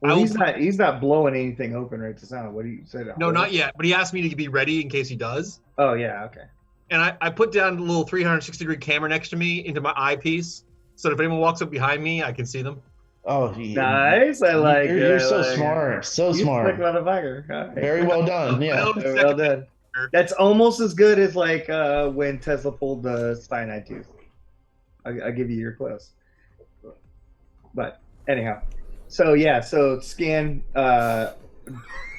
he's not blowing anything open right to sound. What do you say? No, not yet. But he asked me to be ready in case he does. Oh yeah, okay. And I put down a little 360-degree camera next to me into my eyepiece, so that if anyone walks up behind me, I can see them. Oh, nice! I like it. You're so smart, so smart. Slick motherfucker. Right. Very well done. Yeah, very well done. That's almost as good as like when Tesla pulled the cyanide tooth. I give you your close. But anyhow, so Scan,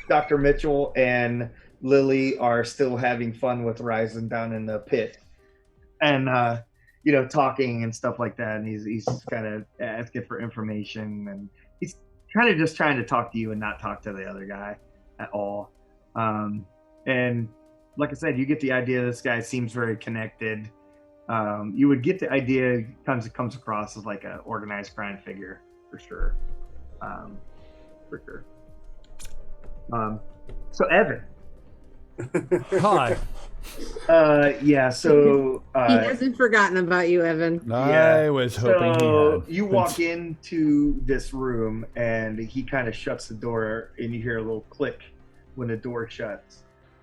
Dr. Mitchell and Lily are still having fun with Ryzen down in the pit, and talking and stuff like that. And he's kind of asking for information, and he's kind of just trying to talk to you and not talk to the other guy at all. And like I said, you get the idea this guy seems very connected. You would get the idea comes across as like an organized crime figure for sure. So Evan. Hi. So he hasn't forgotten about you, Evan. I was hoping so he had. You walk into this room and he kind of shuts the door, and you hear a little click when the door shuts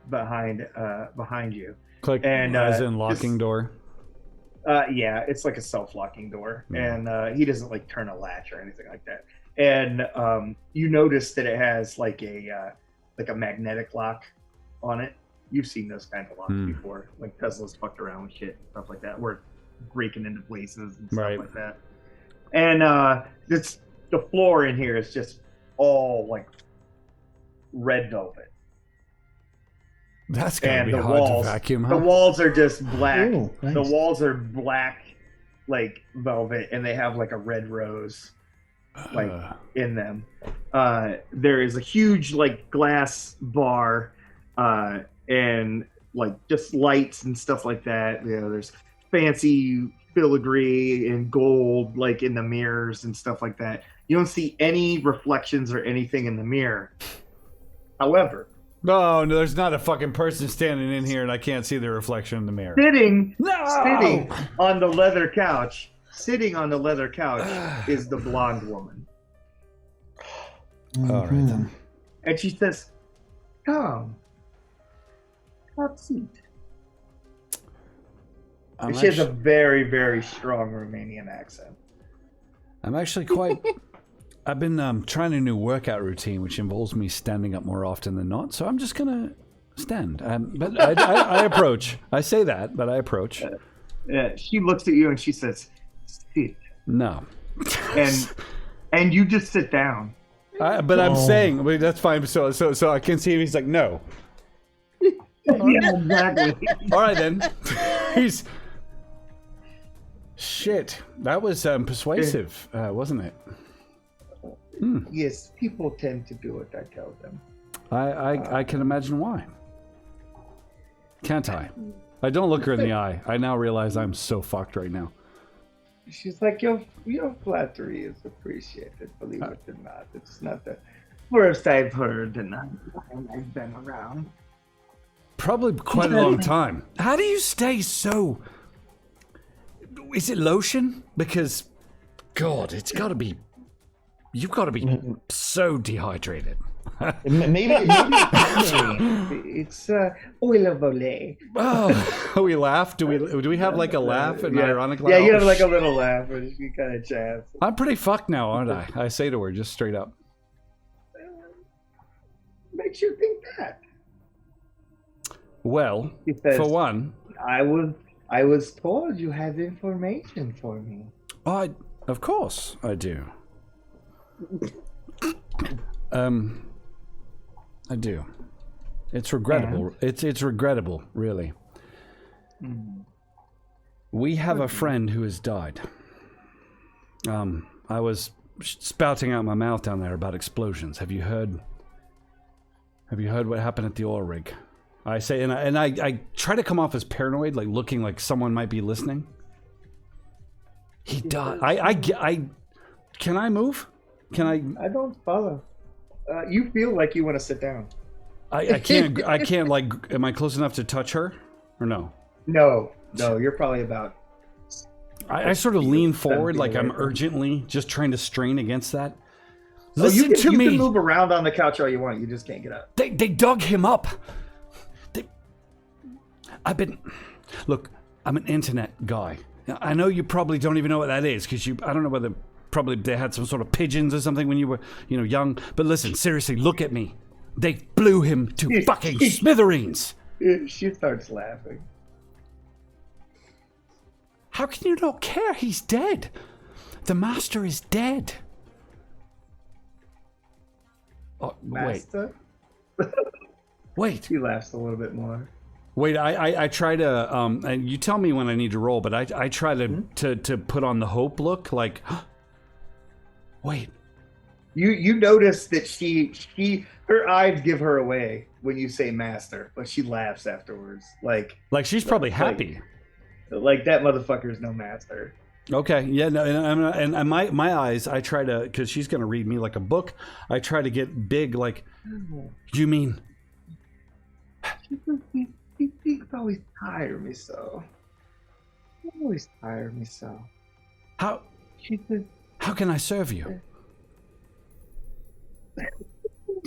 behind you. Click, and as in locking door. Yeah, it's like a self-locking door, and he doesn't like turn a latch or anything like that. And you notice that it has like a magnetic lock on it. You've seen those kinds of locks before, like Tesla's fucked around with shit and stuff like that. We're breaking into places and stuff like that. And the floor in here is just all like red velvet. That's gonna and be the hard walls, to vacuum. The walls are just black. Ooh, nice. The walls are black, like velvet, and they have like a red rose, like in them. There is a huge like glass bar, and like just lights and stuff like that. There's fancy filigree and gold like in the mirrors and stuff like that. You don't see any reflections or anything in the mirror. However, no, there's not a fucking person standing in here, and I can't see the reflection in the mirror. Sitting on the leather couch is the blonde woman. All right then. And she says, "Come, have a seat." She has a very, very strong Romanian accent. I'm actually quite... I've been trying a new workout routine, which involves me standing up more often than not. So I'm just gonna stand. But I approach. I say that, but I approach. She looks at you and she says, "Sit." No. And you just sit down. But I'm saying, well, that's fine. So I can see him. He's like, no. Yeah, exactly. All right then. He's. Shit. That was persuasive, wasn't it? Yes, people tend to do what I tell them. I can imagine why. Can't I? I don't look her in the eye. I now realize I'm so fucked right now. She's like, your flattery is appreciated, believe it or not. It's not the first I've heard, and I've been around. Probably quite a long time. How do you stay so... Is it lotion? Because, God, it's got to be... You've got to be so dehydrated. maybe it's oil of Olay. Oh, we laugh? Do we have like a laugh? An ironic laugh? Yeah, you have like a little laugh. You kind of chat. I'm pretty fucked now, aren't I? I say to her just straight up. Makes you think that? Well, says, for one... I was told you had information for me. Of course I do. I do. It's regrettable. It's regrettable, really. We have a friend who has died. I was spouting out my mouth down there about explosions. Have you heard what happened at the oil rig? I say, and I try to come off as paranoid, like looking like someone might be listening. He died. Can I move? Can I? I don't follow. You feel like you want to sit down. I can't. I can't. Like, am I close enough to touch her, or no? No. You're probably about. I sort of lean forward, like I'm urgently just trying to strain against that. Listen to me. You can move around on the couch all you want. You just can't get up. They dug him up. Look, I'm an internet guy. I know you probably don't even know what that is because I don't know whether probably they had some sort of pigeons or something when you were, young. But listen, seriously, look at me. They blew him to fucking smithereens. She starts laughing. How can you not care? He's dead. The master is dead. Oh, Master? Wait. He laughs a little bit more. Wait, I try to, and you tell me when I need to roll, but I try to put on the hope look, like, wait. You notice that her eyes give her away when you say master, but she laughs afterwards. Like she's probably happy. Like that motherfucker is no master. Okay, yeah, no, and my eyes, I try to, because she's going to read me like a book, I try to get big, like, you mean? He always tire me so. He always tire me so. How can I serve you? Do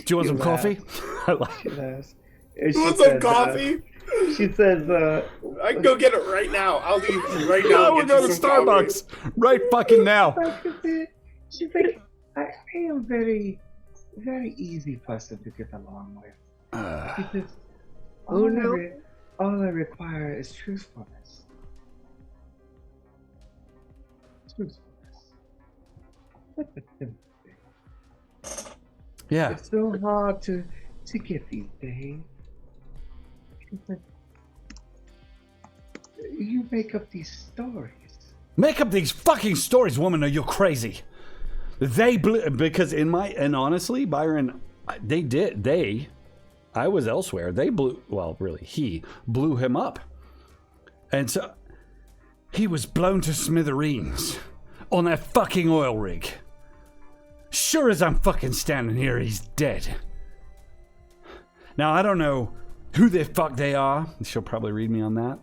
you want some coffee? She laughs. You want some coffee? She says, I can go get it right now. I'll leave right now. We're going to Starbucks right fucking now. She's like, I am very, very easy person to get along with. She says, all I require is truthfulness. That's a simple thing. Yeah. It's so hard to get these days. You make up these stories. Make up these fucking stories, woman, or you're crazy. They blew, because and honestly, Byron, I was elsewhere. They blew, well, really, he blew him up. And so, he was blown to smithereens on that fucking oil rig. Sure as I'm fucking standing here, he's dead. Now, I don't know who the fuck they are. She'll probably read me on that.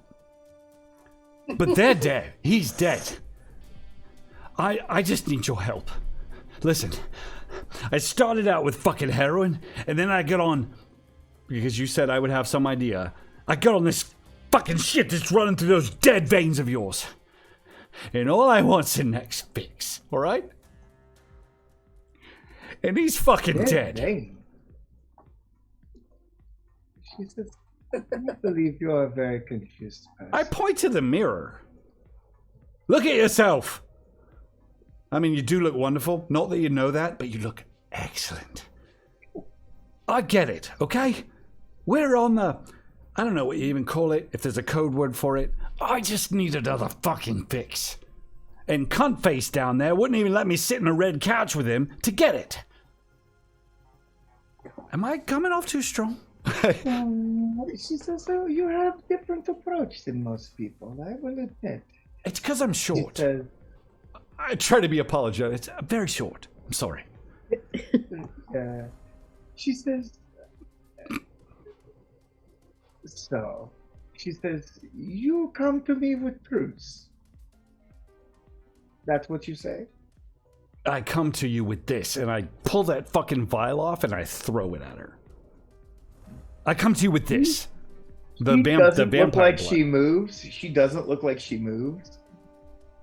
But they're dead. He's dead. I just need your help. Listen, I started out with fucking heroin, and then I got on, because you said I would have some idea, I got on this fucking shit that's running through those dead veins of yours. And all I want's the next fix, alright? And he's fucking dead. Vein. She says, I believe you're a very confused person. I point to the mirror. Look at yourself. I mean, you do look wonderful. Not that you know that, but you look excellent. I get it, okay? We're on the, I don't know what you even call it, if there's a code word for it. I just need another fucking fix. And Cuntface down there wouldn't even let me sit in a red couch with him to get it. Am I coming off too strong? She says, so you have different approach than most people, I will admit. It's because I'm short. She says, I try to be apologetic. It's very short. I'm sorry. She says, so, she says, you come to me with truths. That's what you say? I come to you with this, and I pull that fucking vial off, and I throw it at her. I come to you with this. She doesn't look like blood. she moves. She doesn't look like she moves.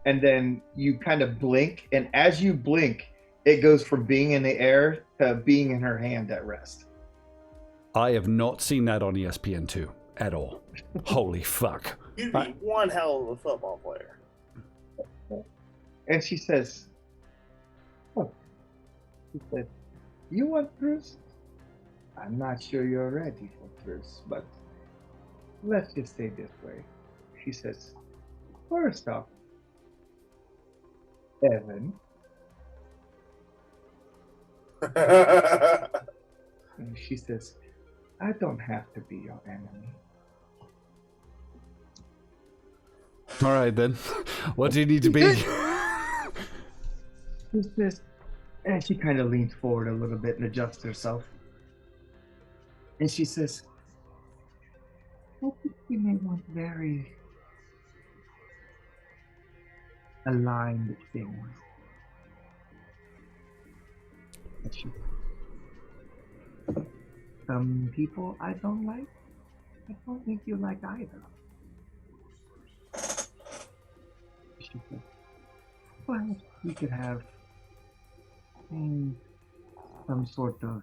And then you kind of blink, and as you blink, it goes from being in the air to being in her hand at rest. I have not seen that on ESPN2 at all. Holy fuck. You'd be one hell of a football player. And she says, oh. She said, you want truth? I'm not sure you're ready for truth, but let's just say this way. She says, first off, Evan. And she says, I don't have to be your enemy. All right, then. What do you need to be? She says, and she kind of leans forward a little bit and adjusts herself. And she says, I think we may want very aligned things. And she, some people I don't like. I don't think you like either. She said, perhaps we could have some sort of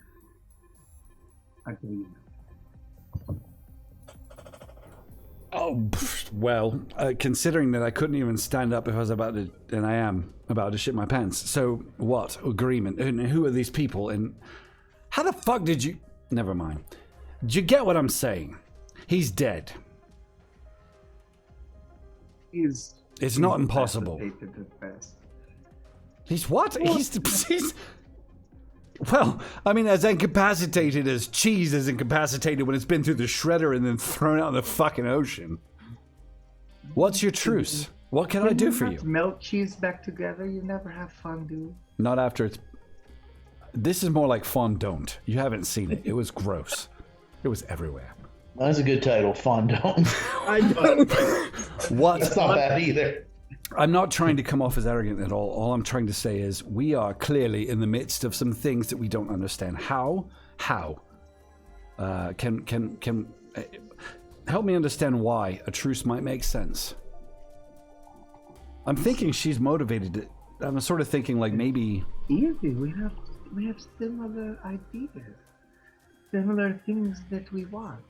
agreement. Oh, well, considering that I couldn't even stand up if I was about to, and I am about to shit my pants. So, what agreement? And who are these people? And how the fuck did you... Never mind. Do you get what I'm saying? He's dead. It's not impossible. He's what? He's... Well, I mean, as incapacitated as cheese is incapacitated when it's been through the shredder and then thrown out in the fucking ocean. What's your truce? What can I do for you? Melt cheese back together. You never have fondue. Not after it's... This is more like fondant. You haven't seen it. It was gross. It was everywhere. That's a good title, Fondant. I don't. What? That's not bad either. I'm not trying to come off as arrogant at all. All I'm trying to say is we are clearly in the midst of some things that we don't understand. How? Can help me understand why a truce might make sense. I'm thinking she's motivated. I'm sort of thinking like maybe... Easy. We have similar ideas. Similar things that we want.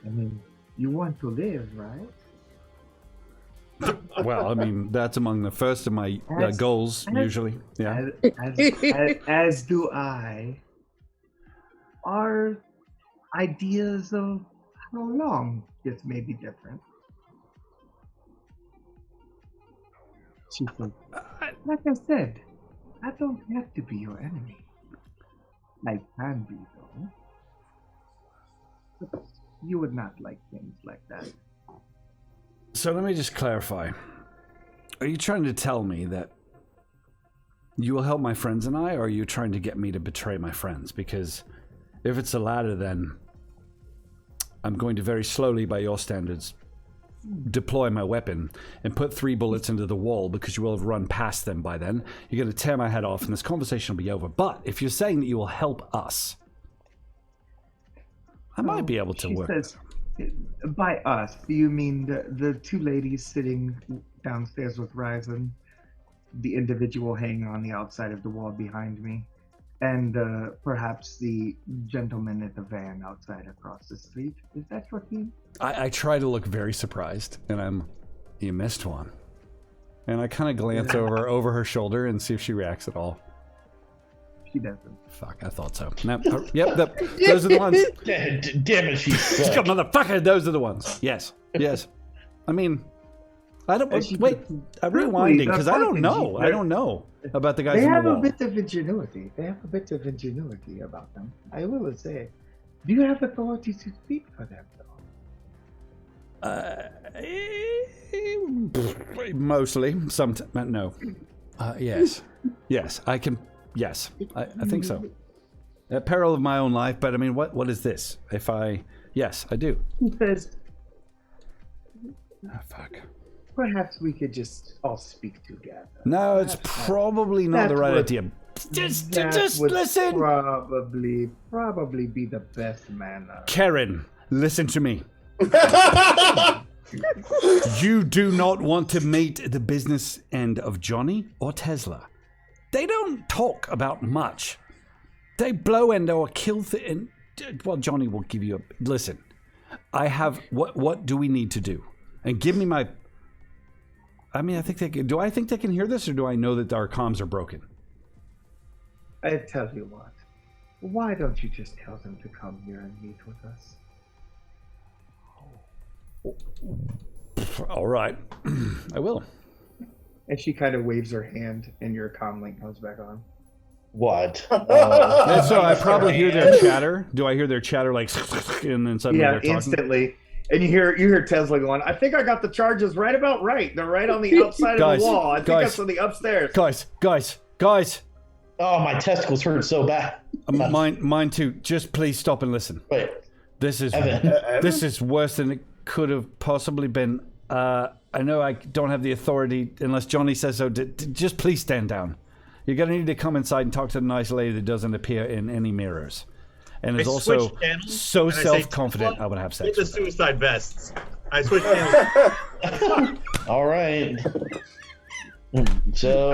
I mean, you want to live, right? Well, I mean, that's among the first of my goals, usually. Yeah. As do I. Our ideas of how long this may be different. She said, like I said, I don't have to be your enemy. I can be, though. But you would not like things like that. So let me just clarify. Are you trying to tell me that you will help my friends and I, or are you trying to get me to betray my friends? Because if it's the latter, then I'm going to very slowly, by your standards, deploy my weapon and put 3 bullets into the wall because you will have run past them by then. You're going to tear my head off and this conversation will be over. But if you're saying that you will help us, I might be able to work. Says, by us, do you mean the 2 ladies sitting downstairs with Ryzen, the individual hanging on the outside of the wall behind me, and perhaps the gentleman at the van outside across the street? Is that what you... I try to look very surprised, and you missed one. And I kind of glance over her shoulder and see if she reacts at all. She doesn't. Fuck, I thought so. No, yep, those are the ones. Damn it, she's sick. Motherfucker, those are the ones. Yes. I mean, I don't... Wait, I'm rewinding, because I don't know. I don't know about the guys They on have the wall. a bit of ingenuity. About them. I will say. Do you have authority to speak for them, though? Mostly. No. Yes. Yes, I can... Yes, I think so. At peril of my own life, but I mean, what is this? Yes, I do. He says, oh, fuck. Perhaps we could just all speak together. No, it's probably not the right idea. Just listen. Probably be the best manner. Karen, listen to me. You do not want to meet the business end of Johnny or Tesla. They don't talk about much. They blow end or kill and well, Johnny will give you a... Listen, I have... What do we need to do? And give me my... I mean, I think they can... Do I think they can hear this, or do I know that our comms are broken? I tell you what. Why don't you just tell them to come here and meet with us? All right. I will. And she kind of waves her hand, and your comm link comes back on. What? And so I probably hear their chatter. Do I hear their chatter like, and then suddenly they're talking? Instantly. And you hear Tesla going, I think I got the charges right about right. They're right on the outside of the wall. I think that's on the upstairs. Guys. Oh, my testicles hurt so bad. Mine too. Just please stop and listen. Wait. This is worse than it could have possibly been. I know I don't have the authority unless Johnny says so. Just please stand down. You're going to need to come inside and talk to the nice lady that doesn't appear in any mirrors. And is also so self-confident I would have sex with with the suicide vests. I switched channels. All right. So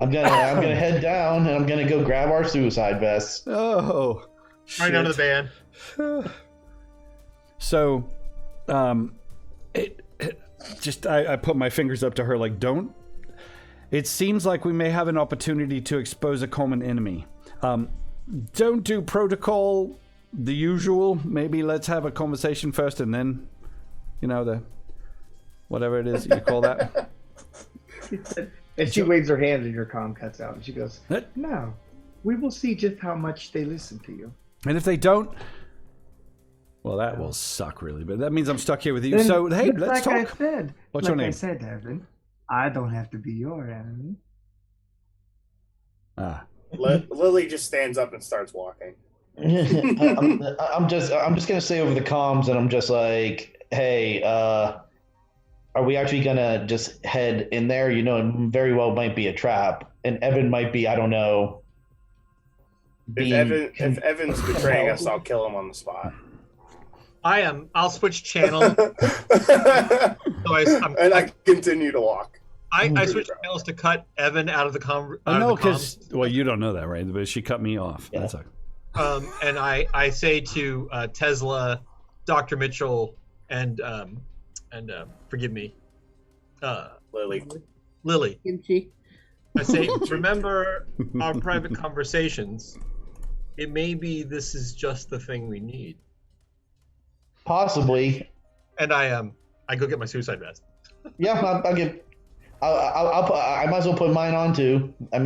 I'm gonna head down and I'm gonna go grab our suicide vests. Oh, right down to the van. So I put my fingers up to her like, don't. It seems like we may have an opportunity to expose a common enemy. Don't do protocol the usual. Maybe let's have a conversation first and then, the whatever it is you call that. And she waves her hand and your comm cuts out and she goes, "No, we will see just how much they listen to you. And if they don't, well, that will suck really, but that means I'm stuck here with you. Then, So, hey, let's like talk. I said, What's your name? I said, Evan, I don't have to be your enemy." Lily just stands up and starts walking. I'm just gonna say over the comms, and I'm just like, hey, are we actually gonna just head in there? It very well might be a trap, and Evan might be, I don't know. If Evan's betraying us, I'll kill him on the spot. I'll switch channel. I continue to walk. I switched channels to cut Evan out of the no, because you don't know that, right? But she cut me off. Yeah. That's and I say to Tesla, Dr. Mitchell, and forgive me, Lily. Kimchi. I say, remember our private conversations. It may be this is just the thing we need. Possibly. And I go get my suicide vest. Yeah, I'll get. I might as well put mine on too. I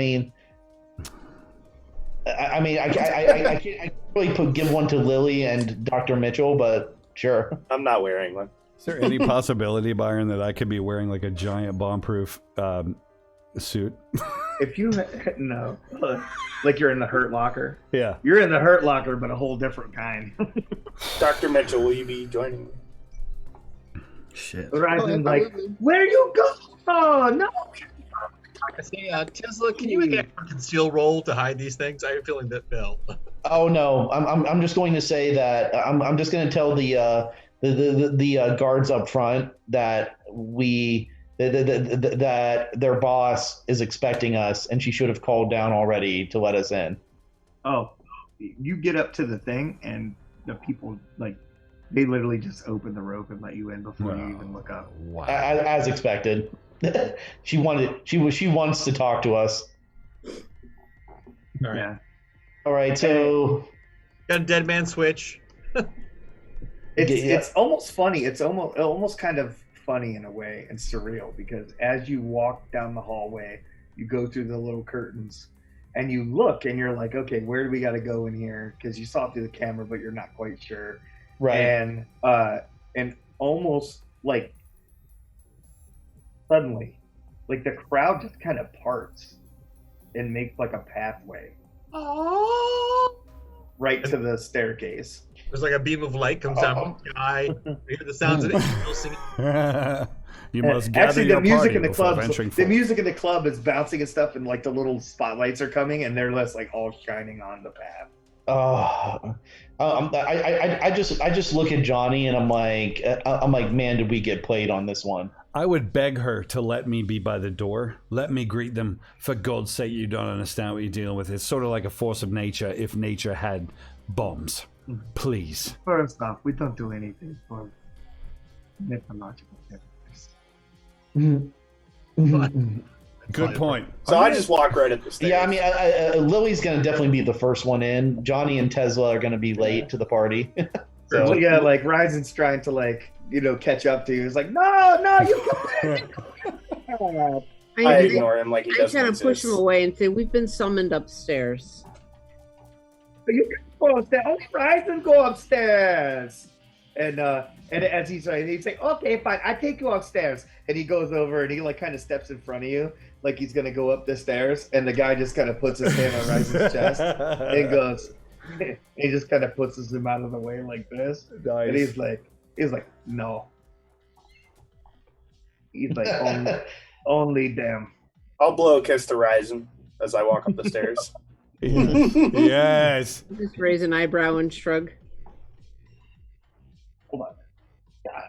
can't really give one to Lily and Dr. Mitchell, but sure. I'm not wearing one. Is there any possibility, Byron, that I could be wearing like a giant bomb-proof suit? If you no, like you're in the Hurt Locker. Yeah, you're in the Hurt Locker, but a whole different kind. Dr. Mitchell, will you be joining me? Shit. Horizon's like, where you go? Oh no! I say, Tesla, can you make an effort conceal roll to hide these things? I have a feeling that they'll. Oh no, I'm just going to say that I'm just going to tell the guards up front that that their boss is expecting us, and she should have called down already to let us in. Oh, you get up to the thing, and the people they literally just open the rope and let you in before you even look up. Wow. As expected. She wants to talk to us. All right. Yeah. All right, so Got a dead man switch. It's almost funny. It's almost kind of funny in a way and surreal, because as you walk down the hallway, you go through the little curtains and you look and you're like, okay, where do we got to go in here? Because you saw it through the camera, but you're not quite sure. right. And almost like suddenly, like the crowd just kind of parts and makes like a pathway right to the staircase. There's like a beam of light comes down from the sky. You hear the sounds of it. You must gather Actually, your the music party in the before club, venturing the forth. music in the club is bouncing and stuff, and like the little spotlights are coming, and they're less like all shining on the path. I just look at Johnny and I'm like, man, did we get played on this one? I would beg her to let me be by the door. Let me greet them. For God's sake, you don't understand what you're dealing with. It's sort of like a force of nature if nature had bombs. Please. First off, we don't do anything for mythological purposes. Good point. So I just walk right up the stairs. Yeah, I mean, Lily's going to definitely be the first one in. Johnny and Tesla are going to be late to the party. So yeah, like Ryzen's trying to catch up to you. He's like, no, you I ignore him like he I doesn't kind of push exist. him away and say, "We've been summoned upstairs." You can go upstairs. Only Ryzen go upstairs. And as he's like, okay, fine, I take you upstairs. And he goes over and he kind of steps in front of you, like he's gonna go up the stairs. And the guy just kind of puts his hand on Ryzen's chest and goes. He just kind of pushes him out of the way like this. Nice. And he's like, no. He's like, only them. I'll blow a kiss to Ryzen as I walk up the stairs. Yes. Just raise an eyebrow and shrug. Hold on. God.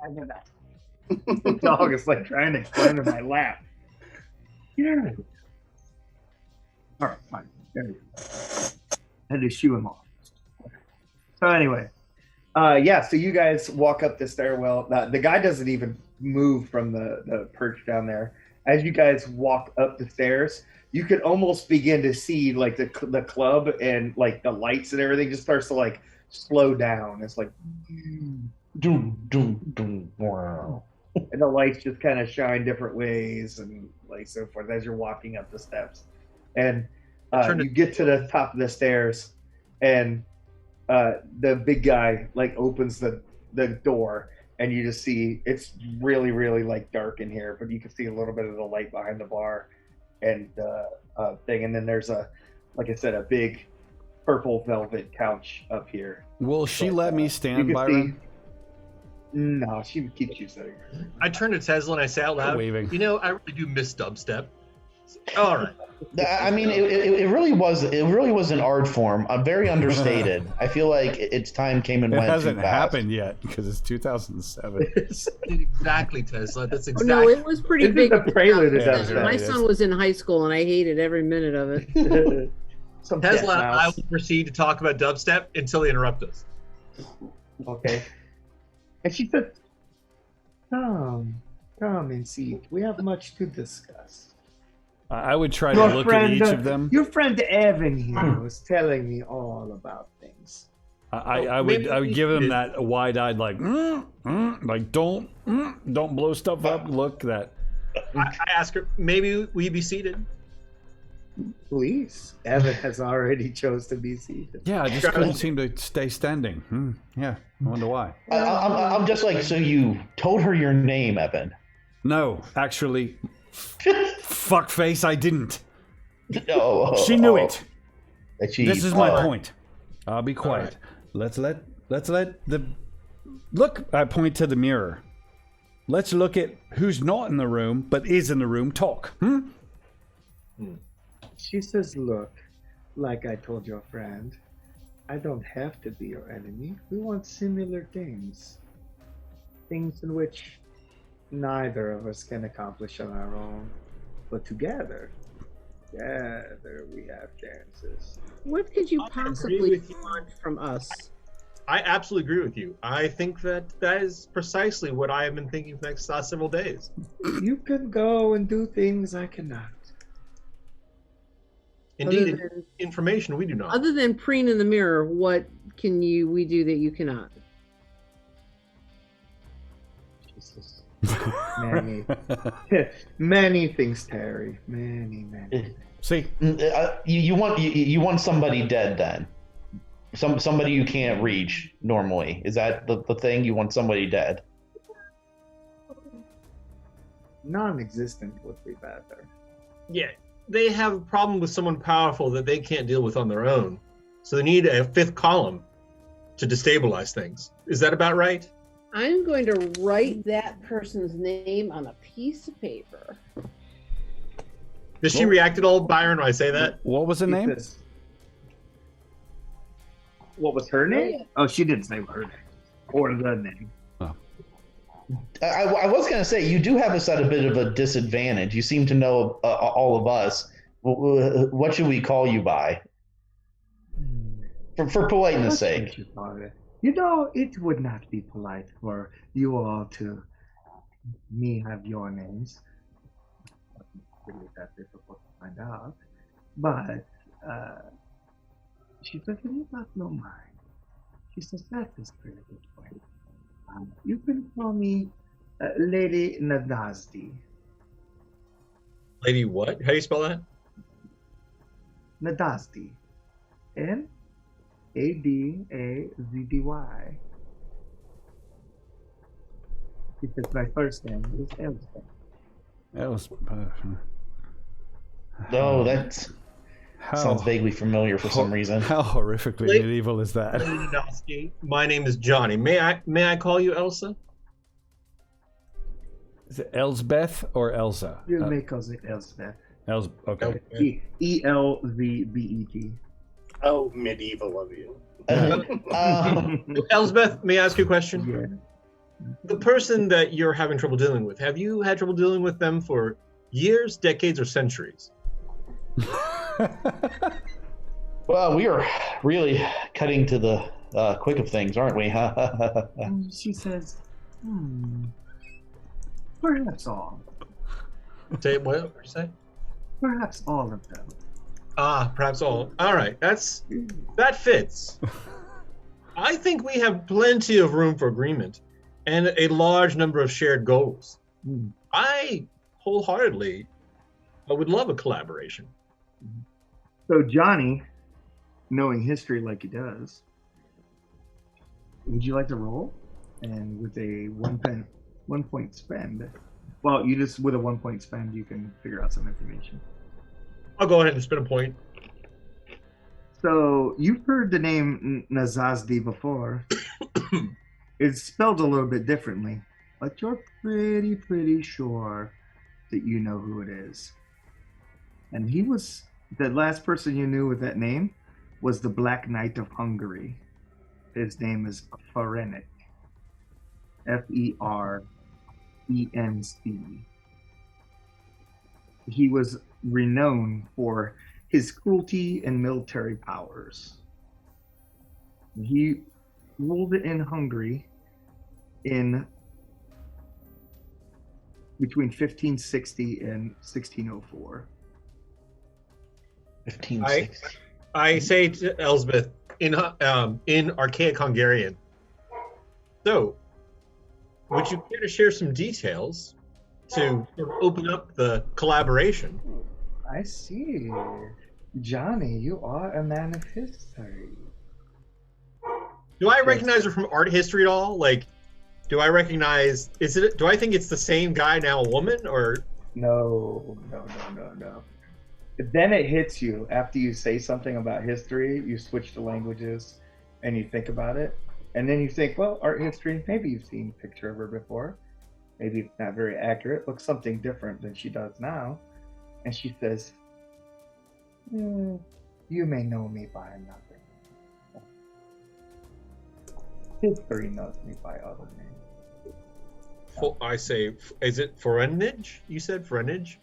I know that. The dog is trying to climb in my lap. Yeah. All right, fine. There you go. I had to shoo him off. So anyway, Yeah, so you guys walk up the stairwell. The guy doesn't even move from the perch down there. As you guys walk up the stairs, you could almost begin to see like the club and like the lights and everything just starts to like slow down. It's like Doom, doom, doom. Wow. and the lights just kind of shine different ways and like so forth as you're walking up the steps. And you get to the top of the stairs, and the big guy like opens the door, and you just see it's really, really like dark in here, but you can see a little bit of the light behind the bar and thing. And then there's like I said, a big purple velvet couch up here. Will she let me stand, Byron? No, she keeps you sitting. I turn to Tesla and I say out loud, waving. You know, I really do miss dubstep. All right. I mean, it really was an art form. I'm very understated. I feel like its time came and It went. hasn't too fast. happened yet because it's 2007. Exactly, Tesla. That's Oh, exactly. no, it was pretty This big. is the prelude to Yeah, dubstep. My it son is. was in high school, and I hated every minute of it. Some Tesla and cat I mouse. will proceed to talk about dubstep until they interrupt us. Okay. And she said, come and see. We have much to discuss. I would try to look at each of them. Your friend Evan here was telling me all about things. I would give them that wide-eyed like don't blow stuff up. Look that. I ask her, maybe we be seated. Please. Evan has already chose to be seated. Yeah, I just couldn't seem to stay standing. Yeah, I wonder why. I'm just like, so you told her your name, Evan? No, actually, fuckface, I didn't. No, She knew it. She, This is my point. I'll be quiet. Let's let the look. I point to the mirror. Let's look at who's not in the room but is in the room. Talk. She says, look, like I told your friend, I don't have to be your enemy. We want similar things. Things in which neither of us can accomplish on our own. But together we have chances. What could you I agree possibly with you. want from us? I absolutely agree with you. I think that is precisely what I have been thinking for the last several days. You can go and do things I cannot. Indeed, Other than- information we do not. Other than preen in the mirror, what can we do that you cannot? Jesus. Many things, Terry. Many. See, you want somebody dead then? Somebody you can't reach normally. Is that the thing? You want somebody dead? Non-existent would be better. Yeah, they have a problem with someone powerful that they can't deal with on their own. So they need a fifth column to destabilize things. Is that about right? I'm going to write that person's name on a piece of paper. Does she react at all, Byron, when I say that? what was the name? What was her name? Oh, she didn't say her name. Or the name. I was going to say, you do have us at a bit of a disadvantage. You seem to know all of us. What should we call you by? For politeness' sake. You know, it would not be polite for you all to me have your names. It's really that difficult to find out. But she says, you not know mine. She says, that is pretty good for you. You can call me Lady Nadazdi. Lady what? How do you spell that? Nadazdi. Nadazdy. Because my first name is Elspeth. That was. No, that sounds vaguely familiar for some reason. How horrifically medieval is that? My name is Johnny. May I call you Elsa? Is it Elsbeth or Elsa? You may call it Elspeth. Okay. Elzbet. Oh, medieval of you. Elsbeth, may I ask you a question? Yeah. The person that you're having trouble dealing with, have you had trouble dealing with them for years, decades, or centuries? Well, we are really cutting to the quick of things, aren't we? And she says, perhaps all. Say what? What'd you say? Perhaps all of them. Ah, perhaps all. All right, that fits. I think we have plenty of room for agreement and a large number of shared goals. I wholeheartedly would love a collaboration. So Johnny, knowing history like he does, would you like to roll? And with a 1 point spend, well, you just with a 1 point spend, you can figure out some information. I'll go ahead and spin a point. So you've heard the name Nazazdi before. It's spelled a little bit differently, but you're pretty sure that you know who it is. And he was the last person you knew with that name was the Black Knight of Hungary. His name is Ferenc. Ferenc. He was renowned for his cruelty and military powers. He ruled in Hungary in between 1560 and 1604. 1560. I say to Elsbeth in archaic Hungarian. So, would you care to share some details to sort of open up the collaboration? I see. Johnny, you are a man of history. Do I recognize her from art history at all? Like, do I recognize? Do I think it's the same guy now, a woman, or? No. Then it hits you after you say something about history. You switch to languages, and you think about it, and then you think, well, art history. Maybe you've seen a picture of her before. Maybe it's not very accurate. Looks something different than she does now. And she says, you may know me by nothing. History knows me by other names. I say, is it Ferenc? You said Ferenc?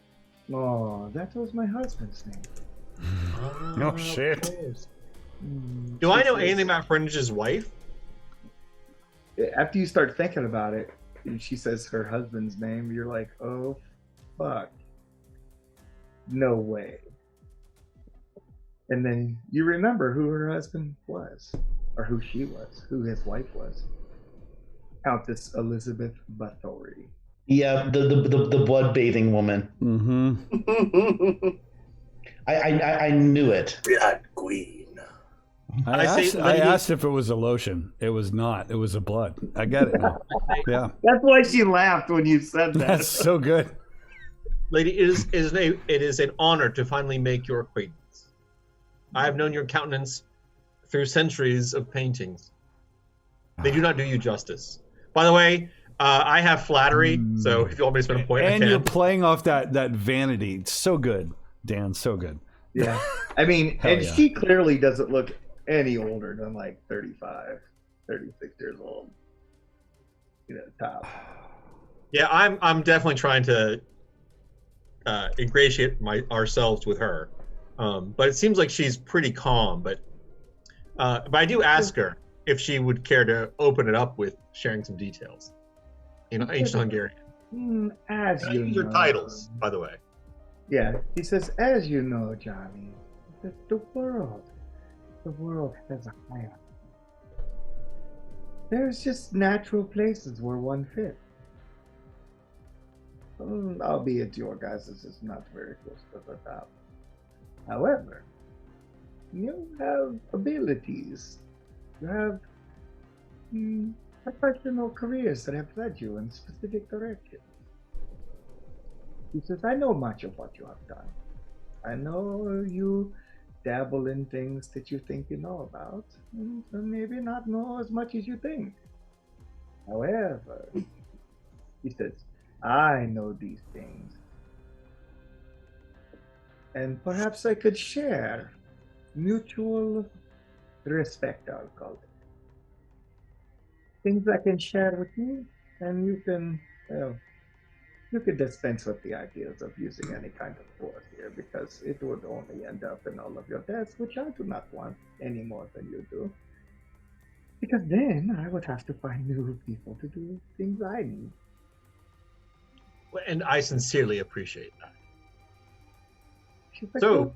Oh, that was my husband's name. No shit. Do I know anything about Ferenc's wife? After you start thinking about it, and she says her husband's name, you're like, oh, fuck. No way. And then you remember who her husband was, or who she was, who his wife was. Countess Elizabeth Bathory. Yeah, the blood bathing woman. Mm-hmm. I knew it. Blood Queen. I asked if it was a lotion. It was not. It was a blood. I get it now. Yeah. That's why she laughed when you said that. That's so good. Lady, it is an honor to finally make your acquaintance. I have known your countenance through centuries of paintings. They do not do you justice. By the way, I have flattery, so if you want me to spend a point, and I can. you're playing off that vanity. So good, Dan. So good. Yeah. I mean, Hell and yeah. she clearly doesn't look any older than like 35, 36 years old. Top. Yeah, I'm definitely trying to ingratiate ourselves with her, but it seems like she's pretty calm. But I do ask her if she would care to open it up with sharing some details in ancient Hungarian. As And I you use her know. titles, by the way. Yeah, he says, as you know, Johnny, that the world has a hierarchy. There's just natural places where one fits. Albeit your guys' is not very close to the top. However, you have abilities. You have professional careers that have led you in specific directions. He says, I know much of what you have done. I know you dabble in things that you think you know about, and maybe not know as much as you think. However, he says, I know these things. And perhaps I could share mutual respect, I'll call it. Things I can share with you, and you can, you could dispense with the ideas of using any kind of force here, because it would only end up in all of your deaths, which I do not want any more than you do. Because then I would have to find new people to do things I need. And I sincerely appreciate that. She's like, So,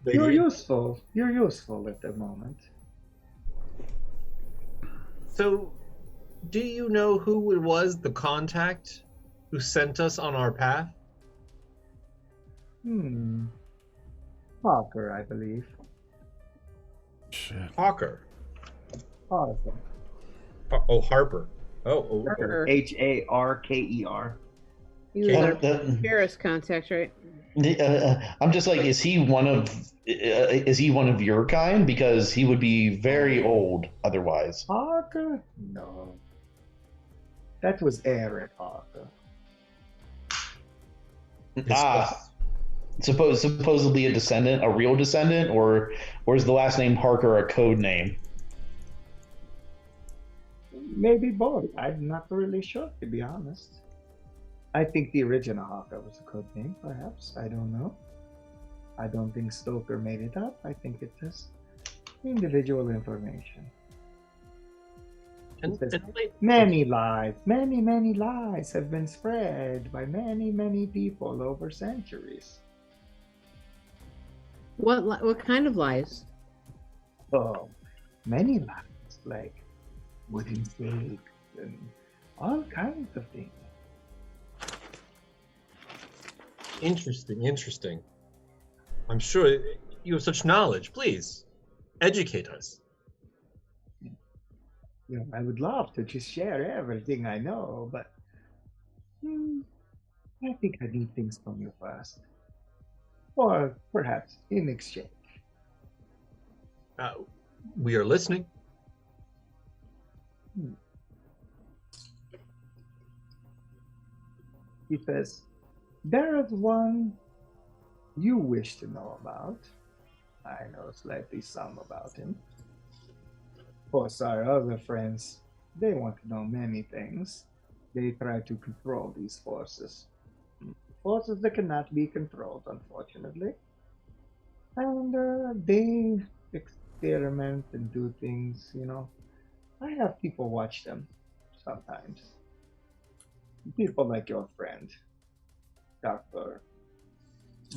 you're useful. You're useful at the moment. So, do you know who it was, the contact, who sent us on our path? Parker, I believe. Shit. Hawker. Parker. Oh, Harper. Oh, okay. Harker. Harker. He was Yeah, our Paris contact, right? I'm just like, is he one of your kind? Because he would be very old otherwise. Parker? No. That was Eric Parker. Supposedly a descendant, a real descendant, or is the last name Parker a code name? Maybe both. I'm not really sure, to be honest. I think the original Hawker was a code name, perhaps. I don't know. I don't think Stoker made it up. I think it is individual information. Many lies have been spread by many people over centuries. What kind of lies? Oh, many lies, like wooden stakes and all kinds of things. Interesting. I'm sure you have such knowledge. Please, educate us. You know, I would love to just share everything I know, but I think I need things from you first. Or perhaps in exchange. We are listening. He says, there is one you wish to know about. I know slightly some about him. Of course, our other friends, they want to know many things. They try to control these forces. Forces that cannot be controlled, unfortunately. And they experiment and do things, you know. I have people watch them sometimes. People like your friend, Dr.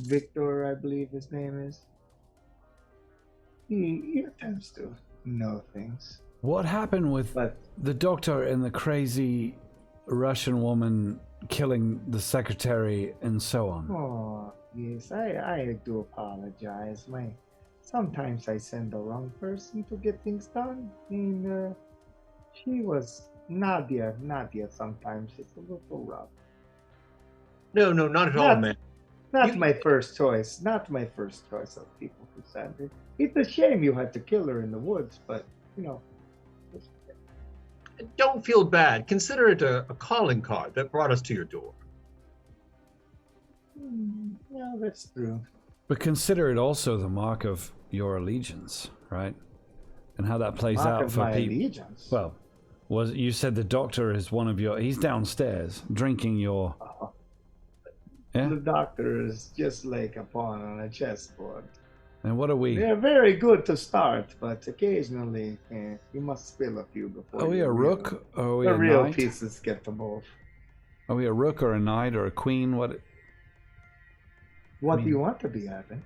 Victor, I believe his name is. He attempts to know things. What happened with the doctor and the crazy Russian woman killing the secretary and so on? Oh, yes, I do apologize. Sometimes I send the wrong person to get things done. And she was Nadia. Sometimes it's a little rough. No, not at all, man. Not my first choice. Not my first choice of people to send it. It's a shame you had to kill her in the woods, but you know. Don't feel bad. Consider it a calling card that brought us to your door. Yeah, that's true. But consider it also the mark of your allegiance, right? And how that plays out for people. Allegiance. Well, you said the doctor is one of your. He's downstairs drinking your. Yeah? The doctor is just like a pawn on a chessboard. And what are we? They're very good to start, but occasionally you must spill a few before. Are we a rook? Or are we the a real knight? pieces get the move. Are we a rook or a knight or a queen? What do you want to be, Evan?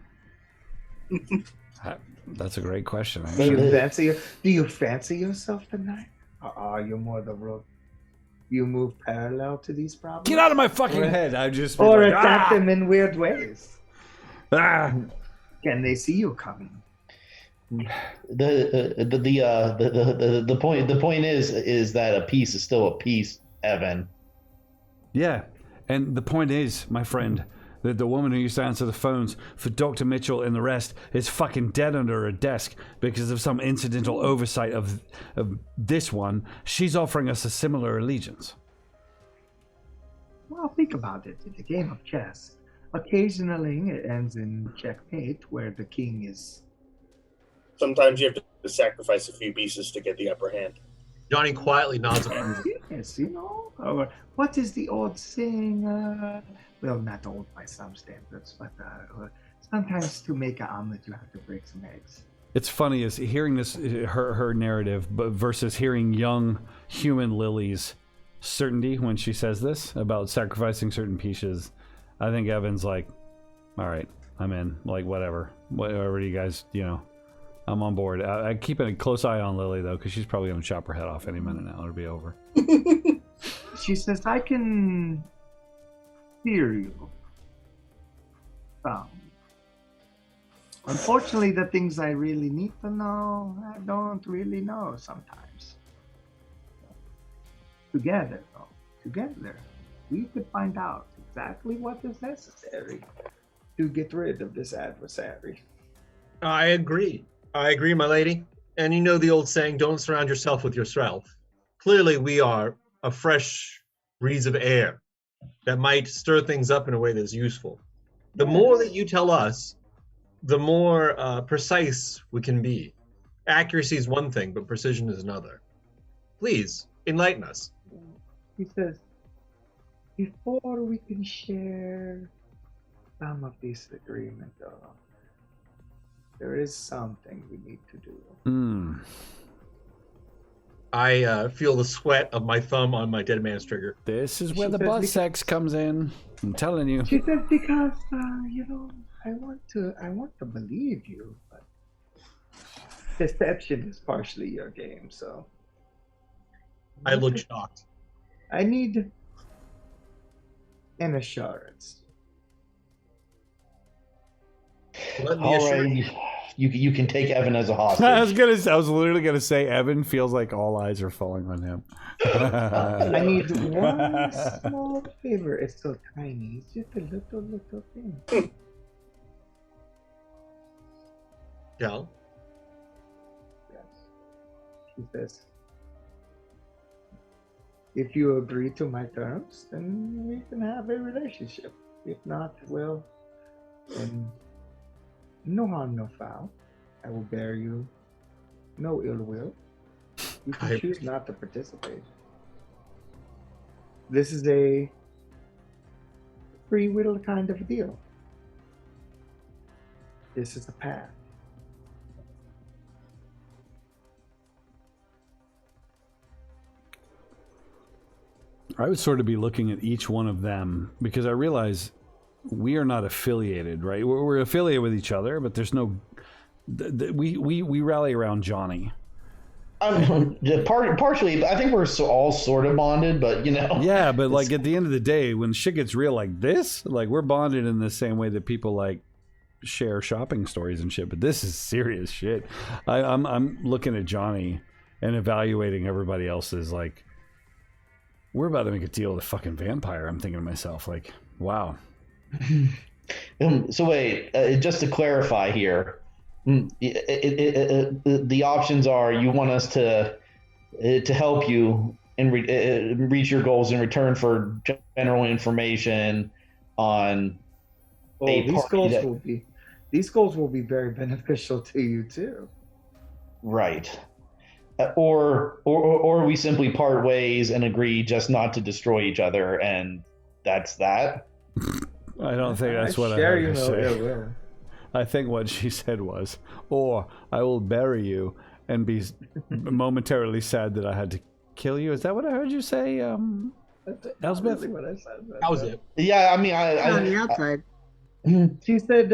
That's a great question. Do you fancy yourself tonight? Or are you more the rook? You move parallel to these problems? Get out of my fucking head! I just attack them in weird ways. Ah! Can they see you coming? The point is that a piece is still a piece, Evan. Yeah, and the point is, my friend, that the woman who used to answer the phones for Dr. Mitchell and the rest is fucking dead under her desk because of some incidental oversight of this one. She's offering us a similar allegiance. Well, think about it. In the game of chess, occasionally it ends in checkmate, where the king is. Sometimes you have to sacrifice a few pieces to get the upper hand. Johnny quietly nods. Yes, you know. Or what is the old saying? Well, not old by some standards, but sometimes to make an omelet, you have to break some eggs. it's funny is hearing this her narrative, but versus hearing young human Lily's certainty when she says this about sacrificing certain pieces. I think Evan's like, all right, I'm in. Like whatever you guys, I'm on board. I keep a close eye on Lily though, because she's probably gonna chop her head off any minute now. It'll be over. She says, "I can hear you. Unfortunately, the things I really need to know, I don't really know sometimes. Together, we could find out exactly what is necessary to get rid of this adversary." I agree, my lady. And you know the old saying, don't surround yourself with yourself. Clearly, we are a fresh breeze of air that might stir things up in a way that's useful. The more that you tell us, the more precise we can be. Accuracy is one thing, but precision is another. Please, enlighten us. He says, before we can share some of this agreement, though, there is something we need to do. I feel the sweat of my thumb on my dead man's trigger. This is where the buzz sex comes in. I'm telling you. She says, because, I want to believe you, but deception is partially your game, so. I look shocked. I need an assurance. Let me All assure right, you can take Evan as a hostage. I was literally gonna say Evan feels like all eyes are falling on him. I need one small favor. It's so tiny. It's just a little thing. Yeah. Yes. She says, if you agree to my terms, then we can have a relationship. If not, well, then no harm, no foul. I will bear you no ill will. You can choose not to participate. This is a free will kind of deal. This is the path. I would sort of be looking at each one of them because I realize we are not affiliated, right? We're affiliated with each other, but there's no. We rally around Johnny. Partially, I think we're all sort of bonded, but Yeah, but like at the end of the day, when shit gets real like this, like we're bonded in the same way that people like share shopping stories and shit. But this is serious shit. I'm looking at Johnny and evaluating everybody else's like. We're about to make a deal with a fucking vampire. I'm thinking to myself, like, wow. So wait, just to clarify here, the options are you want us to help you and reach your goals in return for general information on. These goals will be very beneficial to you too. Right. Or we simply part ways and agree just not to destroy each other, and that's that. I don't think that's what I heard her say. I think what she said was, or I will bury you and be momentarily sad that I had to kill you. Is that what I heard you say, Elspeth? Really what I said. That was it. Yeah, I mean, On the outside. She said,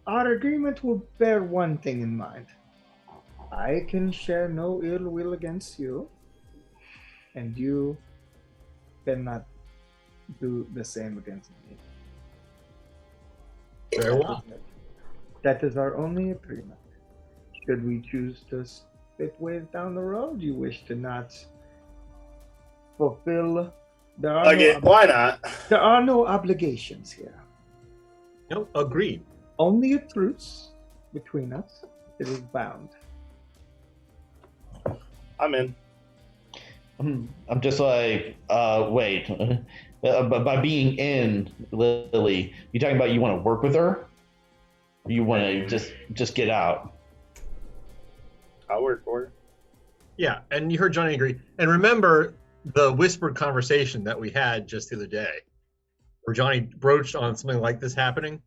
our agreement will bear one thing in mind. I can share no ill will against you, and you cannot do the same against me. Very well. That is our only agreement. Should we choose to split ways down the road, you wish to not fulfill. Why not? There are no obligations here. No, agreed. Only a truce between us. It is bound. I'm in. I'm just like, wait. By being in, Lily, you talking about you want to work with her? Or you want to just get out? I'll work for her. Yeah, and you heard Johnny agree. And remember the whispered conversation that we had just the other day, where Johnny broached on something like this happening?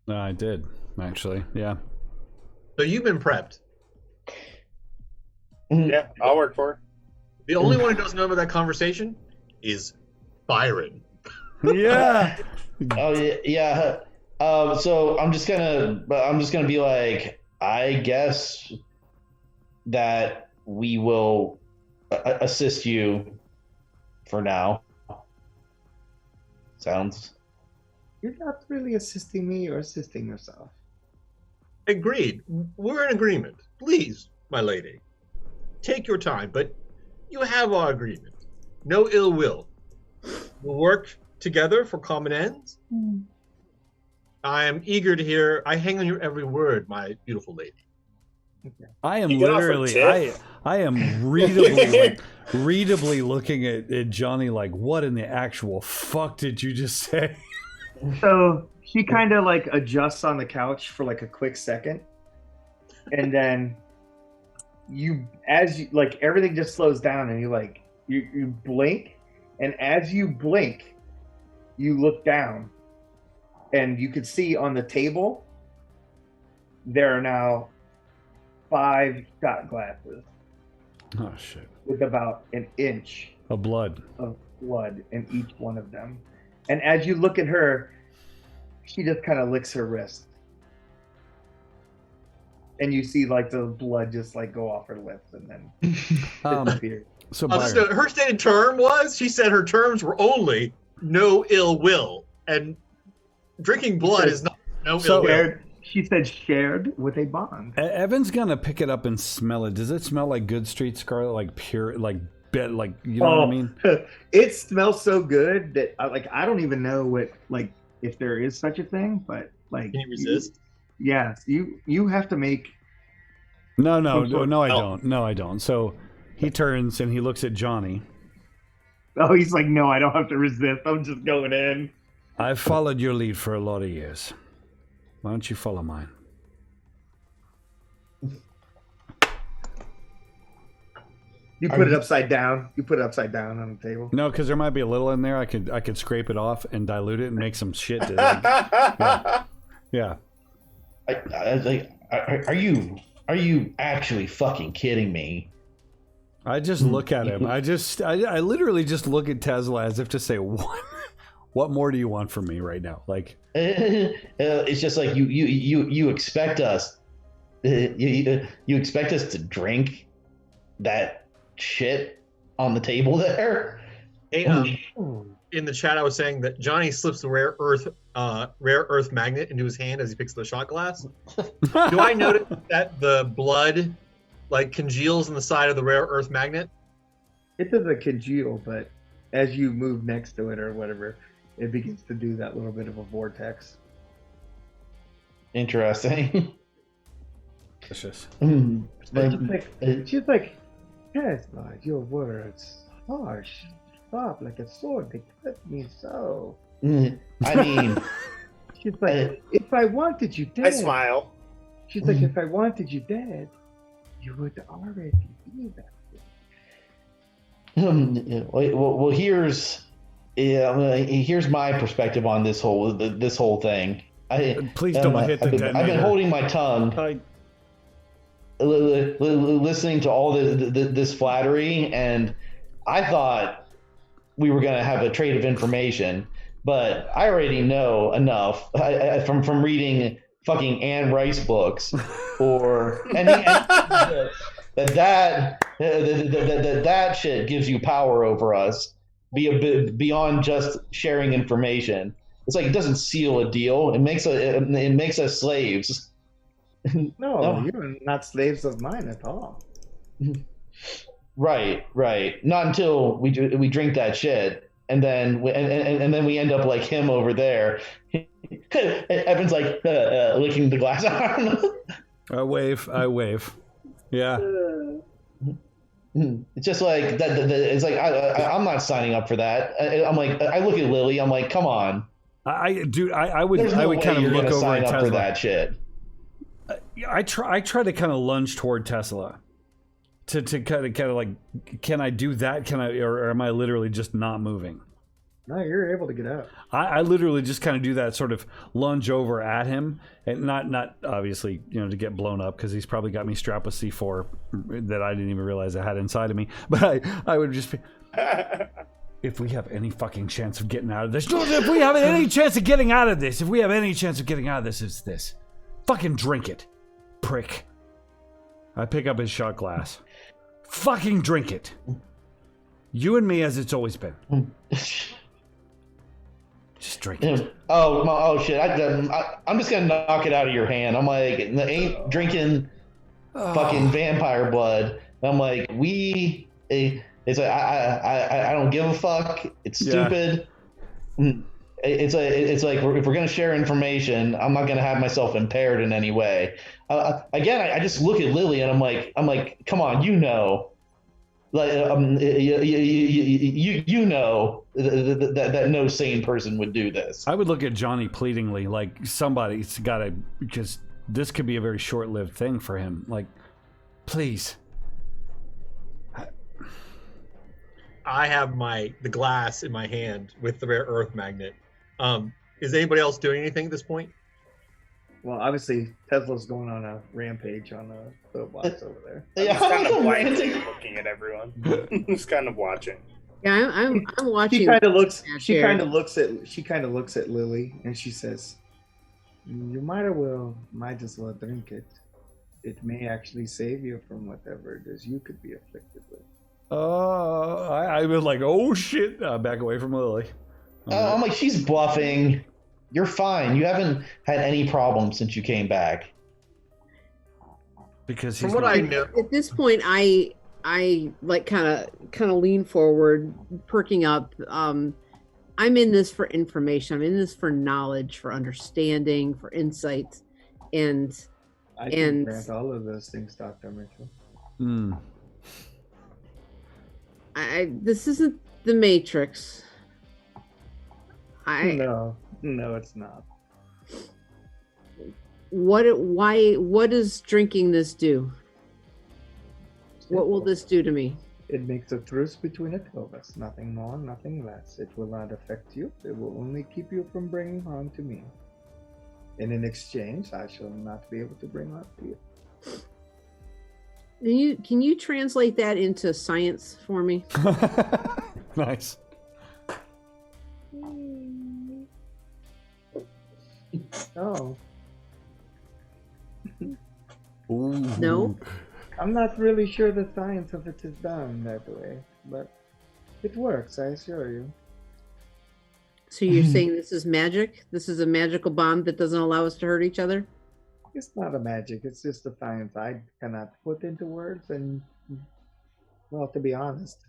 I did, actually, yeah. So you've been prepped. Yeah, I'll work for her. The only one who doesn't know about that conversation is Byron. Yeah. Oh yeah. So I'm just gonna be like, I guess that we will assist you for now. Sounds. You're not really assisting me, you're assisting yourself. Agreed. We're in agreement. Please, my lady, take your time, but you have our agreement. No ill will. We'll work together for common ends. I am eager to hear. I hang on your every word, my beautiful lady. I am You get off a literally, tip? I am readably looking at Johnny like, what in the actual fuck did you just say? So she kind of like adjusts on the couch for like a quick second, and then as you like, everything just slows down, and you blink, and as you blink, you look down, and you could see on the table there are now 5 shot glasses Oh shit! with about an inch Of blood. of blood in each one of them. And as you look at her, she just kind of licks her wrist. And you see like the blood just like go off her lips and then disappear. So So her stated term was, she said her terms were only no ill will. And drinking blood is not no ill will. She said shared with a bond. Evan's gonna pick it up and smell it. Does it smell like good street scarlet, like pure, like bit, like you know what I mean? It smells so good that I don't even know what like if there is such a thing, but like Can you resist? Yes, you have to make. No, I don't. No, I don't. So he turns and he looks at Johnny. Oh, he's like, no, I don't have to resist. I'm just going in. I've followed your lead for a lot of years. Why don't you follow mine? You put it upside down. You put it upside down on the table. No, because there might be a little in there. I could scrape it off and dilute it and make some shit. To yeah. Are you actually fucking kidding me? I just look at him. I literally just look at Tesla as if to say, what more do you want from me right now? Like, it's just like you expect us, you expect us to drink that shit on the table there. Hey, in the chat, I was saying that Johnny slips the rare earth magnet into his hand as he picks the shot glass. Do I notice that the blood like congeals in the side of the rare earth magnet? It doesn't congeal, but as you move next to it or whatever, it begins to do that little bit of a vortex. Interesting. it's just. She's like, Tesla, your words harsh, sharp like a sword. They cut me so. I mean, she's like, if I wanted you dead. I smile. She's like, if I wanted you dead, you would already be that. Well, here's my perspective on this whole thing. Please don't hit the detonator. I've been holding my tongue, listening to all this flattery, and I thought we were going to have a trade of information, but I already know enough from reading fucking Anne Rice books, that shit gives you power over us, beyond just sharing information. It's like it doesn't seal a deal. It makes us slaves. No, you're not slaves of mine at all. Right. Not until we drink that shit, and then we end up like him over there. Evan's like licking the glass arm. I wave. Yeah. It's just like that. It's like I'm not signing up for that. I'm like, I look at Lily. I'm like, come on. I would way kind of you're look gonna over sign at up Tesla. for that shit. I try to kind of lunge toward Tesla. To kind of like, can I do that? Can I, or am I literally just not moving? No, you're able to get out. I literally just kind of do that sort of lunge over at him, and not obviously, to get blown up, because he's probably got me strapped with C4 that I didn't even realize I had inside of me. But I would just be, if we have any fucking chance of getting out of this, if we have any chance of getting out of this, it's this. Fucking drink it, prick. I pick up his shot glass. Fucking drink it. You and me as it's always been. Just drink it. Oh shit! I'm just gonna knock it out of your hand. I'm like, ain't drinking fucking vampire blood. I'm like, it's like I don't give a fuck. It's stupid. Yeah. It's like if we're gonna share information, I'm not gonna have myself impaired in any way. Again, I just look at Lily and I'm like, come on, like you know that no sane person would do this. I would look at Johnny pleadingly, like somebody's got to, because this could be a very short-lived thing for him. Like, please. I have the glass in my hand with the rare earth magnet. Is anybody else doing anything at this point? Well, obviously Tesla's going on a rampage on the box over there. I'm just kind of blankly looking at everyone. Just kind of watching. Yeah, I'm watching. She kind of looks. She kind of looks at Lily, and she says, "You might as well drink it. It may actually save you from whatever it is you could be afflicted with." I was like, oh shit! Back away from Lily. I'm like, she's bluffing. You're fine. You haven't had any problems since you came back. Because from what I know, at this point, I like kind of lean forward, perking up. I'm in this for information. I'm in this for knowledge, for understanding, for insight, and I can grant all of those things, Dr. Mitchell. This isn't the Matrix. No, it's not. What does drinking this do? What will this do to me? It makes a truce between the two of us. Nothing more, nothing less. It will not affect you. It will only keep you from bringing harm to me. And in exchange, I shall not be able to bring harm to you. Can you translate that into science for me? Nice. Oh. Ooh. No? I'm not really sure the science of it is done that way, but it works, I assure you. So you're saying this is magic? This is a magical bond that doesn't allow us to hurt each other? It's not a magic, it's just a science I cannot put into words, and, well, to be honest,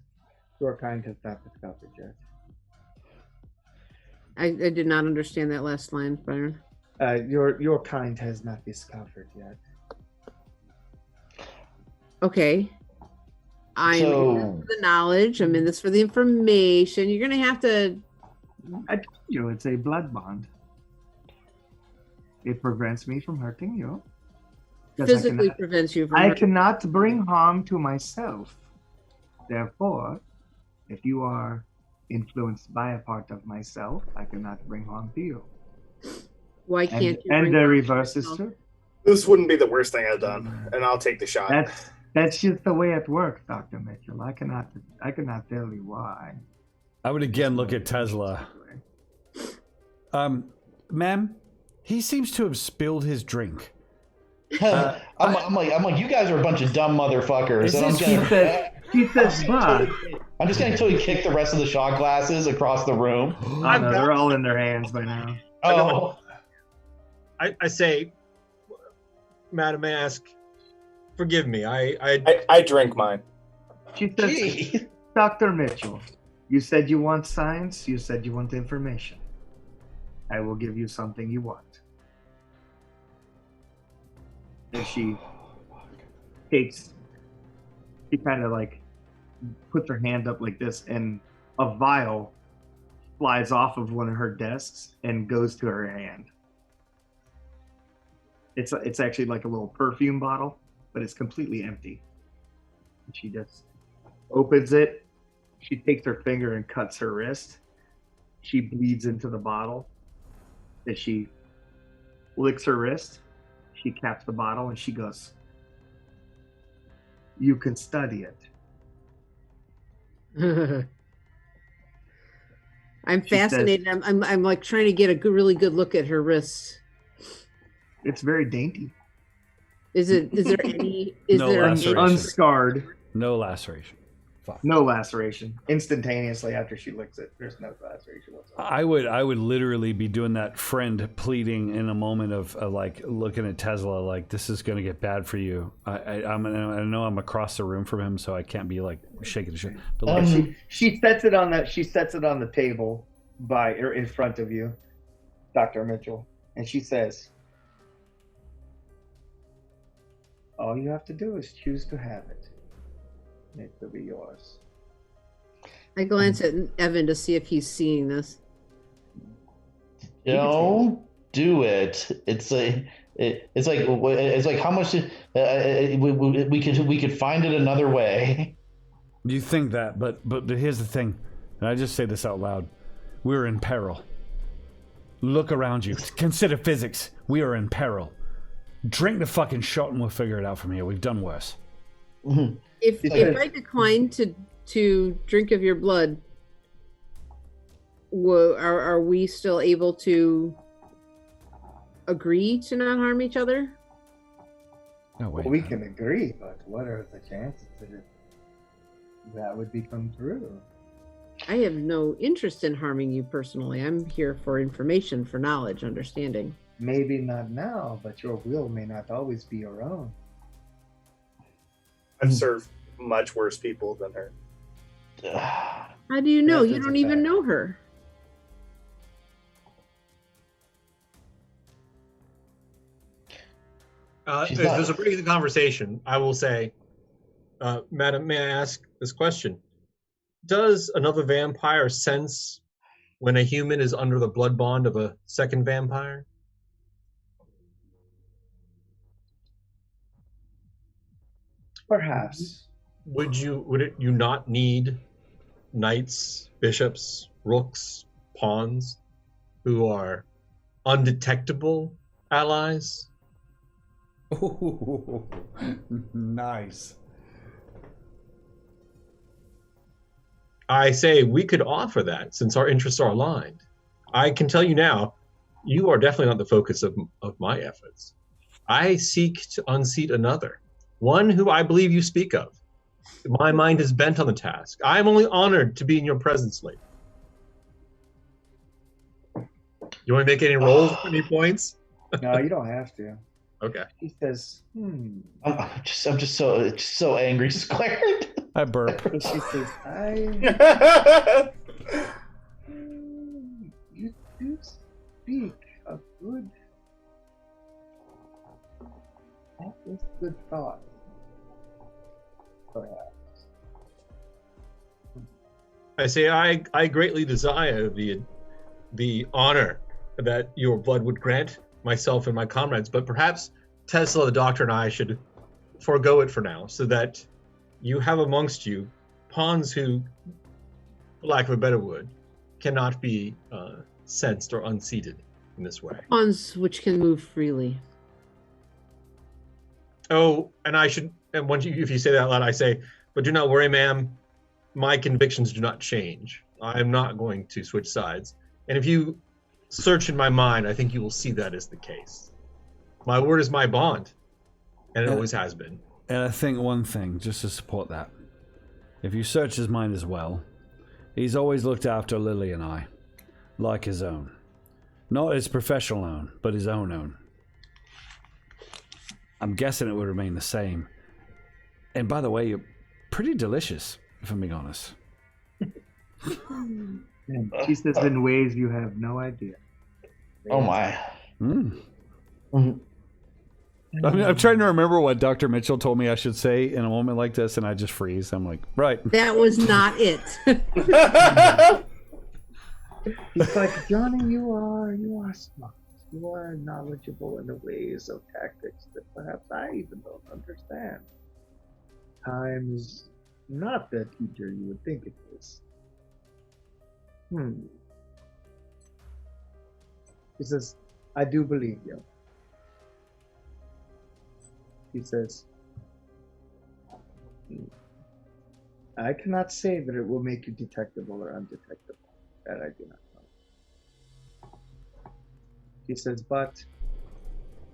your kind has not discovered yet. I did not understand that last line, Byron. Your kind has not discovered yet. Okay. I'm in this for the knowledge. I'm in this for the information. You're going to have to... I told you, it's a blood bond. It prevents me from hurting you. Physically prevents you from I cannot bring harm to myself. Therefore, if you are influenced by a part of myself, I cannot bring harm to you. Why can't you? And the reverse is true. This wouldn't be the worst thing I've done, and I'll take the shot. That's just the way it works, Dr. Mitchell. I cannot tell you why. I would again look at Tesla. Ma'am, he seems to have spilled his drink. I'm like, you guys are a bunch of dumb motherfuckers. He says, but I'm just gonna totally kick the rest of the shot glasses across the room. Oh, no, they're all in their hands by now. Oh, I say, Madam Mask, forgive me. I drink mine. She says, Dr. Mitchell, you said you want science. You said you want information. I will give you something you want. And she kind of like puts her hand up like this, and a vial flies off of one of her desks and goes to her hand. It's actually like a little perfume bottle, but it's completely empty. And she just opens it. She takes her finger and cuts her wrist, she bleeds into the bottle. As she licks her wrist, she caps the bottle and she goes, "You can study it." I'm She fascinated. I'm like trying to get a really good look at her wrists. It's very dainty. Is there any No there laceration. Unscarred. No laceration. Fuck. No laceration. Instantaneously after she licks it, there's no laceration whatsoever. I would literally be doing that friend pleading in a moment of like looking at Tesla like this is going to get bad for you. I know I'm across the room from him, so I can't be like shaking the shit. But like, She sets it on that. She sets it on the table in front of you, Dr. Mitchell, and she says, "All you have to do is choose to have it. It will be yours." I glance at Evan to see if he's seeing this. Don't do it. It's like how much we could find it another way. you think that, but here's the thing, and I just say this out loud: we're in peril. Look around you. Consider physics. We are in peril. Drink the fucking shot, and we'll figure it out from here. We've done worse. If I decline to drink of your blood, are we still able to agree to not harm each other? No way. Well, we can agree, but what are the chances that would become true? I have no interest in harming you personally. I'm here for information, for knowledge, understanding. Maybe not now, but your will may not always be your own. I've served much worse people than her. How do you know? That You is don't a even fact. know her. She's If not- there's a break in the conversation, I will say, Madam, may I ask this question? Does another vampire sense when a human is under the blood bond of a second vampire? Perhaps. Would you not need knights, bishops, rooks, pawns, who are undetectable allies? Ooh, nice. I say we could offer that since our interests are aligned. I can tell you now, you are definitely not the focus of my efforts. I seek to unseat another, one who I believe you speak of. My mind is bent on the task. I am only honored to be in your presence, lady. You want to make any rolls, any points? No, you don't have to. Okay. He says, I'm just so angry, squared. I burp. And she says, you do speak a good, that is good thought. Perhaps. I say I greatly desire the honor that your blood would grant myself and my comrades, but perhaps Tesla, the doctor, and I should forego it for now, so that you have amongst you pawns who, for lack of a better word, cannot be sensed or unseated in this way. Pawns which can move freely. Oh, and if you say that out loud, I say, but do not worry, ma'am. My convictions do not change. I am not going to switch sides. And if you search in my mind, I think you will see that is the case. My word is my bond, and it always has been. And I think one thing, just to support that, if you search his mind as well, he's always looked after Lily and I, like his own. Not his professional own, but his own. I'm guessing it would remain the same. And by the way, you're pretty delicious, if I'm being honest. And she says in ways you have no idea. Oh my. Mm. I mean, I'm trying to remember what Dr. Mitchell told me I should say in a moment like this, and I just freeze. I'm like, right. That was not it. He's like, Johnny, you are smart. You are knowledgeable in the ways of tactics that perhaps I even don't understand. Time is not the teacher you would think it is. He says, I do believe you. He says, I cannot say that it will make you detectable or undetectable. That I do not know. He says, but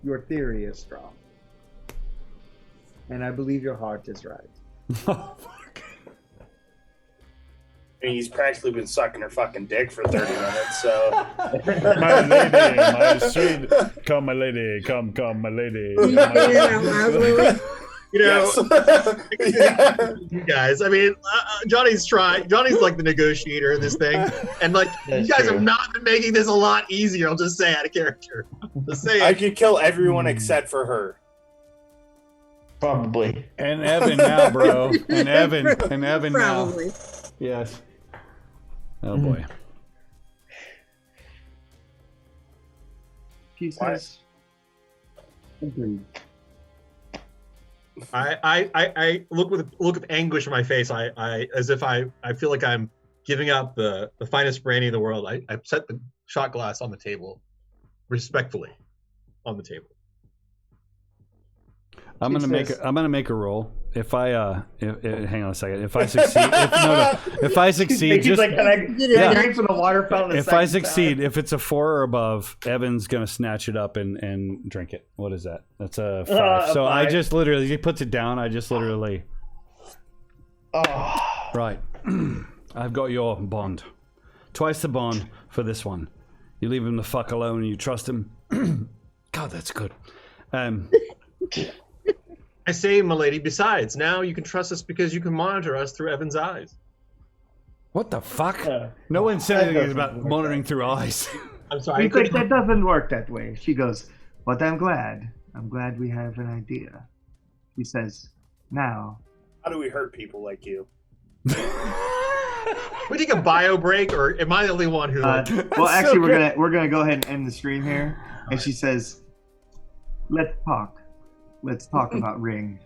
your theory is strong. And I believe your heart is right. Oh, fuck. I mean, he's practically been sucking her fucking dick for 30 minutes, so. My lady, my sweet. Come, my lady. Come, my lady. You say it out loud, Lily? You know, Yes. you guys. I mean, Johnny's trying. Johnny's like the negotiator of this thing, and like That's you guys true. have not been making this a lot easier. I'll just say out of character. Just say I it. could kill everyone except for her. Probably. And Evan now, bro. And Evan now. Probably. Yes. Oh boy. He says, agreed. I look with anguish in my face. I as if I feel like I'm giving up the finest brandy in the world. I set the shot glass on the table, respectfully, on the table. I'm She gonna make a roll. If I hang on a second. If I succeed, if I succeed, He's just like, can I Yeah. drink from the water fountain? if I succeed, if it's a 4 or above, Evan's gonna snatch it up and drink it. What is that? That's a 5. So I 5. just literally, he puts it down. I just literally, Oh, right. I've got your bond. Twice the bond for this one. You leave him the fuck alone and you trust him. God, that's good. I say, milady, besides, now you can trust us because you can monitor us through Evan's eyes. What the fuck? No one said anything about monitoring through eyes. I'm sorry. He's like, that doesn't work that way. She goes, but I'm glad. I'm glad we have an idea. He says, now. How do we hurt people like you? We take a bio break, or am I the only one who? Well, actually, we're gonna go ahead and end the stream here. And she says, let's talk. Let's talk about Ring.